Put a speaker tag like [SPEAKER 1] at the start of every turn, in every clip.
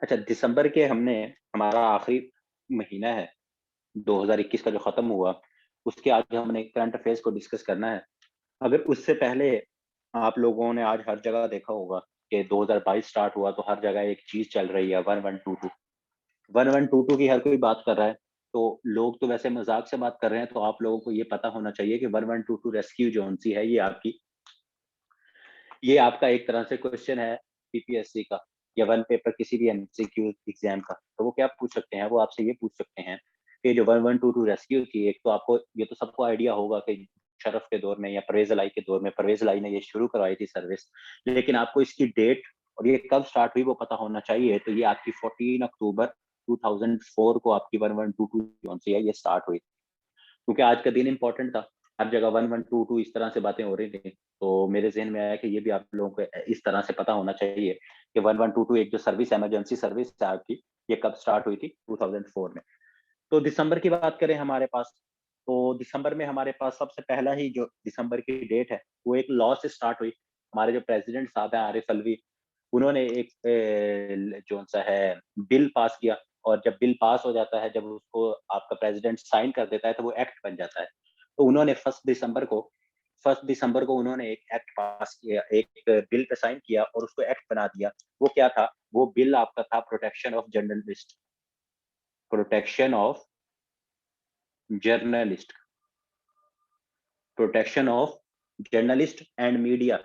[SPEAKER 1] अच्छा, दिसंबर के हमने हमारा आखिरी महीना है 2021 का जो खत्म हुआ, उसके आज हमने करंट अफेयर्स को डिस्कस करना है। अगर उससे पहले आप लोगों ने आज हर जगह देखा होगा कि 2022 स्टार्ट हुआ तो हर जगह एक चीज़ चल रही है 1122। 1122 की हर कोई बात कर रहा है, तो लोग तो वैसे मज़ाक से बात कर रहे हैं, तो आप लोगों को ये पता होना चाहिए कि 1122 रेस्क्यू जो-सी है ये आपका एक तरह से क्वेश्चन है पीपीएससी का या वन पेपर किसी भी एमसीक्यू एग्जाम का। तो वो क्या पूछ सकते हैं, वो आपसे ये पूछ सकते हैं कि जो 1122 रेस्क्यू थी, एक तो आपको ये तो सबको आइडिया होगा कि शरफ के दौर में या परवेज इलाही के दौर में परवेज इलाही ने ये शुरू करवाई थी सर्विस। लेकिन आपको इसकी डेट और ये कब स्टार्ट हुई वो पता होना चाहिए। तो ये आपकी 14 अक्टूबर 2004 को आपकी 1122 जो सी है ये स्टार्ट हुई, क्योंकि आज का दिन इम्पोर्टेंट था। हर जगह 1122 इस तरह से बातें हो रही थी, तो मेरे ज़हन में आया कि ये भी आप लोगों को इस तरह से पता होना चाहिए कि 1122 एक जो सर्विस इमरजेंसी सर्विस है आपकी, ये कब स्टार्ट हुई थी 2004 में। तो दिसंबर की बात करें हमारे पास, तो दिसंबर में हमारे पास सबसे पहला ही जो दिसंबर की डेट है, वो एक लॉ से स्टार्ट हुई। हमारे जो प्रेज़िडेंट साहब हैं आरिफ अलवी, उन्होंने एक जो-सा है बिल पास किया, और जब बिल पास हो जाता है, जब उसको आपका प्रेज़िडेंट साइन कर देता है, तो वो एक्ट बन जाता है। तो उन्होंने 1 दिसंबर को उन्होंने एक एक्ट पास किया, एक बिल पे साइन किया और उसको एक्ट बना दिया। वो क्या था? वो बिल आपका था protection of journalist protection of journalist and media.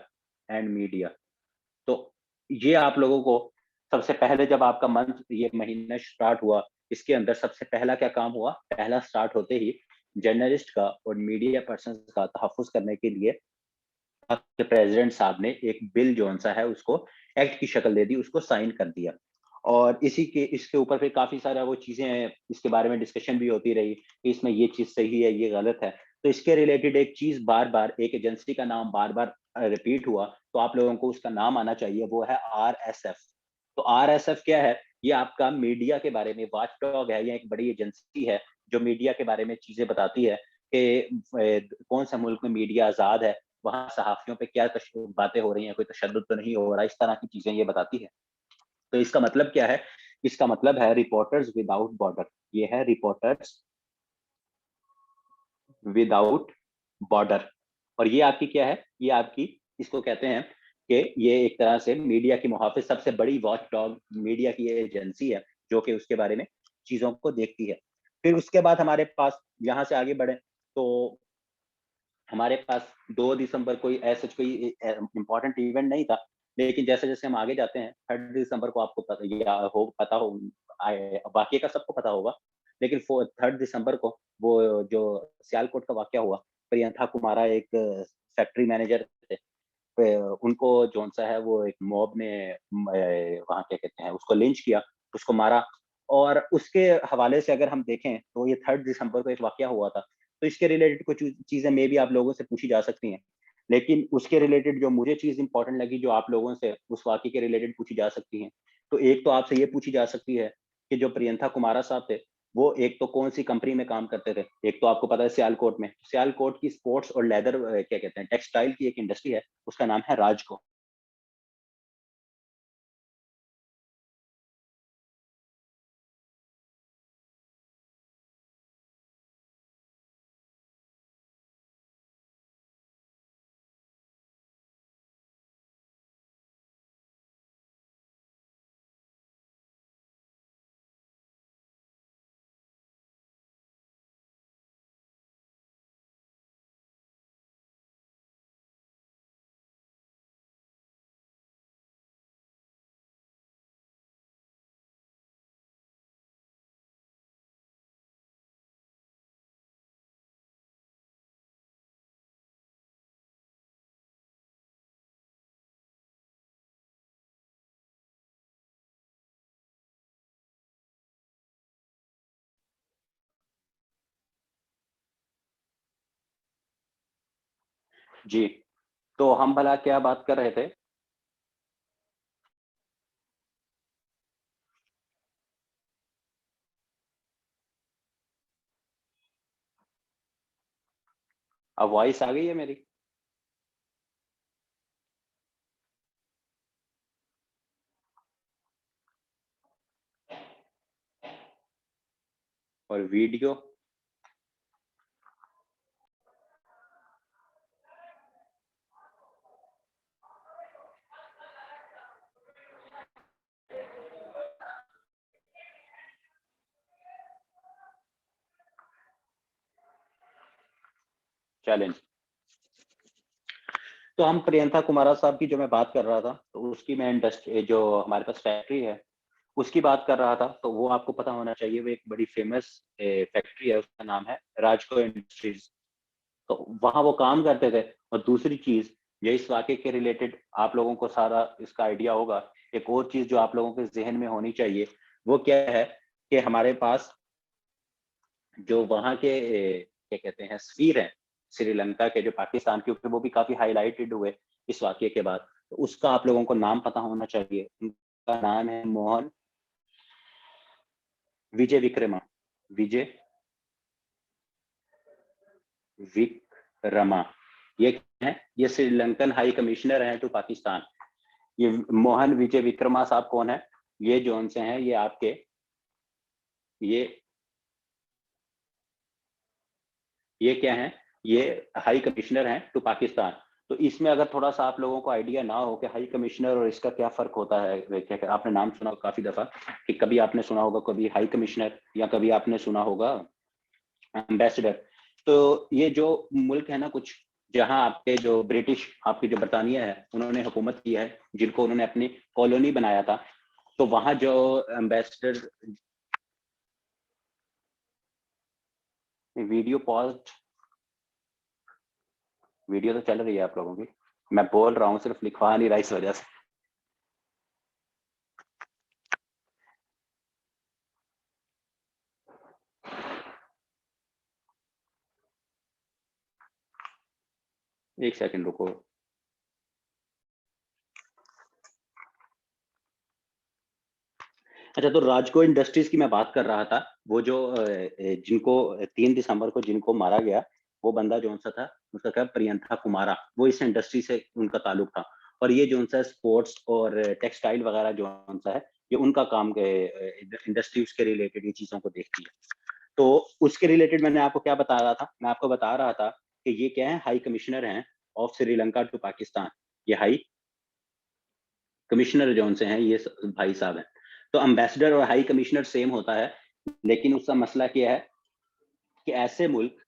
[SPEAKER 1] तो ये आप लोगों को सबसे पहले जब आपका मंथ ये महीना स्टार्ट हुआ, इसके अंदर सबसे पहला क्या काम हुआ? पहला स्टार्ट होते ही जर्नलिस्ट का और मीडिया पर्सन्स का तहफ़्फ़ुज़ करने के लिए आपके प्रेज़िडेंट साहब ने एक बिल जो-सा है उसको एक्ट की शक्ल दे दी, उसको साइन कर दिया। और इसके ऊपर फिर काफ़ी सारा वो चीज़ें इसके बारे में डिस्कशन भी होती रही कि इसमें ये चीज़ सही है, ये गलत है। तो इसके रिलेटेड एक चीज़ बार-बार एक एजेंसी का नाम बार-बार रिपीट हुआ, तो आप लोगों को उसका नाम आना चाहिए, वो है आरएसएफ। तो आरएसएफ क्या है? ये आपका मीडिया के बारे में वॉचडॉग है, ये एक बड़ी एजेंसी है, जो मीडिया के बारे में चीज़ें बताती है कि कौन-सा मुल्क में मीडिया आज़ाद है, वहाँ सहाफ़ियों पे क्या बातें हो रही हैं, कोई तशद्दुद तो नहीं हो रहा, इस तरह की चीज़ें ये बताती है। तो इसका मतलब क्या है? इसका मतलब है रिपोर्टर्स विदाउट बॉर्डर। ये है रिपोर्टर्स विदाउट बॉर्डर। और ये आपकी क्या है? ये आपकी इसको कहते हैं कि ये एक तरह से मीडिया की मुहाफ़िज़ सबसे बड़ी वॉचडॉग मीडिया की ये एजेंसी है, जो कि उसके बारे में चीज़ों को देखती है। फिर उसके बाद हमारे पास यहाँ से आगे बढ़ें, तो हमारे पास 2 दिसंबर कोई ऐसा कोई इम्पोर्टेंट इवेंट नहीं था, लेकिन जैसे-जैसे हम आगे जाते हैं, 3 दिसंबर को आपको पता हो वाक़ये का सबको पता होगा, लेकिन 3 दिसंबर को वो जो सियालकोट का वाक़या हुआ, प्रियंका कुमारा एक फैक्ट्री मैनेजर थे। उनको जौन-सा है वो एक मॉब ने वहाँ क्या कहते हैं उसको लिंच किया, उसको मारा। और उसके हवाले से अगर हम देखें, तो ये 3 दिसंबर को एक वाक़या हुआ था। तो इसके रिलेटेड कुछ चीज़ें मेबी आप लोगों से पूछी जा सकती हैं। लेकिन उसके रिलेटेड जो मुझे चीज़ इम्पोर्टेंट लगी, जो आप लोगों से उस वाक़ये के रिलेटेड पूछी जा सकती हैं। तो एक तो आपसे ये पूछी जा सकती है कि जो प्रियंका कुमारा साहब थे, वो एक तो कौन-सी कंपनी में काम करते थे? एक तो आपको पता है सियालकोट में। सियालकोट की स्पोर्ट्स और लेदर क्या कहते हैं टेक्सटाइल की एक इंडस्ट्री है, उसका नाम है राजको। जी, तो हम भला क्या बात कर रहे थे? अब वॉइस आ गई है मेरी? Video challenge. तो हम प्रियंका कुमारा साहब की जो मैं बात कर रहा था, तो उसकी मैं इंडस्ट्री जो हमारे पास फैक्ट्री है उसकी बात कर रहा था। तो वो आपको पता होना चाहिए, वो एक बड़ी फेमस फैक्ट्री है, उसका नाम है राजको इंडस्ट्रीज। तो वहां वो काम करते थे। और दूसरी चीज, ये इस वाक्य के रिलेटेड आप लोगों को सारा इसका आइडिया होगा। एक और चीज जो आप लोगों के जहन में होनी चाहिए वो क्या है कि हमारे पास जो वहां के क्या कहते हैं स्फीर है श्रीलंका के, जो पाकिस्तान के ऊपर वो भी काफी हाईलाइटेड हुए इस वाक्य के बाद। तो उसका आप लोगों को नाम पता होना चाहिए। उनका नाम है मोहन विजय विक्रमा। विजय विक्रमा। ये क्या है? ये श्रीलंकन हाई कमिश्नर है टू पाकिस्तान। ये मोहन विजय विक्रमा साहब कौन है? ये जोन से हैं, ये आपके ये क्या है? ये हाई कमिश्नर हैं टू पाकिस्तान। तो इसमें अगर थोड़ा सा आप लोगों को आइडिया ना हो कि हाई कमिश्नर और इसका क्या फर्क होता है, क्या आपने नाम सुना काफी दफा कि कभी आपने सुना होगा कभी हाई कमिश्नर या कभी आपने सुना होगा एम्बेसडर। तो ये जो मुल्क है ना कुछ, जहां आपके जो ब्रिटिश आपकी जो बरतानिया है उन्होंने हुकूमत की है, जिनको उन्होंने अपनी कॉलोनी बनाया था, तो वहां जो एम्बेसडर। वीडियो पॉज, वीडियो तो चल रही है आप लोगों की, मैं बोल रहा हूँ सिर्फ लिखवा नहीं रहा इस वजह से। एक सेकंड रुको। अच्छा, तो राजको इंडस्ट्रीज की मैं बात कर रहा था। वो जो जिनको 3 दिसंबर को जिनको मारा गया, वो बंदा जो सा था उसका क्या प्रियंका कुमारा, वो इस इंडस्ट्री से उनका ताल्लुक था। और ये जो सा स्पोर्ट्स और टेक्सटाइल वगैरह जो सा है, ये उनका काम इंडस्ट्रीज के रिलेटेड ये चीजों को देखती है। तो उसके रिलेटेड मैंने आपको क्या बता रहा था, मैं आपको बता रहा था कि ये क्या है, हाई कमिश्नर हैं ऑफ श्रीलंका टू पाकिस्तान। ये हाई कमिश्नर जो उनसे हैं ये भाई साहब हैं। तो अम्बेसडर और हाई कमिश्नर सेम होता है, लेकिन उसका मसला क्या है कि ऐसे मुल्क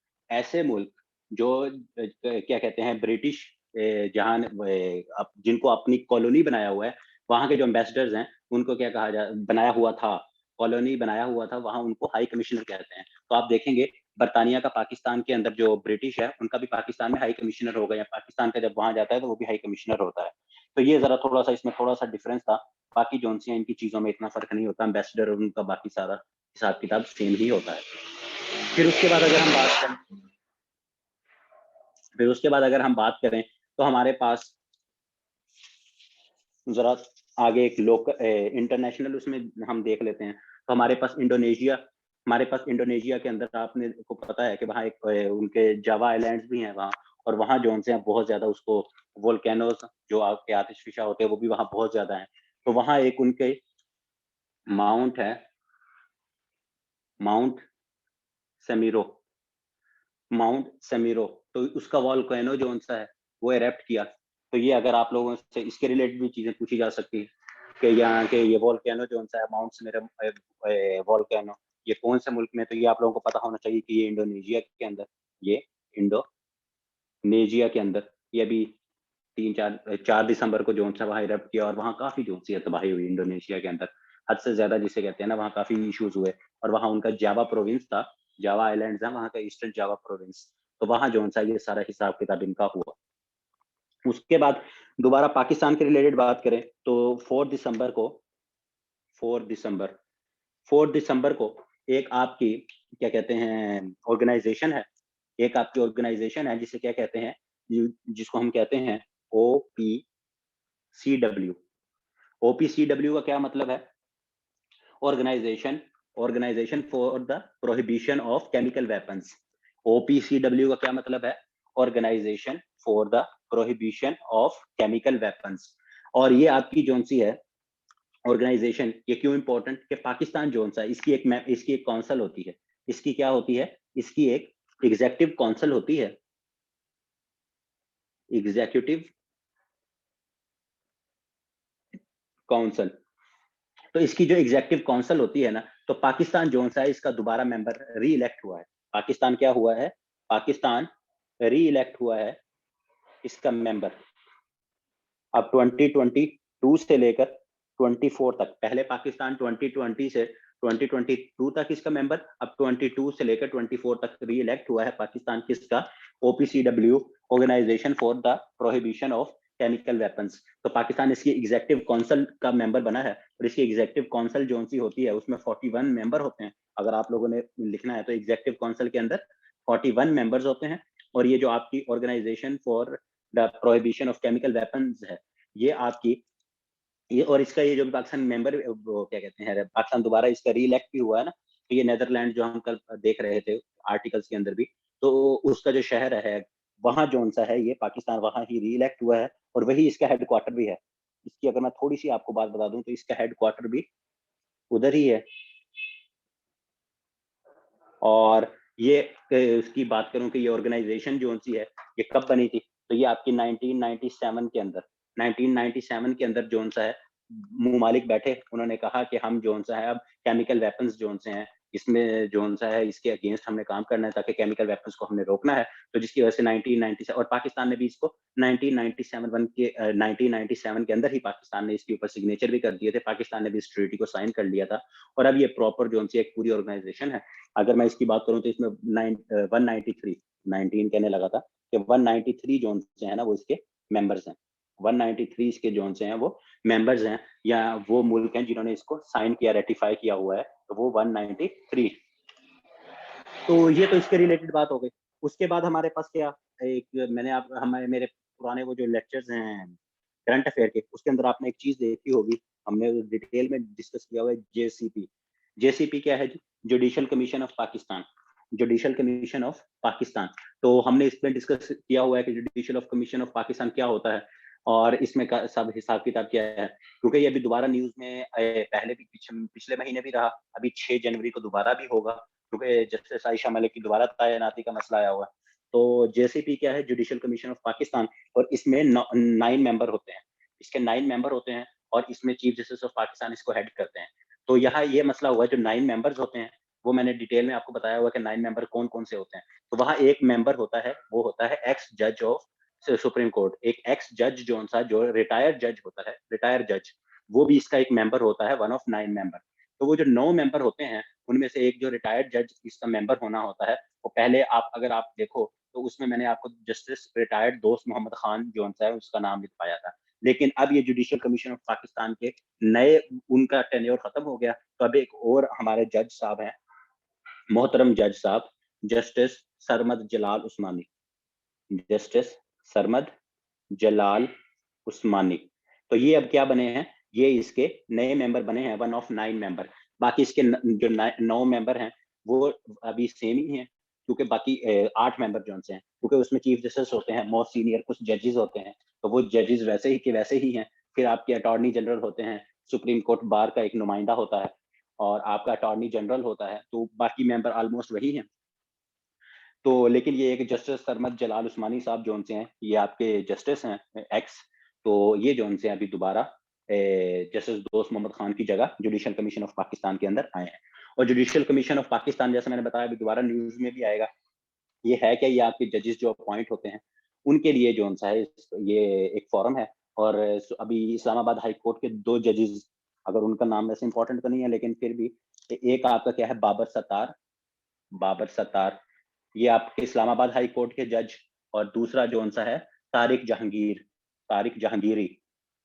[SPEAKER 1] जो क्या कहते हैं ब्रिटिश जहां जिनको अपनी कॉलोनी बनाया हुआ है, वहां के जो एम्बेसडर्स हैं उनको क्या कहा जा बनाया हुआ था, कॉलोनी बनाया हुआ था, वहां उनको हाई कमिश्नर कहते हैं। तो आप देखेंगे बरतानिया का पाकिस्तान के अंदर जो ब्रिटिश है उनका भी पाकिस्तान में हाई कमिश्नर होगा, या पाकिस्तान का जब वहां जाता है तो वो भी हाई कमिश्नर होता है। तो ये जरा थोड़ा सा इसमें थोड़ा सा डिफरेंस था। बाकी जो उनसे इनकी चीजों में इतना फर्क नहीं होता, एम्बेसडर और उनका बाकी सारा हिसाब किताब सेम ही होता है। फिर उसके बाद अगर हम बात करें फिर उसके बाद अगर हम बात करें तो हमारे पास जरा आगे एक इंटरनेशनल उसमें हम देख लेते हैं। तो हमारे पास इंडोनेशिया के अंदर आपने को पता है कि वहाँ एक उनके जावा आइलैंड्स भी हैं वहाँ। और वहाँ जो उनसे बहुत ज्यादा उसको वोल्केनोज जो आपके आतिशफिशा होते हैं वो भी वहाँ बहुत ज्यादा है। तो वहाँ एक उनके माउंट है, माउंट सेमिरो। माउंट सेमिरो, तो उसका वॉल्केनो जो सा है वो इरेप्ट किया। तो ये अगर आप लोगों से इसके रिलेटेड भी चीजें पूछी जा सकती है कि यहाँ के ये वॉल्केनो जो सा है माउंट सेमिरो वॉल्केनो, ये कौन से मुल्क में, तो ये आप लोगों को पता होना चाहिए कि ये इंडोनेशिया के अंदर, ये इंडोनेशिया के अंदर ये अभी 4 दिसंबर को जो सा वहाँ इरेप्ट किया, और वहाँ काफी जो सी तबाही हुई इंडोनेशिया के अंदर, हद से ज्यादा जिसे कहते हैं ना, वहाँ काफी इश्यूज हुए। और वहाँ उनका जावा प्रोविंस था, जावा आइलैंड्स है वहाँ का ईस्टर्न जावा प्रोविंस। तो वहाँ जो सा ये सारा हिसाब किताब इनका हुआ। उसके बाद दोबारा पाकिस्तान के रिलेटेड बात करें तो 4 दिसंबर को 4 दिसंबर 4 दिसंबर को एक आपकी क्या कहते हैं ऑर्गेनाइजेशन है, एक आपकी ऑर्गेनाइजेशन है जिसे क्या कहते हैं, जिसको हम कहते हैं OPCW। OPCW का क्या मतलब है? Organisation organisation for the prohibition of chemical weapons. OPCW का क्या मतलब है? Organisation for the prohibition of chemical weapons. और ये आपकी जोन सी है ऑर्गेनाइजेशन, ये क्यों इंपॉर्टेंट कि पाकिस्तान जोन सा इसकी एक काउंसिल होती है, इसकी क्या होती है, इसकी एक एग्जीक्यूटिव काउंसिल होती है, एग्जीक्यूटिव काउंसिल। तो इसकी जो एग्जीक्यूटिव काउंसिल होती है ना, तो पाकिस्तान जो सा है इसका दोबारा मेंबर री इलेक्ट हुआ है। पाकिस्तान क्या हुआ है, पाकिस्तान री इलेक्ट हुआ है इसका मेंबर। अब 2022 से लेकर 24 तक, पहले पाकिस्तान 2020 से 2022 तक इसका मेंबर, अब 22 से लेकर 24 तक री इलेक्ट हुआ है पाकिस्तान किसका, OPCW, organisation for the prohibition of chemical weapons. तो पाकिस्तान इसकी एग्जीक्यूटिव काउंसिल का मेंबर बना है, और इसकी एग्जीक्यूटिव काउंसिल जो सी होती है उसमें 41 मेंबर होते हैं। अगर आप लोगों ने लिखना है तो एग्जीक्यूटिव काउंसिल के अंदर 41 मेंबर्स होते हैं। और ये जो आपकी organisation for the prohibition of chemical weapons है, ये आपकी ये, और इसका ये जो पाकिस्तान मेंबर वो क्या कहते हैं, पाकिस्तान दोबारा इसका री इलेक्ट भी हुआ है ना, तो ये नेदरलैंड जो हम कल देख रहे थे आर्टिकल्स के अंदर भी, तो उसका जो शहर है वहां जो सा है, ये पाकिस्तान वहां ही री इलेक्ट हुआ है, और वही इसका हेडक्वार्टर भी है। इसकी अगर मैं थोड़ी सी आपको बात बता दूं तो इसका हेडक्वार्टर भी उधर ही है। और ये उसकी बात करूं कि ये ऑर्गेनाइजेशन जो सी है ये कब बनी थी, तो ये आपकी 1997 के अंदर, 1997 के अंदर जो सा है मुमालिक बैठे, उन्होंने कहा कि हम जो सा है अब केमिकल वेपन्स जो से हैं इसमें जो सा है इसके अगेंस्ट हमने काम करना है, ताकि केमिकल वेपन्स को हमने रोकना है। तो जिसकी वजह से 1997, और पाकिस्तान ने भी इसको 1997 के अंदर ही पाकिस्तान ने इसके ऊपर सिग्नेचर भी कर दिए थे, पाकिस्तान ने भी इस ट्रीटी को साइन कर लिया था। और अब ये प्रॉपर जो सी एक पूरी ऑर्गेनाइजेशन है। अगर मैं इसकी बात करूं तो इसमें 193, 19 कहने लगा था कि 193 जोन से है ना वो इसके मेंबर्स हैं। 193 इसके जोन से हैं वो मेंबर्स हैं, या वो मुल्क हैं जिन्होंने इसको साइन किया, रेटिफाई किया हुआ है, तो वो 193। तो ये तो इसके रिलेटेड बात हो गई। उसके बाद हमारे पास क्या, एक मैंने आप हमारे मेरे पुराने वो जो लेक्चर्स हैं करंट अफेयर के, उसके अंदर आपने एक चीज देखी होगी, हमने डिटेल में डिस्कस किया हुआ है, JCP। JCP क्या है, judicial commission of Pakistan, judicial commission of Pakistan. तो हमने इसमें डिस्कस किया हुआ है कि judicial of commission of Pakistan क्या होता है, और इसमें का सब हिसाब किताब क्या है। क्योंकि ये अभी दोबारा न्यूज में पहले भी पिछले महीने भी रहा, अभी 6 जनवरी को दोबारा भी होगा, क्योंकि जस्टिस आयशा मलिक की दोबारा तैनाती का मसला आया हुआ है। तो JCP क्या है, जुडिशियल कमीशन ऑफ पाकिस्तान, और इसमें 9 मेंबर होते हैं, इसके 9 मेंबर होते हैं, और इसमें चीफ जस्टिस ऑफ पाकिस्तान इसको हेड करते हैं। तो यहाँ ये मसला हुआ है, जो 9 मेंबर्स होते हैं वो मैंने डिटेल में आपको बताया हुआ कि 9 मेंबर कौन कौन से होते हैं। तो वहाँ एक मेंबर होता है, वो होता है एक्स जज ऑफ सुप्रीम कोर्ट, एक एक्स जज जो रिटायर्ड जज होता है, रिटायर्ड जज, वो भी इसका एक मेंबर होता है, 1 ऑफ 9 मेंबर। तो वो जो 9 मेंबर होते हैं उनमें से एक जो रिटायर्ड जज इसका मेंबर होना होता है, वो पहले आप अगर आप देखो तो उसमें मैंने आपको जस्टिस रिटायर्ड दोस्त मोहम्मद खान जो है उसका नाम लिखवाया था। लेकिन अब ये जुडिशियल कमीशन ऑफ पाकिस्तान के नए, उनका टेन्योर खत्म हो गया, तो अब एक और हमारे जज साहब हैं, मोहतरम जज साहब, जस्टिस सरमद जलाल उस्मानी, जस्टिस सरमद जलाल उस्मानी। तो ये अब क्या बने हैं, ये इसके नए मेंबर बने हैं, 1 ऑफ 9 मेंबर। बाकी इसके जो 9 मेंबर हैं वो अभी सेम ही हैं, क्योंकि बाकी 8 मेंबर जो हैं, क्योंकि उसमें चीफ जस्टिस होते हैं, मोस्ट सीनियर कुछ जजेस होते हैं, तो वो जजेस वैसे ही के वैसे ही हैं। फिर आपके अटॉर्नी जनरल होते हैं, सुप्रीम कोर्ट बार का एक नुमाइंदा होता है, और आपका अटॉर्नी जनरल होता है, तो बाकी मेंबर ऑलमोस्ट वही हैं। तो लेकिन ये एक जस्टिस सरमद जलाल उस्मानी साहब जो से हैं, ये आपके जस्टिस हैं एक्स, तो ये जो से अभी दोबारा जस्टिस दोस्त मोहम्मद खान की जगह जुडिशियल कमीशन ऑफ पाकिस्तान के अंदर आए हैं। और जुडिशियल कमीशन ऑफ पाकिस्तान, जैसे मैंने बताया, अभी दोबारा न्यूज में भी आएगा। ये है क्या, ये आपके जजेस जो अपॉइंट होते हैं उनके लिए जो सा है ये एक फोरम है। और अभी इस्लामाबाद हाई कोर्ट के 2 जजेस, अगर उनका नाम वैसे इंपॉर्टेंट तो नहीं है लेकिन फिर भी, एक आपका क्या है, बाबर सत्तार, बाबर सत्तार, ये आपके इस्लामाबाद हाई कोर्ट के जज। और दूसरा जो सा है तारिक जहांगीर, तारिक जहांगीरी,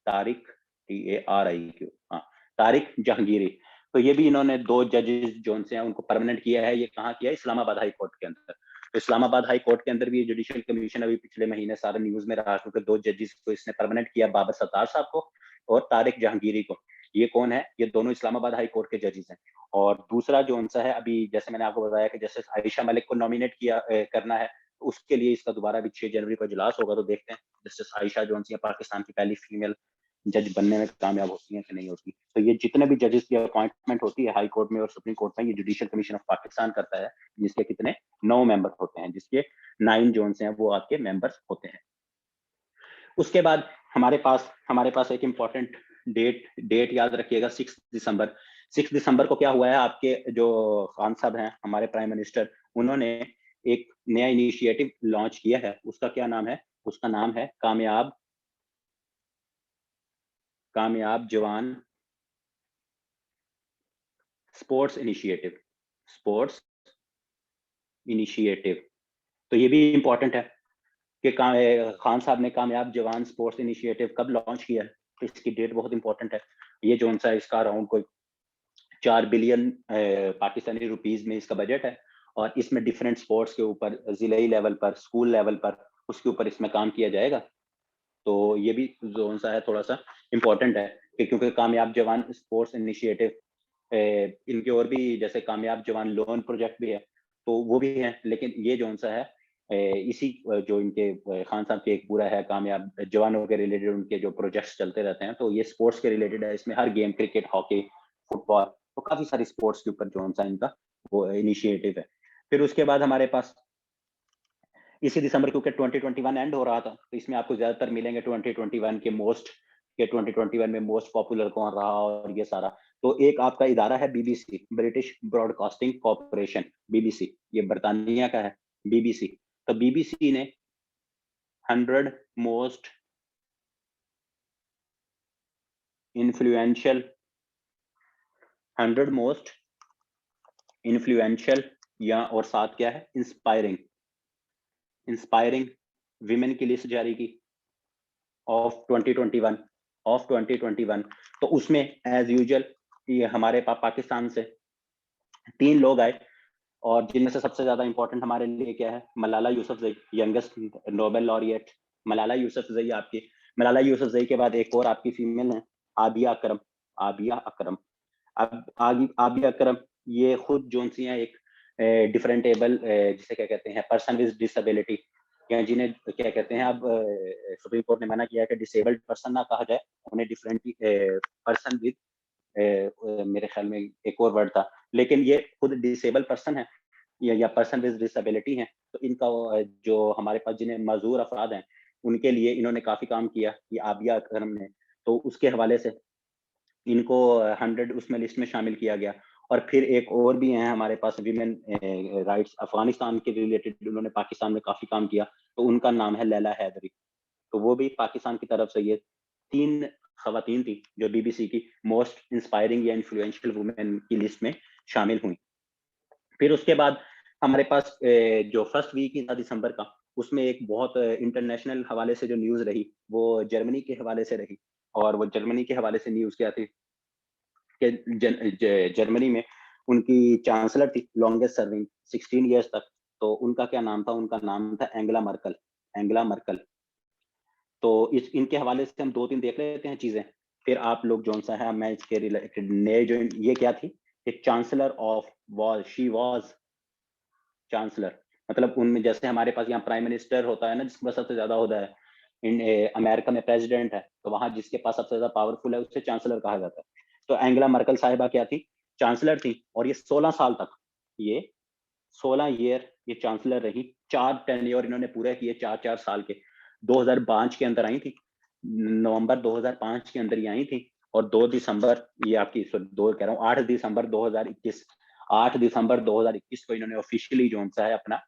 [SPEAKER 1] तारिक TARIQ, हाँ, तारिक जहांगीरी। तो ये भी इन्होंने 2 जजेस जो से हैं उनको परमानेंट किया है। ये कहाँ किया है, इस्लामाबाद हाई कोर्ट के अंदर। तो इस्लामाबाद हाई कोर्ट के अंदर भी जुडिशियल कमीशन अभी पिछले महीने सारा न्यूज में रहा, क्योंकि 2 जजेस को इसने परमानेंट किया, बाबर सत्तार साहब को और तारिक जहांगीरी को। ये कौन है, ये दोनों इस्लामाबाद हाई कोर्ट के जजेस हैं। और दूसरा जो उनसा है, अभी जैसे मैंने आपको बताया कि जैसे आयशा मलिक को नॉमिनेट किया करना है, तो उसके लिए इसका दोबारा भी 6 जनवरी को इजलास होगा। तो देखते हैं, जस्टिस आयशा जो है पाकिस्तान की पहली फीमेल जज बनने में कामयाब होती हैं कि नहीं होती। तो ये जितने भी जजेस की अपॉइंटमेंट होती है हाई कोर्ट में और सुप्रीम कोर्ट में, ये जुडिशियल कमीशन ऑफ पाकिस्तान करता है, जिसके कितने 9 मेंबर होते हैं, जिसके 9 जोन्स हैं वो आपके मेंबर्स होते हैं। उसके बाद हमारे पास एक इंपॉर्टेंट डेट याद रखिएगा, 6 दिसंबर। 6 दिसंबर को क्या हुआ है, आपके जो खान साहब हैं हमारे प्राइम मिनिस्टर, उन्होंने एक नया इनिशिएटिव लॉन्च किया है। उसका क्या नाम है? उसका नाम है कामयाब जवान स्पोर्ट्स इनिशिएटिव। Sports initiative. तो ये भी इंपॉर्टेंट है कि खान साहब ने कामयाब जवान स्पोर्ट्स इनिशिएटिव कब लॉन्च किया है, तो इसकी डेट बहुत इंपॉर्टेंट है। ये जो सा इसका अराउंड कोई 4 बिलियन पाकिस्तानी रुपीस में इसका बजट है, और इसमें डिफरेंट स्पोर्ट्स के ऊपर जिलाई लेवल पर, स्कूल लेवल पर, उसके ऊपर इसमें काम किया जाएगा। तो ये भी जोन सा है, थोड़ा सा इंपॉर्टेंट है कि क्योंकि कामयाब जवान स्पोर्ट्स इनिशिएटिव, इनके और भी जैसे कामयाब जवान लोन प्रोजेक्ट भी है, तो वो भी है, लेकिन ये जोन सा है इसी जो इनके खान साहब के एक पूरा है कामयाब जवानों के रिलेटेड, उनके जो प्रोजेक्ट्स चलते रहते हैं, तो ये स्पोर्ट्स के रिलेटेड है। इसमें हर गेम, क्रिकेट, हॉकी, फुटबॉल, तो काफी सारी स्पोर्ट्स के ऊपर जोन सा इनका वो इनिशिएटिव है। फिर उसके बाद हमारे पास इसी दिसंबर, क्योंकि 2021 एंड हो रहा था, तो इसमें आपको ज्यादातर मिलेंगे 2021 के 2021 में मोस्ट पॉपुलर कौन रहा और ये सारा। तो एक आपका इदारा है BBC, British broadcasting corporation, BBC, ये बर्तानिया का है बीबीसी। तो बीबीसी ने 100 मोस्ट इन्फ्लुएंशियल 100 मोस्ट इन्फ्लुएंशियल, या और साथ क्या है, इंस्पायरिंग विमेन की लिस्ट जारी की ऑफ 2021। तो उसमें एज यूजुअल ये हमारे पाकिस्तान से 3 लोग आए, और जिनमें से सबसे ज्यादा इंपॉर्टेंट हमारे लिए क्या है, Malala Yousafzai, youngest Nobel laureate Malala Yousafzai आपकी। मलाला यूसुफजई के बाद एक और आपकी फीमेल है, आबिया अकरम। अब आबिया अकरम ये खुद जोन सी हैं एक डिफरेंटेबल, जिसे क्या कहते हैं, पर्सन विद डिसेबिलिटी, या जिन्हें क्या कहते हैं, अब सुप्रीम कोर्ट ने मना किया है कि डिसेबल्ड पर्सन ना कहा जाए, उन्हें डिफरेंट पर्सन विद, मेरे ख्याल में एक और वर्ड था, लेकिन ये खुद डिसेबल पर्सन है या पर्सन विद डिसेबिलिटी है। तो इनका जो हमारे पास जिन्हें मजदूर अफराद हैं, उनके लिए इन्होंने काफी काम किया, ये आबिया अकरम ने। तो उसके हवाले से इनको 100 उसमें लिस्ट में शामिल किया गया। और फिर एक और भी हैं हमारे पास विमेन राइट्स, अफगानिस्तान के रिलेटेड उन्होंने पाकिस्तान में काफी काम किया, तो उनका नाम है लैला हैदरी। तो वो भी पाकिस्तान की तरफ से ये 3 खवातीन थी जो बीबीसी की मोस्ट इंस्पायरिंग या इन्फ्लुएंशियल वुमेन की लिस्ट में शामिल हुई। फिर उसके बाद हमारे पास जो फर्स्ट वीक ही था दिसंबर का, उसमें एक बहुत इंटरनेशनल हवाले से जो न्यूज रही, वो जर्मनी के हवाले से रही। और वो जर्मनी के हवाले से न्यूज क्या थी कि जर्मनी में उनकी चांसलर थी लॉन्गेस्ट सर्विंग 16 इयर्स तक। तो उनका क्या नाम था? उनका नाम था एंगला मर्कल। तो इस इनके हवाले से हम 2-3 देख लेते हैं चीजें, फिर आप लोग जोन सा है, मैं इसके रिलेटेड नए जो ये क्या थी, एक chancellor of was she was chancellor, मतलब उनमें जैसे हमारे पास यहाँ प्राइम मिनिस्टर होता है ना, जिसके पास सबसे ज्यादा होता है, अमेरिका में प्रेसिडेंट है, तो वहां जिसके पास सबसे ज्यादा पावरफुल है उसे चांसलर कहा जाता है। तो एंगला मर्कल साहिबा क्या थी? चांसलर थी, और ये 16 साल तक, ये 16 ईयर ये चांसलर रही। 4 टेन्योर इन्होंने पूरे किए, 4-4 साल के। 2005 के अंदर आई थी, नवंबर 2005 के अंदर ये आई थी। और 2 दिसंबर ये आपकी, दो कह रहा हूँ, 8 दिसंबर 2021 को इन्होंने ऑफिशियली जो सा है अपना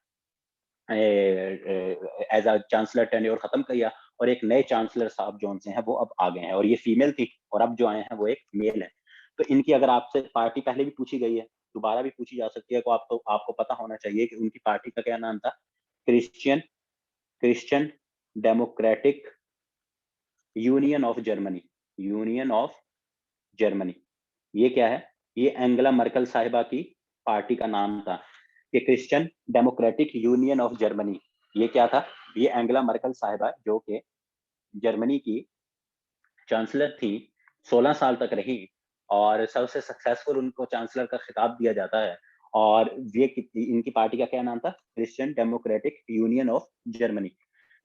[SPEAKER 1] एज अ चांसलर टेन्योर खत्म किया, और एक नए चांसलर साहब जो से हैं वो अब आ गए हैं, और ये फीमेल थी, और अब जो आए हैं वो एक मेल है। तो इनकी अगर आपसे पार्टी पहले भी पूछी गई है, दोबारा भी पूछी जा सकती है, तो आपको पता होना चाहिए कि उनकी पार्टी का क्या नाम था। Christian Christian democratic union of Germany. ये क्या है? ये एंगला मर्कल साहिबा की पार्टी का नाम था, कि Christian democratic union of Germany. ये क्या था? ये एंगला मर्कल साहिबा जो कि जर्मनी की चांसलर थी, 16 साल तक रही, और सबसे सक्सेसफुल उनको चांसलर का खिताब दिया जाता है। और ये इनकी पार्टी का क्या नाम था? Christian democratic union of Germany.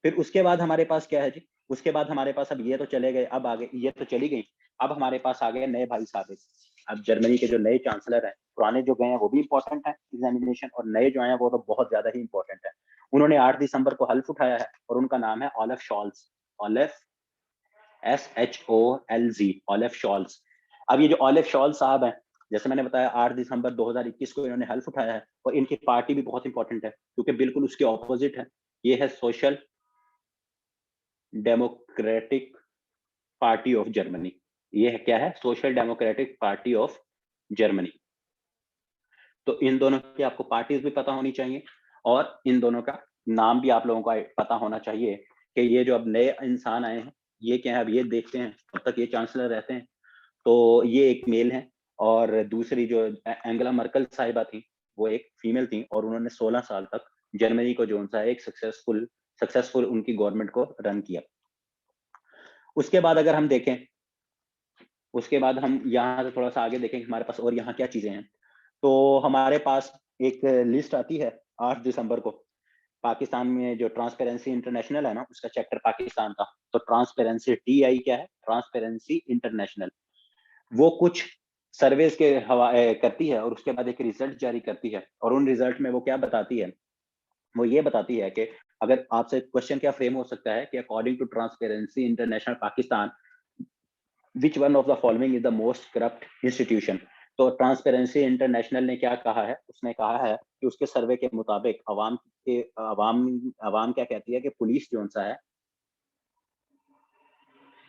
[SPEAKER 1] फिर उसके बाद हमारे पास क्या है जी, उसके बाद हमारे पास अब ये तो चले गए, अब आगे ये तो चली गई, अब हमारे पास आ गए नए भाई साहब। अब जर्मनी के जो नए चांसलर हैं, पुराने जो गए हैं वो भी इंपॉर्टेंट है एग्जामिनेशन, और नए जो हैं वो तो बहुत ज्यादा ही इंपॉर्टेंट है। उन्होंने 8 दिसंबर को हल्फ उठाया है और उनका नाम है Olaf Scholz. Olaf, SHOLZ, Olaf Scholz. अब ये जो ओलेफ शॉल्स साहब हैं, जैसे मैंने बताया 8 दिसंबर 2021 को इन्होंने हल्फ उठाया है, और इनकी पार्टी भी बहुत इंपॉर्टेंट है क्योंकि बिल्कुल उसके ऑपोजिट है। ये है social democratic party of Germany. ये है क्या है? Social democratic party of Germany. तो इन दोनों की आपको पार्टीज भी पता होनी चाहिए, और इन दोनों का नाम भी आप लोगों को पता होना चाहिए कि ये जो अब नए इंसान आए हैं ये क्या है। अब ये देखते हैं तब तक ये चांसलर रहते हैं। तो ये एक मेल है, और दूसरी जो एंगेला मर्कल साहिबा थी वो एक फीमेल थी, और उन्होंने 16 साल तक जर्मनी को जो सा एक सक्सेसफुल उनकी गवर्नमेंट को रन किया। उसके बाद अगर हम देखें, उसके बाद हम यहाँ से थोड़ा सा आगे देखें हमारे पास और यहाँ क्या चीजें हैं। तो हमारे पास एक लिस्ट आती है 8 दिसंबर को, पाकिस्तान में जो ट्रांसपेरेंसी इंटरनेशनल है ना, उसका चैप्टर पाकिस्तान का। तो ट्रांसपेरेंसी TI क्या है? Transparency international. वो कुछ सर्वेस के करती है और उसके बाद एक रिजल्ट जारी करती है, और उन रिजल्ट में वो क्या बताती है? वो ये बताती है कि अगर आपसे क्वेश्चन क्या फ्रेम हो सकता है कि according to transparency international Pakistan, which one of the following is the most corrupt institution. तो ट्रांसपेरेंसी इंटरनेशनल ने क्या कहा है? उसने कहा है कि उसके सर्वे के मुताबिक अवाम क्या कहती है कि पुलिस जो सा है,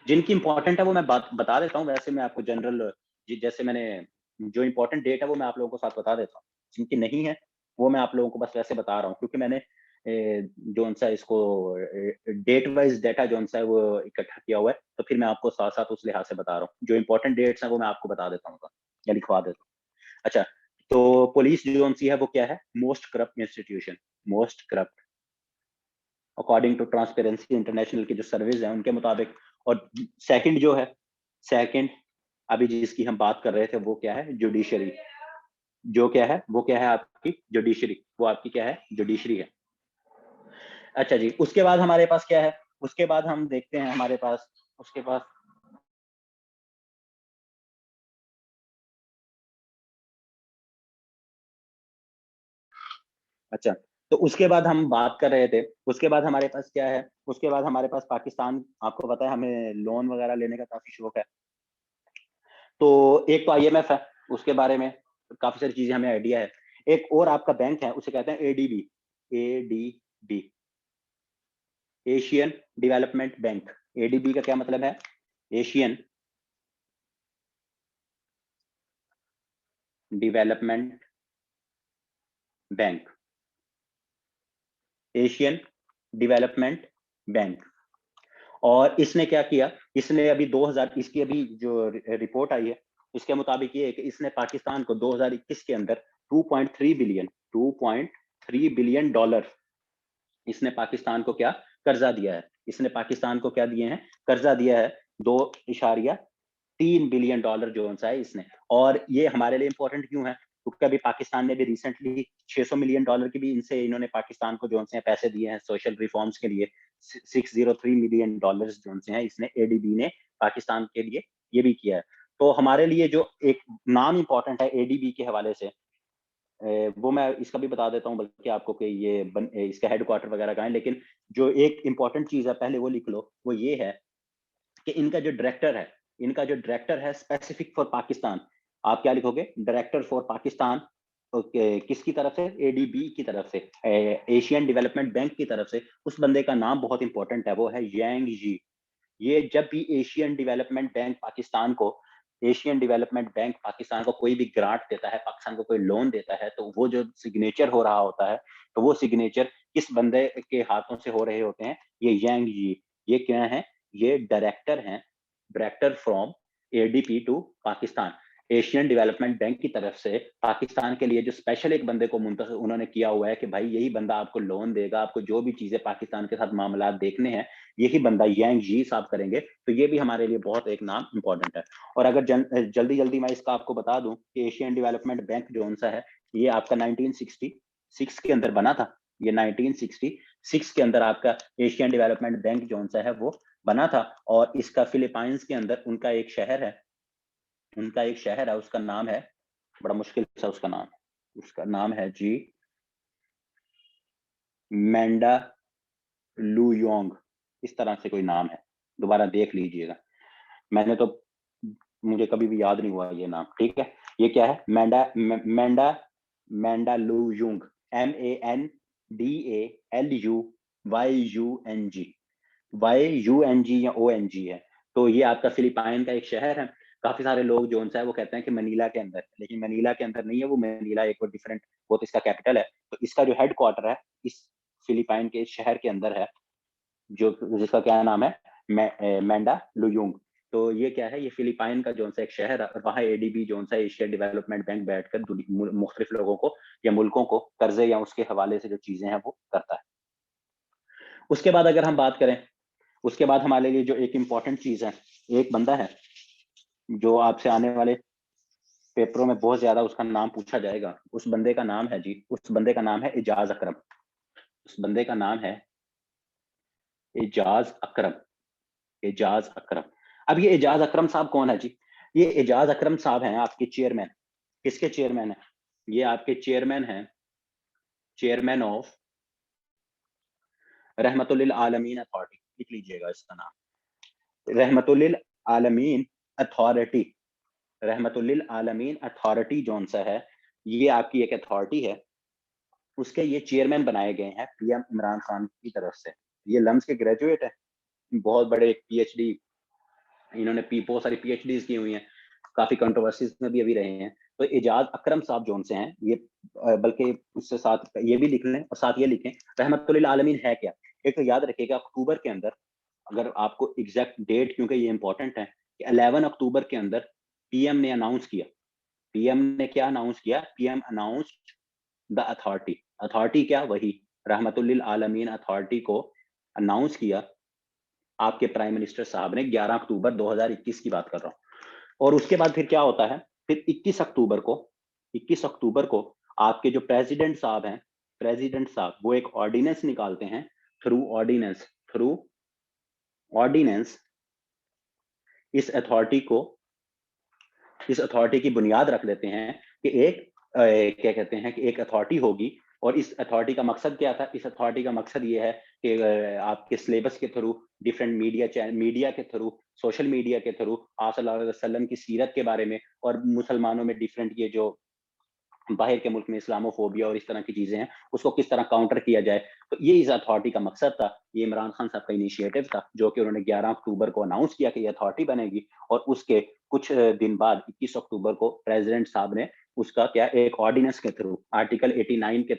[SPEAKER 1] जिनकी इंपॉर्टेंट है वो मैं बता देता हूँ। वैसे मैं आपको जनरल, जैसे मैंने जो इंपॉर्टेंट डेट है वो मैं आप लोगों को साथ बता देता हूँ, जिनकी नहीं है वो मैं आप लोगों को बस वैसे बता रहा हूँ, क्योंकि मैंने जो सा इसको डेट वाइज डाटा जो सा है वो इकट्ठा किया हुआ है, तो फिर मैं आपको साथ साथ उस लिहाज से बता रहा हूँ। जो इंपॉर्टेंट डेट्स हैं वो मैं आपको बता देता हूँ या लिखवा देता हूँ। अच्छा, तो पुलिस जो सी है वो क्या है? Most corrupt institution, most corrupt according to transparency international की जो सर्विस है उनके मुताबिक। और सेकंड जो है, सेकंड अभी जिसकी हम बात कर रहे थे वो क्या है? जुडिशरी। जो क्या है? वो क्या है आपकी? जुडिशरी। वो आपकी क्या है? जुडिशरी है। अच्छा जी, उसके बाद हमारे पास क्या है? उसके बाद हम देखते हैं हमारे पास, उसके पास अच्छा, तो उसके बाद हम बात कर रहे थे, उसके बाद हमारे पास क्या है? उसके बाद हमारे पास पाकिस्तान, आपको पता है हमें लोन वगैरह लेने का काफी शौक है। तो एक तो IMF है, उसके बारे में काफी सारी चीजें हमें आइडिया है। एक और आपका बैंक है, उसे कहते हैं ADB। ADB, Asian development bank. ADB का क्या मतलब है? Asian development bank. Asian development bank. और इसने क्या किया? इसने अभी 2000, इसकी अभी जो रिपोर्ट आई है इसके मुताबिक ये है कि इसने पाकिस्तान को 2021 के अंदर 2.3 बिलियन डॉलर इसने पाकिस्तान को क्या कर्जा दिया है? इसने पाकिस्तान को क्या दिए हैं? कर्जा दिया है 2.3 बिलियन डॉलर जो सा है इसने। और ये हमारे लिए इंपॉर्टेंट क्यों है? क्योंकि अभी पाकिस्तान ने भी रिसेंटली 600 मिलियन डॉलर की भी इनसे इन्होंने पाकिस्तान को जो से पैसे दिए हैं सोशल रिफॉर्म्स के लिए। 603 मिलियन डॉलर जो से हैं इसने ADB ने पाकिस्तान के लिए ये भी किया है। तो हमारे लिए जो एक नाम इंपॉर्टेंट है ADB के हवाले से, वो मैं इसका भी बता देता हूँ बल्कि आपको कि इसका हेडक्वार्टर वगैरह कहाँ है। लेकिन जो एक इंपॉर्टेंट चीज है पहले वो लिख लो, वो ये है कि इनका जो डायरेक्टर है स्पेसिफिक फॉर पाकिस्तान। आप क्या लिखोगे? Director for Pakistan. ओके, किसकी तरफ से? ADB की तरफ से, एशियन डेवलपमेंट बैंक की तरफ से। उस बंदे का नाम बहुत इंपॉर्टेंट है, वो है यांग जी। ये जब भी एशियन डेवलपमेंट बैंक पाकिस्तान को कोई भी ग्रांट देता है, पाकिस्तान को कोई लोन देता है, तो वो जो सिग्नेचर हो रहा होता है, तो वो सिग्नेचर किस बंदे के हाथों से हो रहे होते हैं? ये यांग जी। ये क्या है? ये डायरेक्टर हैं, director from ADB to Pakistan. Asian development bank की तरफ से पाकिस्तान के लिए जो स्पेशल एक बंदे को मुंतखब उन्होंने किया हुआ है कि भाई यही बंदा आपको लोन देगा, आपको जो भी चीजें पाकिस्तान के साथ मामला देखने हैं यही बंदा यांग जी साहब करेंगे। तो ये भी हमारे लिए बहुत एक नाम इंपॉर्टेंट है। और अगर जल्दी जल्दी मैं इसका आपको बता दूं कि एशियन डेवलपमेंट बैंक जो सा है ये आपका 1966 के अंदर बना था। ये 1966 के अंदर आपका एशियन डेवलपमेंट बैंक जो सा है वो बना था। और इसका फिलीपाइंस के अंदर उनका एक शहर है, उसका नाम है, बड़ा मुश्किल सा उसका नाम है जी मैंडा लुयोंग, इस तरह से कोई नाम है, दोबारा देख लीजिएगा। मैंने तो मुझे कभी भी याद नहीं हुआ ये नाम, ठीक है। ये क्या है? मैंडा मैंडा लुयुंग, MANDALUYUNG, YUNG या ONG है। तो ये आपका फिलिपाइन का एक शहर है। काफी सारे लोग जो है वो कहते हैं कि मनीला के अंदर, लेकिन मनीला के अंदर नहीं है वो, मनीला एक और डिफरेंट, वो तो इसका कैपिटल है। तो इसका जो हेड क्वार्टर है इस फिलिपाइन के शहर के अंदर है, जो जिसका क्या नाम है, मैंडा लुयुंग। तो ये क्या है, ये फिलिपाइन का जो सा एक शहर है, और वहाँ ADB जो सा एशिया डेवलपमेंट बैंक बैठकर मुख्तलिफ लोगों को या मुल्कों को कर्जे या उसके हवाले से जो चीजें हैं वो करता है। उसके बाद अगर हम बात करें, उसके बाद हमारे लिए जो एक इंपॉर्टेंट चीज है, एक बंदा है जो आपसे आने वाले पेपरों में बहुत ज्यादा उसका नाम पूछा जाएगा। उस बंदे का नाम है जी, उस बंदे का नाम है एजाज अकरम। उस बंदे का नाम है एजाज अकरम। एजाज अकरम। अब ये एजाज अकरम साहब कौन है जी? ये एजाज अकरम साहब हैं आपके चेयरमैन। किसके चेयरमैन है? ये आपके चेयरमैन हैं, चेयरमैन ऑफ रहमतुल्लिल आलमीन अथॉरिटी। लिख लीजिएगा इसका नाम, रहमतुल्लिल आलमीन अथॉरिटी। रहमतुल्लिल आलमीन अथॉरिटी जोन सा है, ये आपकी एक अथॉरिटी है, उसके ये चेयरमैन बनाए गए हैं PM इमरान खान की तरफ से। ये लम्स के ग्रेजुएट है, बहुत बड़े PhD, इन्होंने बहुत सारी PhDs की हुई हैं, काफी कंट्रोवर्सीज में भी अभी रहे हैं। तो एजाज अकरम साहब जोन से हैं ये, बल्कि उससे साथ ये भी लिख लें और साथ ये लिखें रहमतुल्लिल आलमीन है क्या। एक तो याद रखिएगा अक्टूबर के अंदर, अगर आपको एग्जैक्ट डेट, क्योंकि ये इंपॉर्टेंट है, कि 11 अक्टूबर के अंदर PM ने अनाउंस किया। PM ने क्या अनाउंस किया? PM announced the authority. Authority क्या? वही रहमतुल्लिल आलमीन अथॉरिटी को अनाउंस किया आपके प्राइम मिनिस्टर साहब ने 11 अक्टूबर 2021 की बात कर रहा हूं। और उसके बाद फिर क्या होता है, फिर 21 अक्टूबर को आपके जो प्रेसिडेंट साहब हैं, प्रेसिडेंट साहब वो एक ऑर्डिनेंस निकालते हैं, थ्रू ऑर्डिनेंस इस अथॉरिटी को, इस अथॉरिटी की बुनियाद रख देते हैं कि एक क्या कहते हैं कि एक अथॉरिटी होगी। और इस अथॉरिटी का मकसद क्या था? इस अथॉरिटी का मकसद ये है कि आपके सिलेबस के थ्रू, डिफरेंट मीडिया के थ्रू, सोशल मीडिया के थ्रू आप सल्लल्लाहु अलैहि वसल्लम की सीरत के बारे में, और मुसलमानों में डिफरेंट ये जो बाहर के मुल्क में इस्लामोफोबिया और इस तरह की चीजें हैं, उसको किस तरह काउंटर किया जाए। तो ये इस अथॉरिटी का मकसद था। ये इमरान खान साहब का इनिशिएटिव था, जो कि उन्होंने 11 अक्टूबर को अनाउंस किया कि ये अथॉरिटी बनेगी। और उसके कुछ दिन बाद 21 अक्टूबर को प्रेसिडेंट साहब ने उसका क्या, एक ऑर्डिनेंस के थ्रू, आर्टिकल 89 के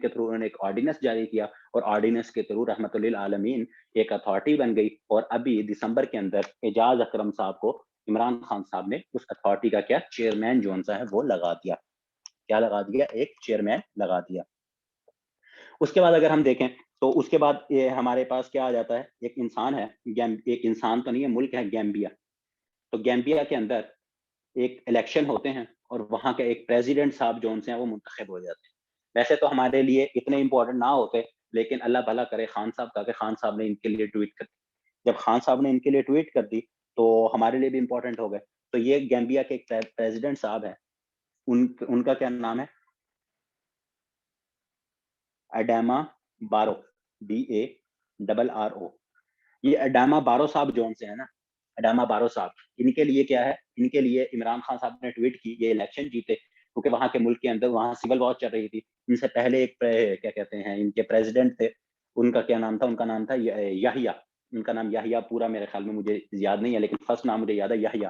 [SPEAKER 1] थ्रू उन्होंने एक ऑर्डिनेंस जारी किया। और ऑर्डिनेंस के थ्रू रहमतुल्लिल आलमीन एक अथॉरिटी बन गई। और अभी दिसंबर के अंदर एजाज अकरम साहब को इमरान खान साहब ने उस अथॉरिटी का क्या, चेयरमैन जोन सा है वो लगा दिया। क्या लगा दिया? एक चेयरमैन लगा दिया। उसके बाद अगर हम देखें तो उसके बाद ये हमारे पास क्या आ जाता है, एक इंसान है, एक इंसान तो नहीं है, मुल्क है गैम्बिया। तो गैम्बिया के अंदर एक इलेक्शन होते हैं, और वहां के एक प्रेसिडेंट साहब जोन से हैं वो मुंतखब हो जाते हैं। वैसे तो हमारे लिए इतने इंपॉर्टेंट ना होते, लेकिन अल्लाह भला करे खान साहब का, कि खान साहब ने इनके लिए ट्वीट कर दी। जब खान साहब ने इनके लिए ट्वीट कर दी तो हमारे लिए भी इंपॉर्टेंट हो गए। तो ये गैम्बिया के एक प्रेसिडेंट साहब हैं, उनका क्या नाम है? अडामा बारो, BARRO। ये अडामा बारो साहब जोन से है ना, अडामा बारो साहब, इनके लिए क्या है, इनके लिए इमरान खान साहब ने ट्वीट की, ये इलेक्शन जीते, क्योंकि वहां के मुल्क के अंदर वहां सिविल वॉर चल रही थी। इनसे पहले एक क्या कहते हैं, इनके प्रेसिडेंट थे, उनका क्या नाम था? उनका नाम था याहिया। उनका नाम याहिया, पूरा मेरे ख्याल में मुझे याद नहीं है, लेकिन फर्स्ट नाम मुझे याद है, याहिया।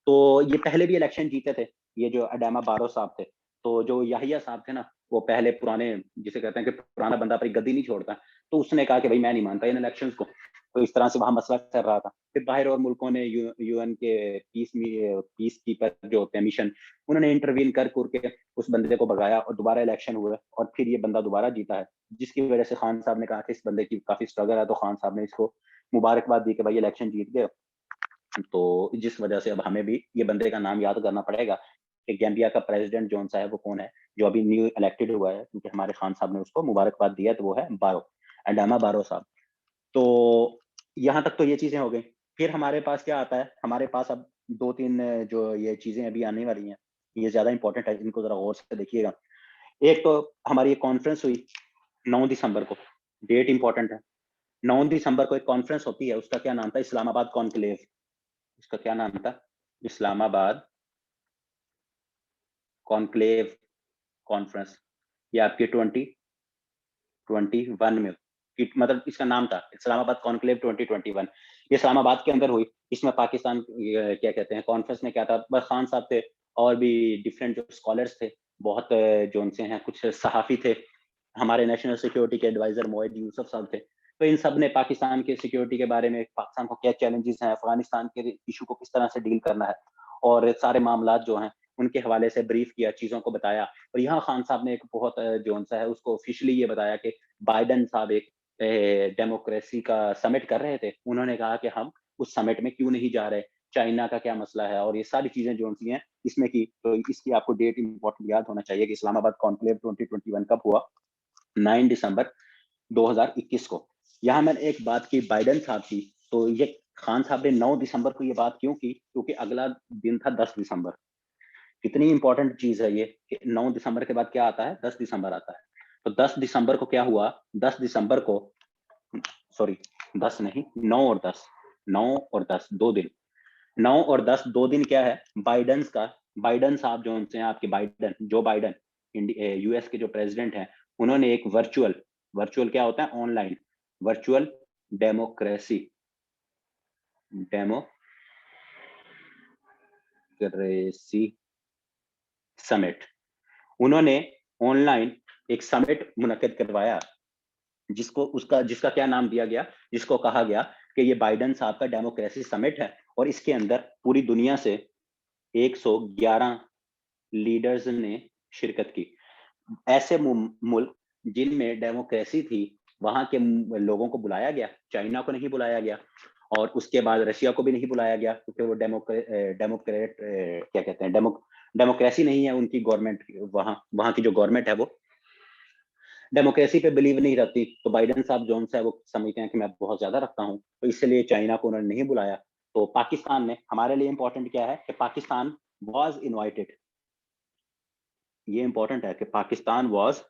[SPEAKER 1] तो ये पहले भी इलेक्शन जीते थे, ये जो अडामा बारो साहब थे। तो जो याहिया साहब थे ना, वो पहले पुराने, जिसे कहते हैं कि पुराना बंदा अपनी गद्दी नहीं छोड़ता, तो उसने कहा कि भाई मैं नहीं मानता इन इलेक्शंस को। तो इस तरह से वहां मसला चल रहा था। फिर बाहर और मुल्कों ने UN के पीस कीपर जो होते हैं मिशन, उन्होंने इंटरवीन कर के उस बंदे को भगाया, और दोबारा इलेक्शन हुआ, और फिर ये बंदा दोबारा जीता है। जिसकी वजह से खान साहब ने कहा कि इस बंदे की काफी स्ट्रगल है, तो खान साहब ने इसको मुबारकबाद दी कि भाई इलेक्शन जीत गए। तो जिस वजह से अब हमें भी ये बंदे का नाम याद करना पड़ेगा कि गैम्बिया का प्रेसिडेंट जोन सा है वो कौन है, जो अभी न्यू इलेक्टेड हुआ है, क्योंकि हमारे खान साहब ने उसको मुबारकबाद दिया, तो वो है बारो, अडामा बारो साहब। तो यहाँ तक तो ये चीजें हो गई। फिर हमारे पास क्या आता है, हमारे पास अब 2-3 जो ये चीजें अभी आने वाली हैं, ये ज़्यादा इम्पोर्टेंट है, इनको ज़रा गौर से देखिएगा। एक तो हमारी एक कॉन्फ्रेंस हुई 9 दिसंबर को, डेट इम्पोर्टेंट है। 9 दिसंबर को एक कॉन्फ्रेंस होती है, उसका क्या नाम था? इस्लामाबाद कॉन्क्लेव। उसका क्या नाम था? Islamabad conclave conference. ये आपके 2021 में, कि मतलब इसका नाम था इस्लामाबाद कॉन्क्लेव 2021। ये इस्लामाबाद के अंदर हुई। इसमें पाकिस्तान क्या कहते हैं, कॉन्फ्रेंस में क्या था, बस खान साहब थे और भी डिफरेंट जो स्कॉलर्स थे, बहुत जो उनसे हैं, कुछ सहाफ़ी थे, हमारे नेशनल सिक्योरिटी के एडवाइजर मोहित यूसुफ साहब थे। तो इन सब ने पाकिस्तान के सिक्योरिटी के बारे में, पाकिस्तान को क्या चैलेंजेस हैं, अफगानिस्तान के इशू को किस तरह से डील करना है, और सारे मामलात जो हैं उनके हवाले से ब्रीफ किया, चीज़ों को बताया। और यहाँ खान साहब ने एक बहुत जो-सा है उसको ऑफिशियली ये बताया कि बाइडेन साहब एक डेमोक्रेसी का समिट कर रहे थे। उन्होंने कहा कि हम उस समिट में क्यों नहीं जा रहे? चाइना का क्या मसला है? और ये सारी चीज़ें जो-सी हैं इसमें की, तो इसकी आपको डेट इम्पोर्टेंट याद होना चाहिए कि इस्लामाबाद कॉन्क्लेव 2021 कब हुआ? 9 दिसंबर 2021 को। यहाँ मैंने एक बात की बाइडेन साहब की, तो ये खान साहब ने 9 दिसंबर को ये बात क्यों की? क्योंकि अगला दिन था 10 दिसंबर। कितनी इंपॉर्टेंट चीज़ है ये कि 9 दिसंबर के बाद क्या आता है? 10 दिसंबर आता है। तो 10 दिसंबर को क्या हुआ? 10 दिसंबर को, सॉरी 10 नहीं, 9 और 10, 9 और 10 2 दिन। 9 और 10 2 दिन क्या है? बाइडेन साहब जो उनसे हैं, आपके बाइडेन, जो बाइडेन यूएस के जो प्रेसिडेंट हैं, उन्होंने एक वर्चुअल, वर्चुअल क्या होता है? Online, virtual democracy democracy summit, उन्होंने ऑनलाइन एक समिट मुनक्किद करवाया, जिसको उसका जिसका क्या नाम दिया गया, जिसको कहा गया कि ये बाइडेन साहब का डेमोक्रेसी समिट है, और इसके अंदर पूरी दुनिया से 111 लीडर्स ने शिरकत की। ऐसे मुल्क जिनमें डेमोक्रेसी थी, वहां के लोगों को बुलाया गया, चाइना को नहीं बुलाया गया, और उसके बाद रशिया को भी नहीं बुलाया गया, क्योंकि वो डेमोक्रेट क्या कहते हैं, डेमोक्रेसी नहीं है उनकी गवर्नमेंट, वहां वहां की जो गवर्नमेंट है वो डेमोक्रेसी पे बिलीव नहीं रखती। तो बाइडेन साहब जो है वो समझते हैं कि मैं बहुत ज्यादा रखता हूँ, तो इसलिए चाइना को उन्होंने नहीं बुलाया। तो पाकिस्तान ने, हमारे लिए इंपॉर्टेंट क्या है कि पाकिस्तान वॉज इनवाइटेड, ये इंपॉर्टेंट है कि पाकिस्तान वॉज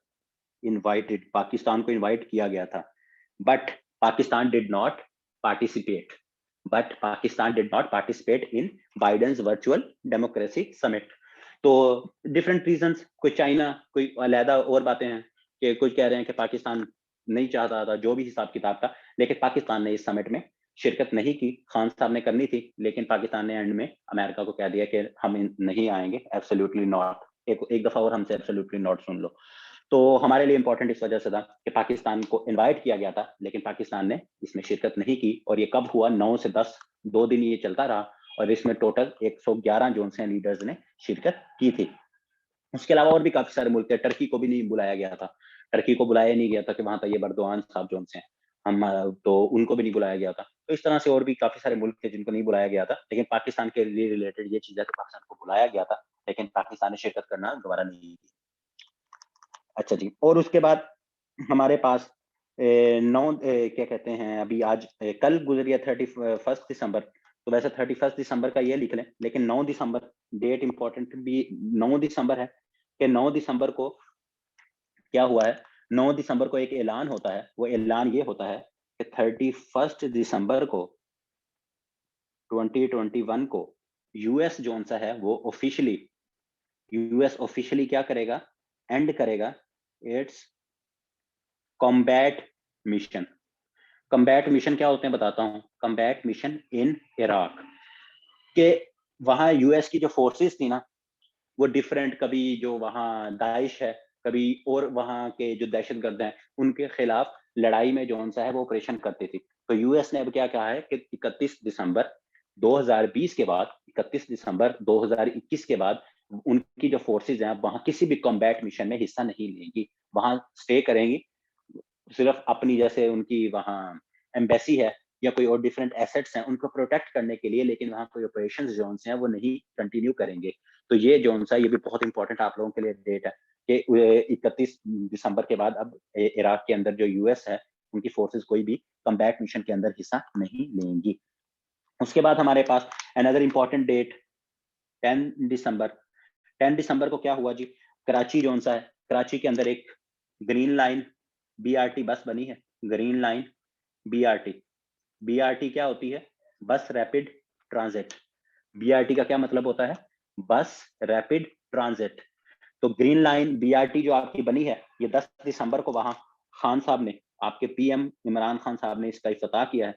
[SPEAKER 1] इनवाइटेड, पाकिस्तान को इनवाइट किया गया था, but Pakistan did not participate, in Biden's virtual democracy summit. तो डिफरेंट रीजंस, कोई चाइना, कोई अलहदा और बातें हैं, कि कुछ कह रहे हैं कि पाकिस्तान नहीं चाहता था, जो भी हिसाब किताब था, लेकिन पाकिस्तान ने इस समिट में शिरकत नहीं की। खान साहब ने करनी थी, लेकिन पाकिस्तान ने एंड में अमेरिका को कह दिया कि हम नहीं आएंगे, एब्सोल्युटली नॉट। एक दफा और हमसे एब्सोल्युटली नॉट सुन लो। तो हमारे लिए इंपॉर्टेंट इस वजह से था कि पाकिस्तान को इनवाइट किया गया था, लेकिन पाकिस्तान ने इसमें शिरकत नहीं की। और ये कब हुआ? 9 से 10, 2 दिन ये चलता रहा, और इसमें टोटल 111 जो से लीडर्स ने शिरकत की थी। उसके अलावा और भी काफी सारे मुल्क थे, टर्की को भी नहीं बुलाया गया था। टर्की को बुलाया नहीं गया था कि वहां था ये बर्दवान साहब जो से हैं, हम तो उनको भी नहीं बुलाया गया था। तो इस तरह से और भी काफी सारे मुल्क थे जिनको नहीं बुलाया गया था, लेकिन पाकिस्तान के लिए रिलेटेड ये चीज है कि पाकिस्तान को बुलाया गया था, लेकिन पाकिस्तान ने शिरकत करना दोबारा नहीं की। अच्छा जी, और उसके बाद हमारे पास 9 क्या कहते हैं, अभी आज कल गुजरी है 31 दिसंबर, तो वैसे 31 दिसंबर का ये लिख लें, लेकिन 9 दिसंबर डेट इंपॉर्टेंट भी 9 दिसंबर है, कि 9 दिसंबर को क्या हुआ है? 9 दिसंबर को एक ऐलान होता है, वो ऐलान ये होता है कि 31 दिसंबर को 2021 को यूएस जो सा है वो ऑफिशियली क्या करेगा? एंड करेगा it's combat mission. Combat mission क्या होते हैं बताता हूँ। कम्बैट मिशन इन इराक, के वहां यूएस की जो फोर्सेस थी ना, वो डिफरेंट, कभी जो वहां दाइश है, कभी और वहां के जो दहशतगर्द हैं, उनके खिलाफ लड़ाई में जो सा है वो ऑपरेशन करती थी। तो यूएस ने अब क्या कहा है कि 31 दिसंबर 2020 के बाद, 31 दिसंबर 2021 के बाद उनकी जो फोर्सेज हैं वहां किसी भी कॉम्बैट मिशन में हिस्सा नहीं लेंगी, वहां स्टे करेंगी, सिर्फ अपनी, जैसे उनकी वहाँ एम्बेसी है या कोई और डिफरेंट एसेट्स हैं उनको प्रोटेक्ट करने के लिए, लेकिन वहाँ कोई ऑपरेशन जोन हैं वो नहीं कंटिन्यू करेंगे। तो ये जोन सा, ये भी बहुत इंपॉर्टेंट आप लोगों के लिए डेट है कि 31 दिसंबर के बाद अब इराक के अंदर जो यूएस है उनकी फोर्सेस कोई भी कम्बैट मिशन के अंदर हिस्सा नहीं लेंगी। उसके बाद हमारे पास अनदर इंपॉर्टेंट डेट 10 दिसंबर। 10 दिसंबर को क्या हुआ जी, कराची जोन सा है, कराची के अंदर एक ग्रीन लाइन बीआरटी बस बनी है। ग्रीन लाइन बीआरटी, बीआरटी क्या होती है? बस रैपिड ट्रांजिट। बीआरटी का क्या मतलब होता है? बस रैपिड ट्रांजिट। तो ग्रीन लाइन बीआरटी जो आपकी बनी है, ये 10 दिसंबर को वहां खान साहब ने, आपके पीएम इमरान खान साहब ने इसका इफ्तिताह किया है।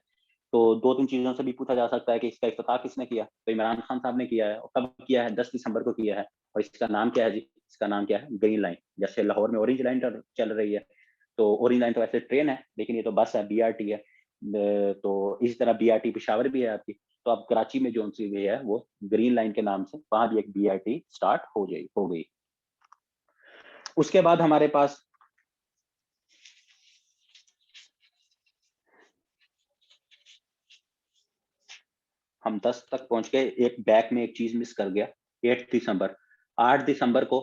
[SPEAKER 1] तो 2-3 चीजों से भी पूछा जा सकता है कि इसका इफ्तिताह किसने किया? तो इमरान खान साहब ने किया है। और कब किया है? 10 दिसंबर को किया है। और इसका नाम क्या है जी? इसका नाम क्या है? Green line. जैसे लाहौर में ऑरेंज लाइन चल रही है, तो ऑरेंज लाइन तो ऐसे ट्रेन है, लेकिन ये तो बस है, बीआरटी है। तो इसी तरह बीआरटी पेशावर भी है आपकी। तो अब कराची में जो सी भी है वो ग्रीन लाइन के नाम से वहां भी एक बीआरटी स्टार्ट हो गई। उसके बाद हमारे पास हम 10 तक पहुंच गए। एक बैक में एक चीज मिस कर गया। 8 दिसंबर, 8 दिसंबर को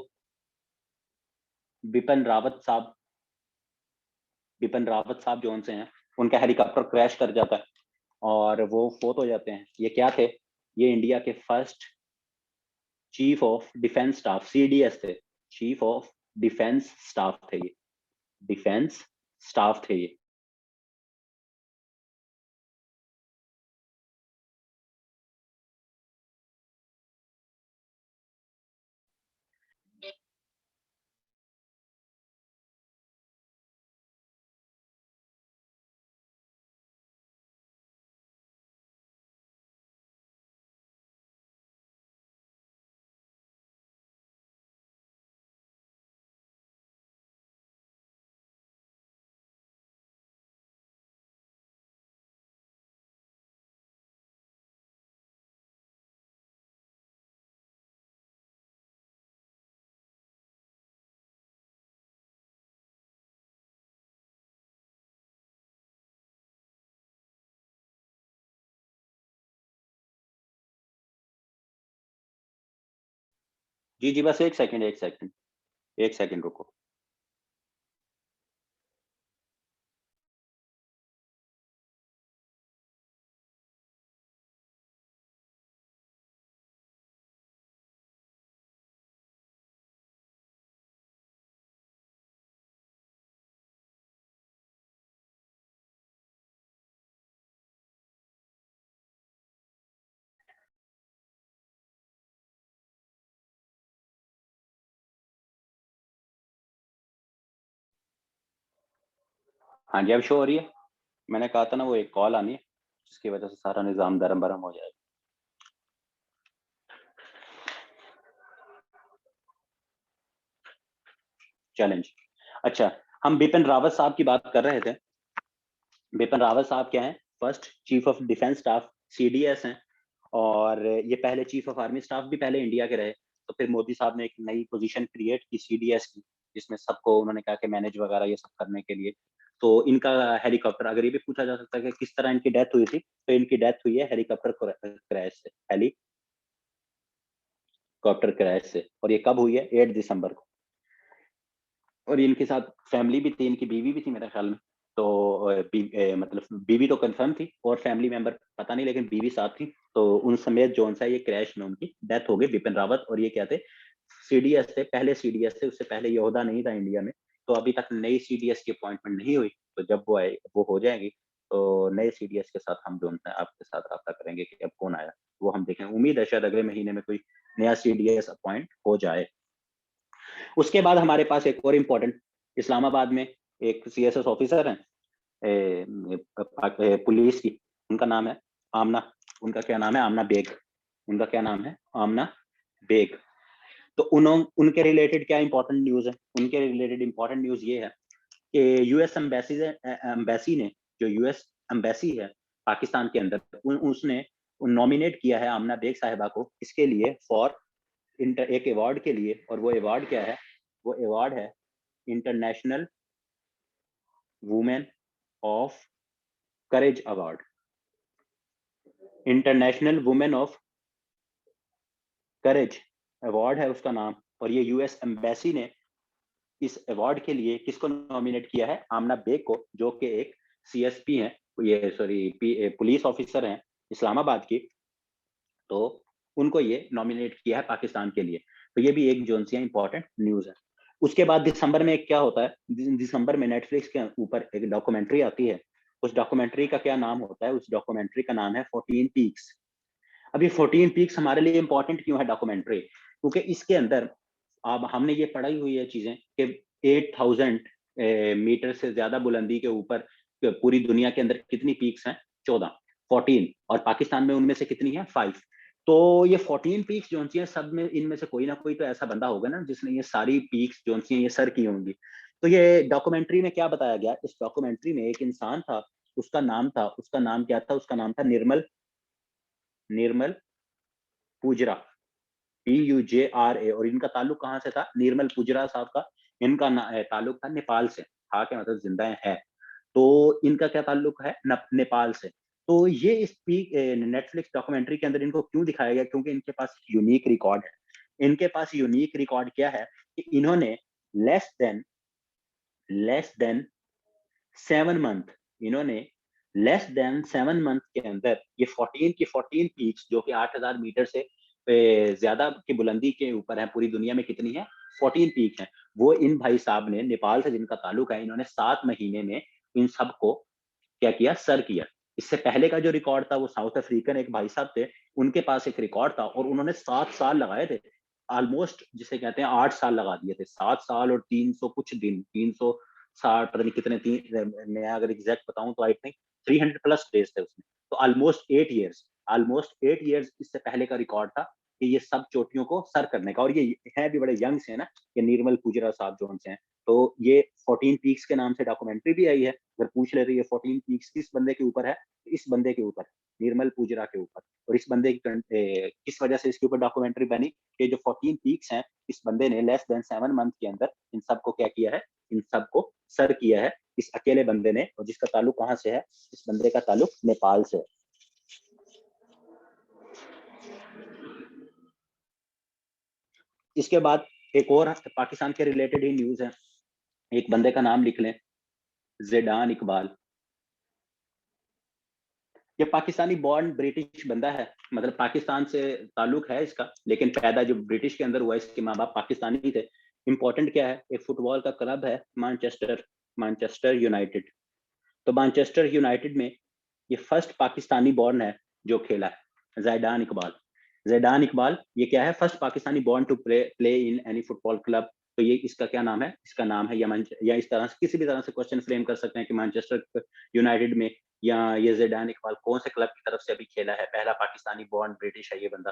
[SPEAKER 1] बिपिन रावत साहब, बिपिन रावत साहब जो उनसे हैं, उनका हेलीकॉप्टर क्रैश कर जाता है और वो फोत हो जाते हैं। ये क्या थे? ये इंडिया के first chief of defence staff, CDS थे। चीफ ऑफ डिफेंस स्टाफ थे ये, डिफेंस स्टाफ थे ये। जी जी, बस एक सेकंड, एक सेकंड, एक सेकंड रुको। हाँ जी, अब शो हो रही है। मैंने कहा था ना वो एक कॉल आनी है, जिसकी वजह से सारा निजाम दरम बरम हो जाएगा। चैलेंज। अच्छा, हम बिपिन रावत साहब की बात कर रहे थे। बिपिन रावत साहब क्या हैं? First chief of defence staff, CDS हैं। और ये पहले चीफ ऑफ आर्मी स्टाफ भी पहले इंडिया के रहे। तो फिर मोदी साहब ने एक नई पोजीशन क्रिएट की, सीडीएस की, जिसमें सबको उन्होंने कहा कि मैनेज वगैरह ये सब करने के लिए। तो इनका हेलीकॉप्टर, अगर ये भी पूछा जा सकता है कि किस तरह इनकी डेथ हुई थी, तो इनकी डेथ हुई है हेलीकॉप्टर क्रैश से, हेलीकॉप्टर क्रैश से। और ये कब हुई है? 8 दिसंबर को। और इनके साथ फैमिली भी थी, इनकी बीवी भी थी मेरे ख्याल में। तो मतलब बीवी तो कंफर्म थी और फैमिली मेंबर पता नहीं, लेकिन बीवी साथ थी। तो उन समेत जो सा ये क्रैश में उनकी डेथ हो गई, बिपिन रावत। और ये क्या थे? सीडीएस थे, पहले सीडीएस थे, उससे पहले ये ओहदा नहीं था इंडिया में। तो अभी तक नई सीडीएस की अपॉइंटमेंट नहीं हुई। तो जब वो आए, वो हो जाएगी, तो नए सीडीएस के साथ हम जो है आपके साथ रब्ता करेंगे कि अब कौन आया, वो हम देखें। उम्मीद है शायद अगले महीने में कोई नया सीडीएस अपॉइंट हो जाए। उसके बाद हमारे पास एक और इम्पोर्टेंट, इस्लामाबाद में एक सीएसएस ऑफिसर हैं, पुलिस की। उनका नाम है आमना। उनका क्या नाम है? आमना बेग। उनका क्या नाम है? आमना बेग। तो उनके रिलेटेड क्या इंपॉर्टेंट न्यूज है? उनके रिलेटेड इंपॉर्टेंट न्यूज ये है कि यूएस एम्बेसी ने, जो यूएस एम्बेसी है पाकिस्तान के अंदर, उसने नॉमिनेट किया है आमना बेग साहिबा को इसके लिए, फॉर एक अवार्ड के लिए। और वो अवार्ड क्या है? वो अवार्ड है international women of courage award. International women of courage award है उसका नाम। और ये यूएस एम्बेसी ने इस अवार्ड के लिए किसको नॉमिनेट किया है? आमना बेग को, जो कि एक सीएसपी हैं, ये सॉरी पुलिस ऑफिसर हैं इस्लामाबाद की, तो उनको ये नॉमिनेट किया है पाकिस्तान के लिए। तो ये भी एक जोन सी इंपॉर्टेंट न्यूज़ है। उसके बाद दिसंबर में क्या होता है, दिसंबर में नेटफ्लिक्स के ऊपर एक डॉक्यूमेंट्री आती है। उस डॉक्यूमेंट्री का क्या नाम होता है? उस डॉक्यूमेंट्री का नाम है 14 पीक्स। अब ये 14 पीक्स हमारे लिए इंपॉर्टेंट क्यों है डॉक्यूमेंट्री? क्योंकि इसके अंदर अब हमने ये पढ़ी हुई है चीजें कि 8000 मीटर से ज्यादा बुलंदी के ऊपर पूरी दुनिया के अंदर कितनी पीक्स हैं? 14, 14, और पाकिस्तान में उनमें से कितनी है? 5। तो ये 14 पीक्स जो सी हैं, सब में इनमें से कोई ना कोई तो ऐसा बंदा होगा ना जिसने ये सारी पीक्स जो सी हैं ये सर की होंगी। तो ये डॉक्यूमेंट्री में क्या बताया गया? इस डॉक्यूमेंट्री में एक इंसान था, उसका नाम क्या था? उसका नाम था निर्मल निर्मल पुजरा, PUJRA। और इनका ताल्लुक कहाँ से था? निर्मल पुजरा साहब का इनका ताल्लुक था नेपाल से। था क्या मतलब जिंदा है। तो इनका क्या ताल्लुक है? नेपाल से। तो ये इस नेटफ्लिक्स डॉक्यूमेंट्री के अंदर इनको क्यों दिखाया गया? क्योंकि इनके पास यूनिक रिकॉर्ड है। इनके पास यूनिक रिकॉर्ड क्या है कि इन्होंने less than less than 7 month, इन्होंने लेस देन 7 मंथ के अंदर ये 14 की 14 पीक्स जो कि 8000 मीटर से ज्यादा की बुलंदी के ऊपर है, पूरी दुनिया में कितनी है? 14 पीक है। वो इन भाई साहब ने नेपाल से जिनका ताल्लुक है, इन्होंने 7 महीने में इन सबको क्या किया? सर किया। इससे पहले का जो रिकॉर्ड था वो साउथ अफ्रीकन एक भाई साहब थे, उनके पास एक रिकॉर्ड था और उन्होंने 7 साल लगाए थे। ऑलमोस्ट जिसे कहते हैं 8 साल लगा दिए थे। 7 साल और 300 कुछ दिन, 360 पता नहीं कितने, तीन मैं अगर एग्जैक्ट बताऊं तो आई थिंक 300+ डेज थे उसमें। तो ऑलमोस्ट 8 इयर्स इससे पहले का रिकॉर्ड था कि ये सब चोटियों को सर करने का। और ये है भी बड़े यंग से है ना, ये निर्मल पुजरा साहब जो उनसे हैं। तो ये 14 पीक्स के नाम से डॉक्यूमेंट्री भी आई है। अगर पूछ ले रही है 14 पीक्स किस बंदे के ऊपर है, तो इस बंदे के ऊपर, निर्मल पुजरा के ऊपर। और इस बंदे की किस वजह से इसके ऊपर डॉक्यूमेंट्री बनी कि जो 14 पीक्स हैं, इस बंदे ने लेस देन 7 मंथ के अंदर इन सबको क्या किया है? इन सबको सर किया है, इस अकेले बंदे ने। और जिसका ताल्लुक कहाँ से है? इस बंदे का ताल्लुक नेपाल से है। इसके बाद एक और पाकिस्तान के रिलेटेड ही न्यूज है। एक बंदे का नाम लिख लें, ज़ेडान इकबाल। ये पाकिस्तानी बॉर्न ब्रिटिश बंदा है, मतलब पाकिस्तान से ताल्लुक है इसका, लेकिन पैदा जो ब्रिटिश के अंदर हुआ, इसके माँ बाप पाकिस्तानी थे। इंपॉर्टेंट क्या है? एक फुटबॉल का क्लब है मैनचेस्टर मैनचेस्टर यूनाइटेड। तो मैनचेस्टर यूनाइटेड में ये फर्स्ट पाकिस्तानी बॉर्न है जो खेला है, ज़ैदान इकबाल। ज़ैदान इकबाल ये क्या है? First Pakistani born to play in any football club. तो ये इसका क्या नाम है? इसका नाम है यमन। या इस तरह से किसी भी तरह से क्वेश्चन फ्रेम कर सकते हैं कि मैनचेस्टर यूनाइटेड में या ये ज़ैदान इकबाल कौन से क्लब की तरफ से अभी खेला है। पहला पाकिस्तानी बॉर्न ब्रिटिश है ये बंदा।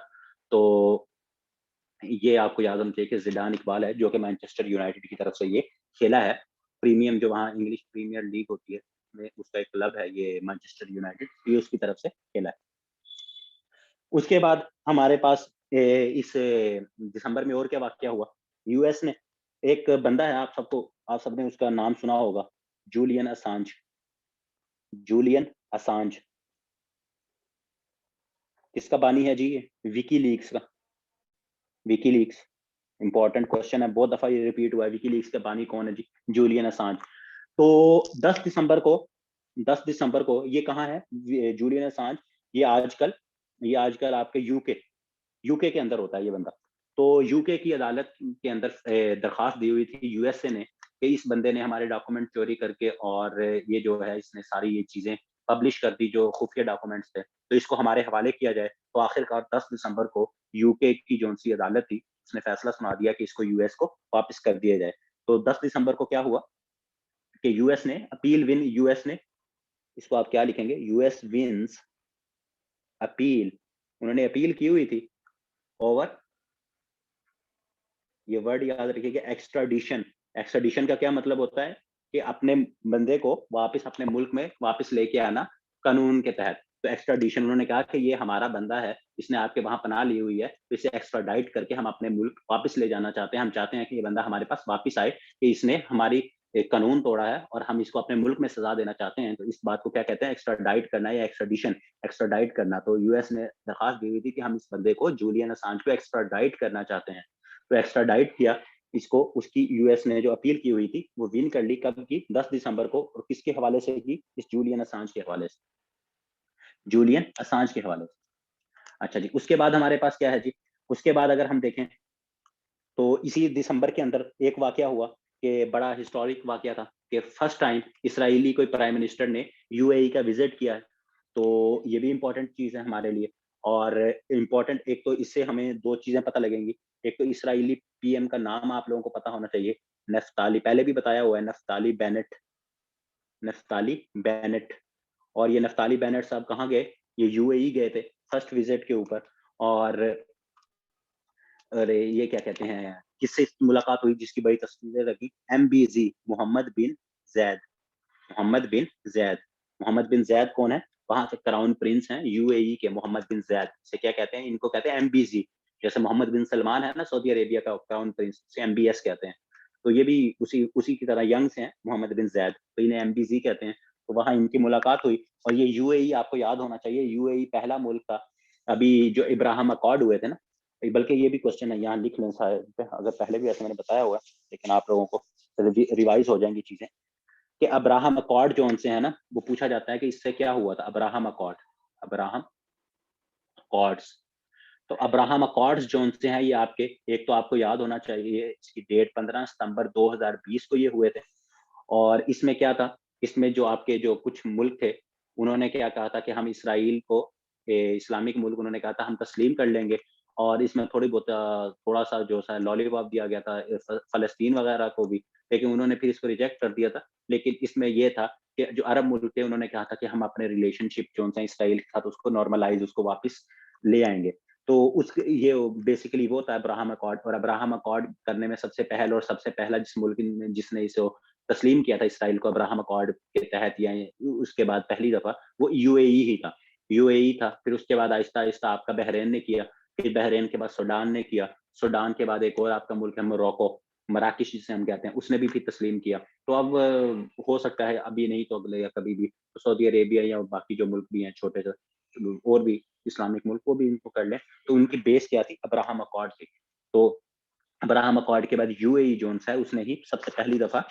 [SPEAKER 1] तो ये आपको याद होना चाहिए कि ज़िडान इकबाल है जो कि मैनचेस्टर यूनाइटेड की तरफ से ये खेला है। प्रीमियम जो वहाँ इंग्लिश प्रीमियर लीग होती है, में उसका एक क्लब है ये मैनचेस्टर यूनाइटेड, ये उसकी तरफ से खेला है। उसके बाद हमारे पास इस दिसंबर में और क्या वाकया हुआ? यूएस ने एक बंदा है, आप सबने उसका नाम सुना होगा, जूलियन असांज। जूलियन असांज किसका बानी है जी? ये विकीलीक्स का। विकीलीक्स इंपॉर्टेंट क्वेश्चन है, बहुत दफा ये रिपीट हुआ है। विकीलीक्स का बानी कौन है जी? Julian Assange. तो 10 दिसंबर को 10 दिसंबर को ये कहाँ है जूलियन असांज? ये आजकल ये आजकल आपके यूके के अंदर होता है ये बंदा। तो यूके की अदालत के अंदर दरखास्त दी हुई थी यूएसए ने कि इस बंदे ने हमारे डॉक्यूमेंट चोरी करके और ये जो है इसने सारी ये चीजें पब्लिश कर दी जो खुफिया डॉक्यूमेंट्स थे, तो इसको हमारे हवाले किया जाए। तो आखिरकार 10 दिसंबर को यूके की जो सी अदालत थी उसने फैसला सुना दिया कि इसको यूएस को वापस कर दिया जाए। तो 10 दिसंबर को क्या हुआ कि यूएस ने, इसको आप क्या लिखेंगे? US wins appeal. उन्होंने अपील की हुई थी ओवर, ये वर्ड याद रखिएगा, एक्स्ट्राडिशन। एक्स्ट्राडिशन का क्या मतलब होता है? कि अपने बंदे को वापस अपने मुल्क में वापस लेके आना कानून के तहत। तो एक्स्ट्राडिशन, उन्होंने कहा कि ये हमारा बंदा है, इसने आपके वहां पनाह ली हुई है, तो इसे एक्स्ट्राडाइट करके हम अपने मुल्क वापस ले जाना चाहते हैं। हम चाहते हैं कि ये बंदा हमारे पास वापस आए, कि इसने हमारी एक कानून तोड़ा है और हम इसको अपने मुल्क में सजा देना चाहते हैं। तो इस बात को क्या कहते हैं? एक्स्ट्राडाइट करना या एक्स्ट्राडिशन। एक्स्ट्राडाइट करना। तो यूएस ने दरखास्त दी हुई थी कि हम इस बंदे को, जूलियन असांज को एक्स्ट्राडाइट करना चाहते हैं। तो एक्स्ट्राडाइट किया। इसको उसकी यूएस ने जो अपील की हुई थी वो विन कर ली। कब की? 10 दिसंबर को। और किसके हवाले से की? इस जूलियन असांज के हवाले से, जूलियन असांज के हवाले से। अच्छा जी, उसके बाद हमारे पास क्या है जी? उसके बाद अगर हम देखें तो इसी दिसंबर के अंदर एक वाकया हुआ कि बड़ा हिस्टोरिक वाकया था कि फर्स्ट टाइम इसराइली कोई प्राइम मिनिस्टर ने यूएई का विजिट किया है। तो ये भी इंपॉर्टेंट चीज है हमारे लिए। और इम्पोर्टेंट एक तो इससे हमें दो चीजें पता लगेंगी। एक तो इसराइली पीएम का नाम आप लोगों को पता होना चाहिए, नफ्ताली, पहले भी बताया हुआ है, नफ्ताली बेनेट। Naftali Bennett. और ये नफ्ताली बेनेट साहब कहाँ गए? ये यूएई गए थे फर्स्ट विजिट के ऊपर। और अरे ये क्या कहते हैं, किससे इसकी मुलाकात हुई जिसकी बड़ी तस्वीरें लगी? एमबीजी, मोहम्मद बिन जैद। मोहम्मद बिन जैद। मोहम्मद बिन जैद कौन है? वहां से क्राउन प्रिंस हैं यूएई के, मोहम्मद बिन जैद से क्या कहते हैं? इनको कहते हैं एमबीजी। जैसे मोहम्मद बिन सलमान है ना सऊदी अरेबिया का क्राउन प्रिंस, से एमबीएस कहते हैं। तो ये भी उसी उसी की तरह यंग से हैं, मोहम्मद बिन जैद, तो इन्हें एमबीजी कहते हैं। तो वहां इनकी मुलाकात हुई। और ये यूएई आपको याद होना चाहिए, यूएई पहला मुल्क था अभी जो इब्राहिम अकॉर्ड हुए थे ना। बल्कि ये भी क्वेश्चन है, यहाँ लिख लें शायद, अगर पहले भी ऐसे मैंने बताया हुआ है, लेकिन आप लोगों को रिवाइज हो जाएंगी चीजें कि अब्राहम अकॉर्ड जो उनसे है ना, वो पूछा जाता है कि इससे क्या हुआ था? Abraham accord, Abraham accords. तो अब्राहम अकॉर्ड्स जो उनसे हैं, ये आपके, एक तो आपको याद होना चाहिए इसकी डेट 15 सितंबर 2020 को ये हुए थे। और इसमें क्या था? इसमें जो आपके जो कुछ मुल्क थे, उन्होंने क्या कहा था कि हम इसराइल को, इस्लामिक मुल्क, उन्होंने कहा था हम तस्लीम कर लेंगे। और इसमें थोड़ी बहुत थोड़ा सा जो सा लॉलीपॉप दिया गया था फलस्तीन वगैरह को भी, लेकिन उन्होंने फिर इसको रिजेक्ट कर दिया था। लेकिन इसमें ये था कि जो अरब मुल्क थे, उन्होंने कहा था कि हम अपने रिलेशनशिप जो सा इसराइल के साथ उसको नॉर्मलाइज, उसको वापस ले आएंगे। तो उस ये बेसिकली वो था अब्राहम अकॉर्ड। और अब्राहम अकॉर्ड करने में सबसे पहल और सबसे पहला जिस मुल्क ने जिसने इसे तस्लीम किया था इसराइल को अब्राहम अकॉर्ड के तहत, या उसके बाद पहली दफा, वो यूएई ही था। यूएई था। फिर उसके बाद आहिस्ता आहिस्ता आपका बहरीन ने किया। फिर बहरीन के बाद सूडान ने किया। सूडान के बाद एक और आपका मुल्क है मोरक्को, मराकिश जिसे हम कहते हैं, उसने भी फिर तस्लीम किया। तो अब हो सकता है अभी नहीं तो अगले या कभी भी तो सऊदी अरेबिया या बाकी जो मुल्क भी हैं छोटे से और भी इस्लामिक मुल्क, वो भी इनको कर लें। तो उनकी बेस क्या थी? अब्राहम अकॉर्ड थी। तो अब्राहम अकॉर्ड के बाद यूएई जोन सा है, उसने ही सबसे पहली दफा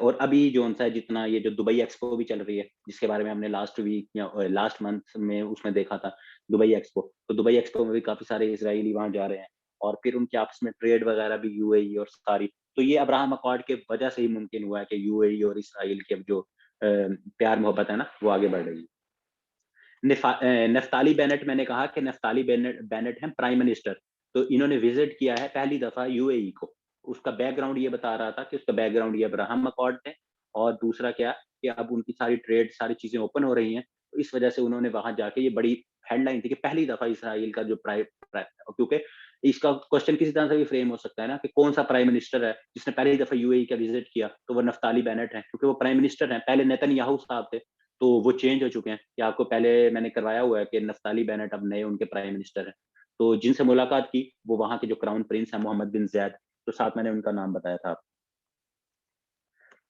[SPEAKER 1] और अभी जोन सा है, जितना ये जो दुबई एक्सपो भी चल रही है, जिसके बारे में हमने लास्ट वीक या लास्ट मंथ में उसमें देखा था, दुबई एक्सपो। तो दुबई एक्सपो में भी काफी सारे इसराइली वहां जा रहे हैं। और फिर उनके आपस में ट्रेड वगैरह भी यूएई और सारी। तो ये अब्राहम अकॉर्ड के वजह से ही मुमकिन हुआ है कि यूएई और इसराइल के अब जो प्यार मोहब्बत है ना, वो आगे बढ़ रही है। नफ्ताली बेनेट, मैंने कहा कि नफ्ताली बेनेट बेनेट हैं प्राइम मिनिस्टर। तो इन्होंने विजिट किया है पहली दफा यूएई को। उसका बैकग्राउंड ये बता रहा था कि उसका बैकग्राउंड ये अब्राहम अकॉर्ड है। और दूसरा क्या कि अब उनकी सारी ट्रेड, सारी चीजें ओपन हो रही हैं, तो इस वजह से उन्होंने वहां जाके, ये बड़ी हेडलाइन थी कि पहली दफा इसराइल का जो क्योंकि इसका क्वेश्चन किसी तरह से भी फ्रेम हो सकता है ना कि कौन सा प्राइम मिनिस्टर है जिसने पहली दफा यूएई का विजिट किया? तो वो नफ्ताली बेनेट है, क्योंकि वो प्राइम मिनिस्टर हैं। पहले नेतन्याहू साहब थे, तो वो चेंज हो चुके हैं। कि आपको पहले मैंने करवाया हुआ है कि नफ्ताली बेनेट अब नए उनके प्राइम मिनिस्टर हैं। तो जिनसे मुलाकात की वो वहाँ के जो क्राउन प्रिंस हैं, मोहम्मद बिन ज़ैद। तो साथ मैंने उनका नाम बताया था।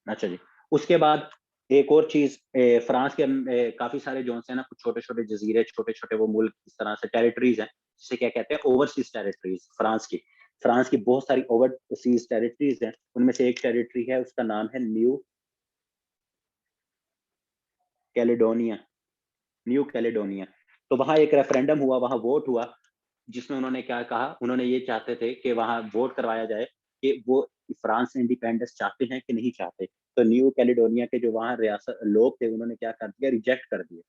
[SPEAKER 1] अच्छा जी। उसके बाद एक और चीज़, फ्रांस के काफ़ी सारे जो हैं ना, कुछ छोटे-छोटे जज़ीरे, छोटे-छोटे वो मुल्क इस तरह से टेरिटरीज़ हैं, जिसे क्या कहते हैं? ओवरसीज़ टेरिटरीज़ फ्रांस की। फ्रांस की बहुत सारी ओवरसीज़ टेरिटरीज़ हैं। उनमें से एक टेरिटरी है, उसका नाम है न्यू कैलेडोनिया। New Caledonia. तो वहाँ एक रेफरेंडम हुआ, वहाँ वोट हुआ, जिसमें उन्होंने क्या कहा? उन्होंने ये चाहते थे कि वहाँ वोट करवाया जाए कि वो फ्रांस से इंडिपेंडेंस चाहते हैं कि नहीं चाहते। तो न्यू कैलेडोनिया के जो वहाँ रियासत लोग थे, उन्होंने क्या कर दिया? रिजेक्ट कर दिया।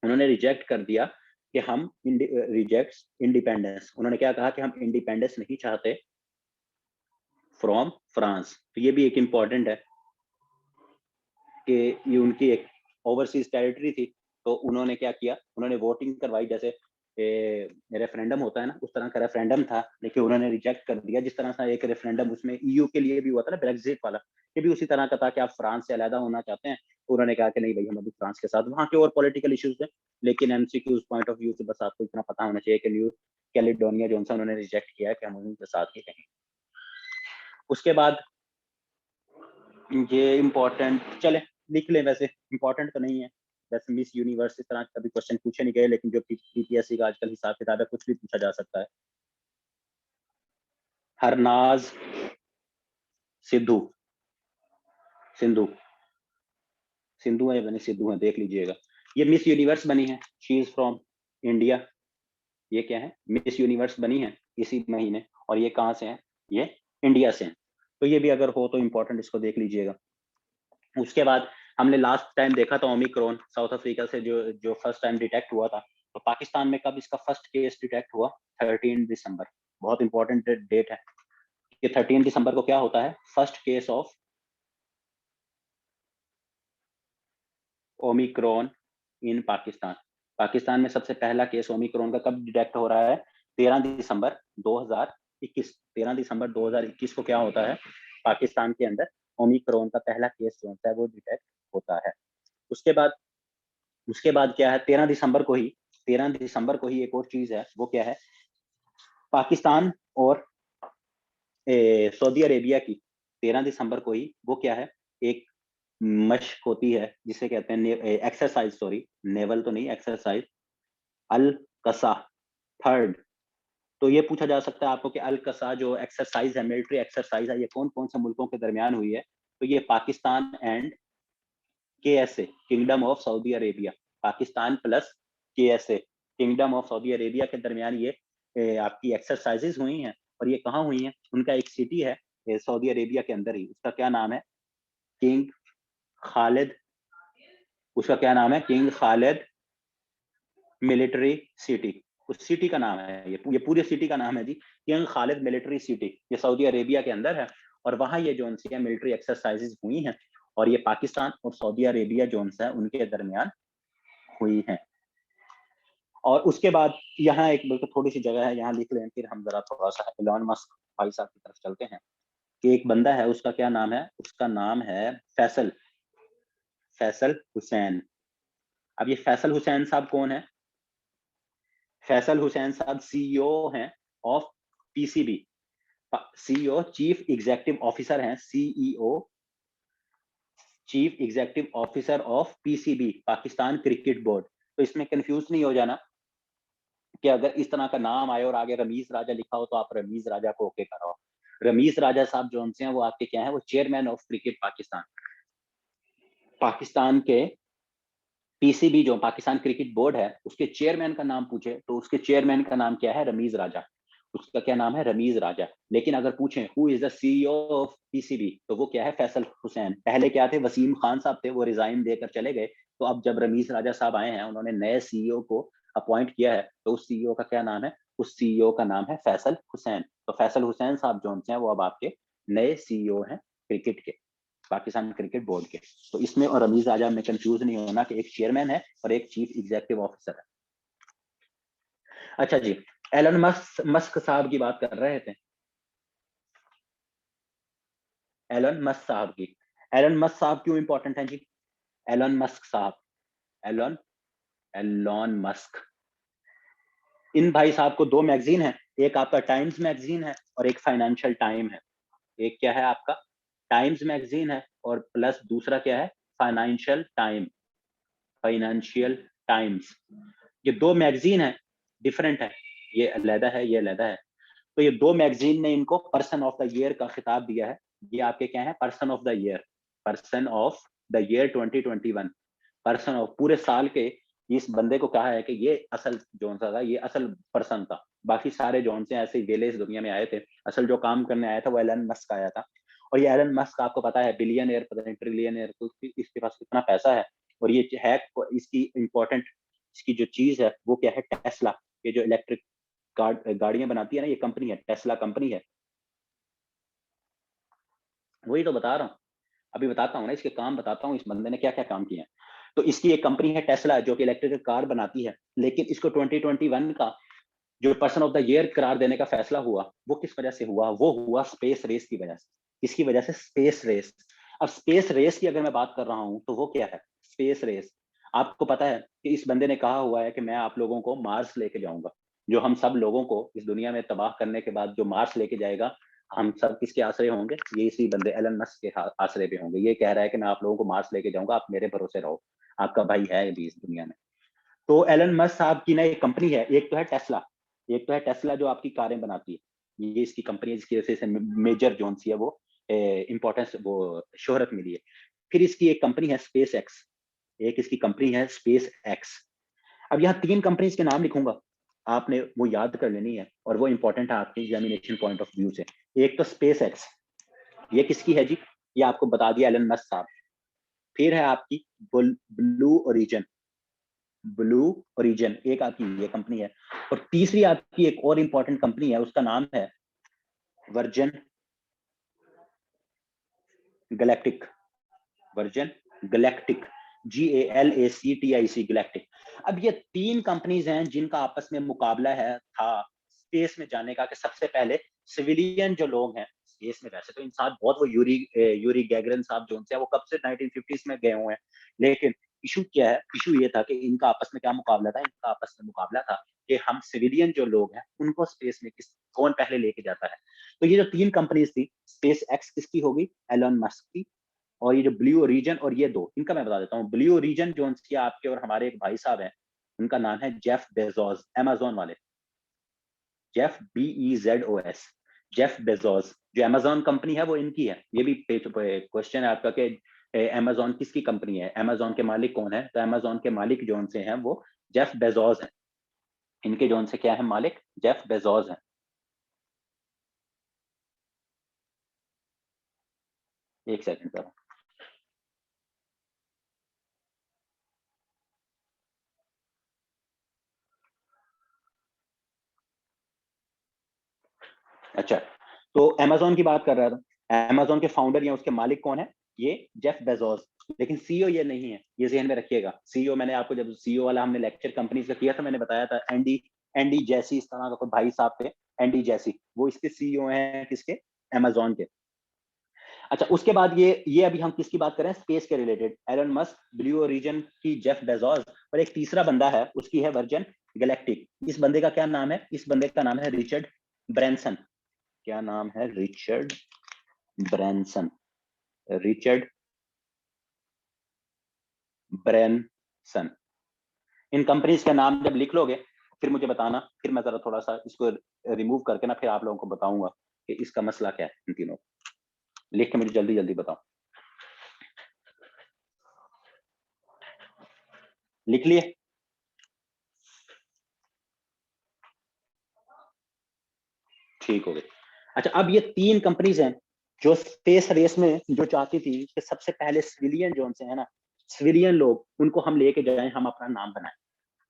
[SPEAKER 1] उन्होंने रिजेक्ट कर दिया कि हम रिजेक्ट्स इंडिपेंडेंस। उन्होंने क्या कहा कि हम इंडिपेंडेंस नहीं चाहते फ्रॉम फ्रांस। तो ये भी एक इम्पोर्टेंट है कि ये उनकी एक ओवरसीज टेरिटरी थी। तो उन्होंने क्या किया? उन्होंने वोटिंग करवाई, जैसे रेफरेंडम होता है ना, उस तरह का रेफरेंडम था, लेकिन उन्होंने रिजेक्ट कर दिया। जिस तरह से एक रेफरेंडम उसमें ईयू के लिए भी हुआ था ना, ब्रेक्जिट वाला, ये भी उसी तरह का था कि आप फ्रांस से अलहदा होना चाहते हैं। तो उन्होंने कहा कि नहीं भाई, हम अभी फ्रांस के साथ, वहाँ के और पॉलिटिकल इश्यूज थे, लेकिन एमसीक्यूज पॉइंट ऑफ व्यू से बस आपको इतना पता होना चाहिए कि न्यू कैलिडोनिया जो उन्होंने रिजेक्ट किया है कि हम उनके साथ ही कहें। उसके बाद ये इम्पोर्टेंट, चले लिख लें, वैसे इम्पोर्टेंट तो नहीं है। वैसे मिस यूनिवर्स इस तरह के कभी क्वेश्चन पूछे नहीं गए, लेकिन जो पीपीएससी का आजकल हिसाब किताब है, कुछ भी पूछा जा सकता है। हरनाज सिद्धू, सिंधु, सिंधु है बनी, सिद्धू है, देख लीजिएगा। ये मिस यूनिवर्स बनी है, शी इज फ्रॉम इंडिया। ये क्या है, मिस यूनिवर्स बनी है इसी महीने, और ये कहाँ से है, ये इंडिया से है। तो ये भी अगर हो तो इंपॉर्टेंट, इसको देख लीजिएगा। उसके बाद हमने लास्ट टाइम देखा था ओमिक्रॉन साउथ अफ्रीका से जो जो फर्स्ट टाइम डिटेक्ट हुआ था, तो पाकिस्तान में कब इसका फर्स्ट केस डिटेक्ट हुआ, 13 दिसंबर। बहुत इंपॉर्टेंट डेट है कि 13 दिसंबर को क्या होता है, फर्स्ट केस ऑफ ओमिक्रॉन इन पाकिस्तान। पाकिस्तान में सबसे पहला केस ओमिक्रॉन का कब डिटेक्ट हो रहा है, 13 दिसंबर 2021। 13 दिसंबर 2021 को क्या होता है, पाकिस्तान के अंदर ओमिक्रॉन का पहला केस जो होता है वो डिटेक्ट होता है। उसके बाद क्या है, 13 दिसंबर को ही, 13 दिसंबर को ही एक और चीज है, वो क्या है, पाकिस्तान और सऊदी अरेबिया की 13 दिसंबर को ही वो क्या है, एक मशक होती है जिसे कहते हैं एक्सरसाइज, सॉरी नेवल तो नहीं, एक्सरसाइज, अल कसा थर्ड। तो ये पूछा जा सकता है आपको कि अल कसा जो एक्सरसाइज है, मिलिट्री एक्सरसाइज है, ये कौन कौन से मुल्कों के दरमियान हुई है, तो ये Pakistan and KSA, kingdom of Saudi Arabia, Pakistan plus KSA, kingdom of Saudi Arabia के दरमियान ये आपकी एक्सरसाइजेज हुई हैं। और ये कहाँ हुई हैं, उनका एक सिटी है सऊदी अरेबिया के अंदर ही, उसका क्या नाम है, किंग खालिद, उसका क्या नाम है, किंग खालिद मिलिट्री सिटी, उस सिटी का नाम है, ये पूरे सिटी का नाम है जी, किंग खालिद मिलिट्री सिटी, ये सऊदी अरेबिया के अंदर है। और वहां ये जो सी मिलिट्री एक्सरसाइजेज हुई हैं, और ये पाकिस्तान और सऊदी अरेबिया जो है उनके दरमियान हुई हैं। और उसके बाद यहाँ एक बल्कि थोड़ी सी जगह है, यहाँ लिख लें, फिर हम जरा थोड़ा सा एलॉन मस्क भाई साहब की तरफ चलते हैं, कि एक बंदा है, उसका क्या नाम है, उसका नाम है फैसल, फैसल हुसैन। अब ये फैसल हुसैन साहब कौन है, फैसल हुसैन साहब सीईओ हैं of PCB, CEO chief executive officer हैं, CEO chief executive officer of PCB, Pakistan cricket board. तो इसमें कंफ्यूज नहीं हो जाना कि अगर इस तरह का नाम आए और आगे रमीज राजा लिखा हो तो आप रमीज राजा को ओके करो। रमीज राजा साहब जो हैं वो आपके क्या है, वो chairman of cricket Pakistan, Pakistan के पीसीबी जो पाकिस्तान क्रिकेट बोर्ड है उसके चेयरमैन का नाम पूछे तो उसके चेयरमैन का नाम क्या है, रमीज राजा, उसका क्या नाम है, रमीज राजा। लेकिन अगर पूछें who is the CEO of PCB, तो वो क्या है, फैसल हुसैन। पहले क्या थे, वसीम खान साहब थे, वो रिजाइन देकर चले गए। तो अब जब रमीज राजा साहब आए हैं, उन्होंने नए सीईओ को अपॉइंट किया है, तो उस सीईओ का क्या नाम है, उस सीईओ का नाम है फैसल हुसैन। तो फैसल हुसैन साहब जो हैं वो अब आपके नए सीईओ हैं क्रिकेट के, पाकिस्तान क्रिकेट बोर्ड के। तो इसमें और रमीज राजा में कंफ्यूज नहीं होना कि एक चेयरमैन है और एक चीफ एग्जीक्यूटिव ऑफिसर है। अच्छा जी, एलन मस्क साहब की बात कर रहे थे, एलन मस्क साहब की। एलन मस्क साहब क्यों इंपॉर्टेंट है जी, एलन मस्क साहब, एलन एलॉन मस्क, इन भाई साहब को दो मैगजीन है, एक आपका टाइम्स मैगजीन है और एक फाइनेंशियल टाइम है। एक क्या है आपका, टाइम्स मैगजीन है, और प्लस दूसरा क्या है, फाइनेंशियल टाइम, फाइनेंशियल टाइम्स। ये दो मैगजीन है, डिफरेंट है, ये अलहदा है, ये अलहदा है। तो ये दो मैगजीन ने इनको पर्सन ऑफ द ईयर का खिताब दिया है। ये आपके क्या है, person of the year, person of the year 2021, person of पूरे साल के, इस बंदे को कहा है कि ये असल जोन सा था, ये असल पर्सन था। बाकी सारे जोन से ऐसे वेले इस दुनिया में आए थे, असल जो काम करने आया था वो एलन मस्क आया था। और ये एलन मस्क आपको पता है बिलियनर, पता नहीं ट्रिलियनर, तो इसके पास कितना पैसा है। और ये है, इसकी इंपॉर्टेंट, इसकी जो चीज है वो क्या है, टेस्ला, ये जो इलेक्ट्रिक गाड़ियां बनाती है ना, ये कंपनी है, टेस्ला कंपनी है। वही तो बता रहा हूँ, अभी बताता हूँ ना, इसके काम बताता हूँ, इस बंदे ने क्या क्या काम किया है। तो इसकी एक कंपनी है टेस्ला जो कि इलेक्ट्रिकल कार बनाती है, लेकिन इसको 2021 का जो पर्सन ऑफ द ईयर करार देने का फैसला हुआ, वो किस वजह से हुआ, वो हुआ स्पेस रेस की वजह से। इसकी वजह से स्पेस रेस। अब स्पेस रेस की अगर मैं बात कर रहा हूं तो वो क्या है, स्पेस रेस। आपको पता है कि इस बंदे ने कहा हुआ है कि मैं आप लोगों को मार्स लेके जाऊंगा, जो हम सब लोगों को इस दुनिया में तबाह करने के बाद जो मार्स लेके जाएगा, हम सब किसके आश्रय होंगे, ये इसी बंदे एलन मस्क के आश्रय पे होंगे। ये कह रहा है कि मैं आप लोगों को मार्स लेके जाऊंगा, आप मेरे भरोसे रहो, आपका भाई है अभी इस दुनिया में। तो एलन मस्क साहब की ना एक कंपनी है, एक तो है टेस्ला, एक तो है टेस्ला जो आपकी कारें बनाती है, ये इसकी कंपनी है जिसकी वजह से मेजर जोन सी है वो इंपॉर्टेंस वो शोहरत मिली है। फिर इसकी एक कंपनी है स्पेस एक्स, एक इसकी कंपनी है स्पेस एक्स। अब यहाँ 3 कंपनीज के नाम लिखूंगा, आपने वो याद कर लेनी है और वो इंपॉर्टेंट है आपके एग्जामिनेशन पॉइंट ऑफ व्यू से। एक तो स्पेस एक्स, ये किसकी है जी? ये आपको बता दिया एलन मस्क साहब। फिर है आपकी ब्लू ओरिजिन, ब्लू ओरिजिन एक आपकी ये कंपनी है। और तीसरी आपकी एक और इंपॉर्टेंट कंपनी है, उसका नाम है version galactic, version galactic, GALACTIC galactic. अब ये 3 कंपनीज हैं जिनका आपस में मुकाबला है था स्पेस में जाने का, कि सबसे पहले सिविलियन जो लोग हैं स्पेस में, वैसे तो इंसान बहुत, वो यूरी गैगरन साहब जो हैं वो कब से 1950s में गए हुए हैं, लेकिन इशू क्या है? इशू ये था कि इनका आपस में क्या मुकाबला था? इनका आपस में मुकाबला था कि हम सिविलियन जो लोग हैं उनको स्पेस में कौन पहले लेके जाता है। तो ये जो 3 कंपनीज थी, स्पेस एक्स किसकी होगी? एलन मस्क की। और ये जो ब्लू ओरिजिन और ये दो, इनका मैं बता देता हूँ। ब्लू ओरिजिन जो आपके और हमारे एक भाई साहब हैं, उनका नाम है जेफ बेजोस, अमेज़न वाले, जेफ BEZOS, जेफ बेजोस। जो अमेज़न कंपनी है वो इनकी है। ये भी क्वेश्चन है आपका कि अमेज़न किसकी कंपनी है, अमेज़न के मालिक कौन है? तो अमेज़न के मालिक जो से हैं वो जेफ बेजोस हैं। इनके जो से क्या है मालिक? जेफ बेजोस हैं। एक सेकंड सर। अच्छा, तो अमेज़न की बात कर रहा था। अमेज़न के फाउंडर या उसके मालिक कौन है? ये जेफ बेजोस। लेकिन सीईओ ये नहीं है, ये ज़हन में रखिएगा। सीईओ मैंने आपको जब सीईओ वाला हमने लेक्चर कंपनीज का किया था, मैंने बताया था एंडी एंडी जैसी, इस तरह का कोई भाई साहब थे, एंडी जैसी, वो इसके सीईओ हैं किसके? अमेज़न के। अच्छा, उसके बाद ये अभी हम किसकी बात कर रहे हैं? स्पेस के related. Elon Musk, Blue Origin की जेफ बेजोस, और एक तीसरा बंदा है उसकी है वर्जन गैलेक्टिक। इस बंदे का क्या नाम है? इस बंदे का नाम है रिचर्ड ब्रैंसन। क्या नाम है? Richard Branson, Richard Branson. इन कंपनीज का नाम जब लिख लोगे फिर मुझे बताना, फिर मैं जरा थोड़ा सा इसको रिमूव करके ना फिर आप लोगों को बताऊंगा कि इसका मसला क्या है। इन तीनों लिख के मुझे जल्दी जल्दी बताओ। लिख लिए? ठीक हो गए। अच्छा, अब ये 3 कंपनीज हैं जो स्पेस रेस में जो चाहती थी कि सबसे पहले सिविलियन जोन से है ना, सिविलियन लोग उनको हम लेके जाएं, हम अपना नाम बनाएं।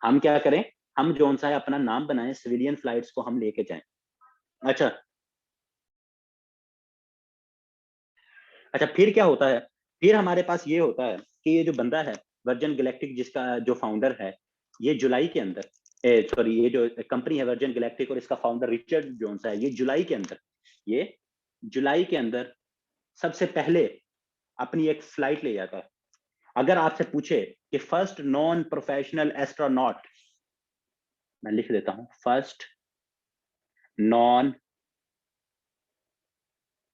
[SPEAKER 1] हम क्या करें? हम जोन सा है अपना नाम बनाएं, सिविलियन फ्लाइट्स को हम लेके जाएं। अच्छा, अच्छा, फिर क्या होता है? फिर हमारे पास ये होता है कि ये जो बंदा है वर्जन गैलेक्टिक, जिसका जो फाउंडर है, ये जुलाई के अंदर, सॉरी, ये जो कंपनी है वर्जन गैलेक्टिक और इसका फाउंडर रिचर्ड जोन्स है, ये जुलाई के अंदर, ये जुलाई के अंदर सबसे पहले अपनी एक फ्लाइट ले जाता है। अगर आपसे पूछे कि फर्स्ट नॉन प्रोफेशनल एस्ट्रोनॉट, मैं लिख देता हूं, first non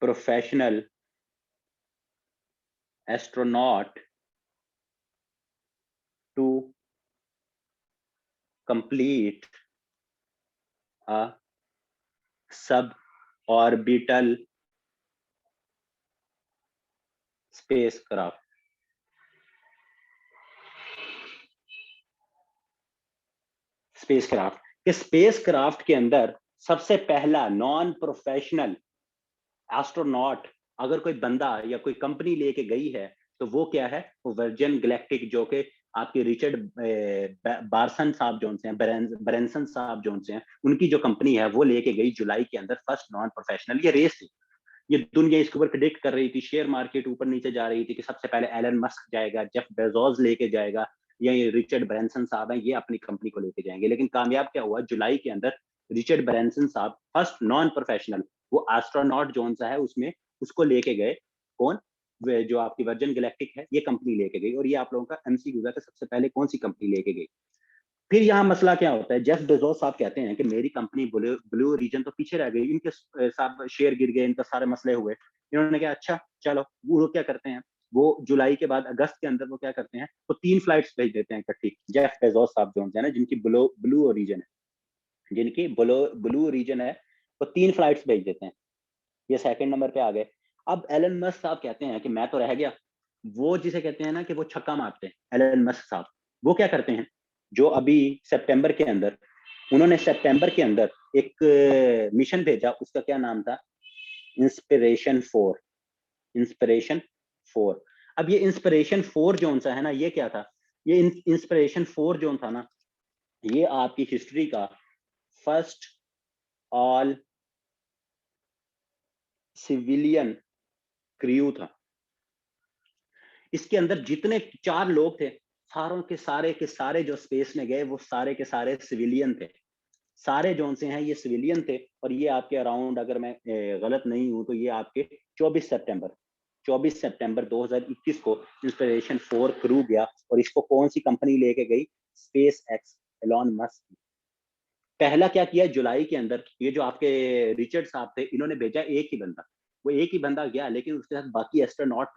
[SPEAKER 1] professional astronaut to complete a sub orbital spacecraft, spacecraft के स्पेसक्राफ्ट के अंदर सबसे पहला नॉन प्रोफेशनल एस्ट्रोनॉट अगर कोई बंदा या कोई कंपनी लेके गई है तो वो क्या है? वो वर्जिन गैलेक्टिक, जो कि आपके रिचर्ड बारसन साहब जोन से हैं, ब्रेंसन साहब जोन से हैं, उनकी जो कंपनी है वो लेके गई जुलाई के अंदर फर्स्ट नॉन प्रोफेशनल। ये रेस थी, ये दुनिया इसके ऊपर प्रिडिक्ट कर रही थी, शेयर मार्केट ऊपर नीचे जा रही थी कि सबसे पहले एलन मस्क जाएगा, जेफ बेजोस लेके जाएगा, या ये रिचर्ड ब्रैंसन साहब हैं ये अपनी कंपनी को लेके जाएंगे। लेकिन कामयाब क्या हुआ? जुलाई के अंदर रिचर्ड ब्रैंसन साहब फर्स्ट नॉन प्रोफेशनल, वो एस्ट्रोनॉट जोन सा है उसमें, उसको लेके गए। कौन? जो आपकी वर्जन गैलेक्टिक है ये कंपनी लेके गई। और ये आप लोगों का एमसीक्यू था कि सबसे पहले कौन सी कंपनी लेके गई। फिर यहाँ मसला क्या होता है? जेफ बेजोस साहब कहते हैं कि मेरी कंपनी ब्लू रीजन तो पीछे रह गई, इनके साथ शेयर गिर गए, इनका सारे मसले हुए। इन्होंने कहा अच्छा चलो, वो क्या करते हैं, वो जुलाई के बाद अगस्त के अंदर वो क्या करते हैं, वो 3 फ्लाइट्स भेज देते हैं इकट्ठी। जेफ बेजोस साहब जो है ना, जिनकी ब्लू ब्लू ओरिजिन है, जिनकी ब्लू ब्लू ओरिजिन है, वो 3 फ्लाइट्स भेज देते हैं। ये सेकंड नंबर पे आ गए। अब एलन मस्क साहब कहते हैं कि मैं तो रह गया, वो जिसे कहते हैं ना कि वो छक्का मारते हैं, एलन मस्क साहब, वो क्या करते हैं, जो अभी सितंबर के अंदर, उन्होंने सितंबर के अंदर एक मिशन भेजा, उसका क्या नाम था, इंस्पिरेशन 4, इंस्पिरेशन 4। अब ये इंस्पिरेशन 4 जोन सा है ना, ये क्या था, ये इंस्पिरेशन 4 जोन था ना, ये आपकी हिस्ट्री का फर्स्ट ऑल सिविलियन क्रू था। इसके अंदर जितने 4 लोग थे, सारों के सारे जो स्पेस में गए वो सारे के सारे सिविलियन थे, सारे जोन से हैं ये सिविलियन थे। और ये आपके अराउंड, अगर मैं गलत नहीं हूं तो ये आपके 24 सितंबर 2021 को इंस्पिरेशन 4 क्रू गया। और इसको कौन सी कंपनी लेके गई, स्पेस एक्स, एलॉन मस्क। पहला क्या किया जुलाई के अंदर, ये जो आपके रिचर्ड साहब थे, इन्होंने भेजा एक ही बंदा, वो एक ही बंदा गया, लेकिन उसके साथ बाकी एस्ट्रोनॉट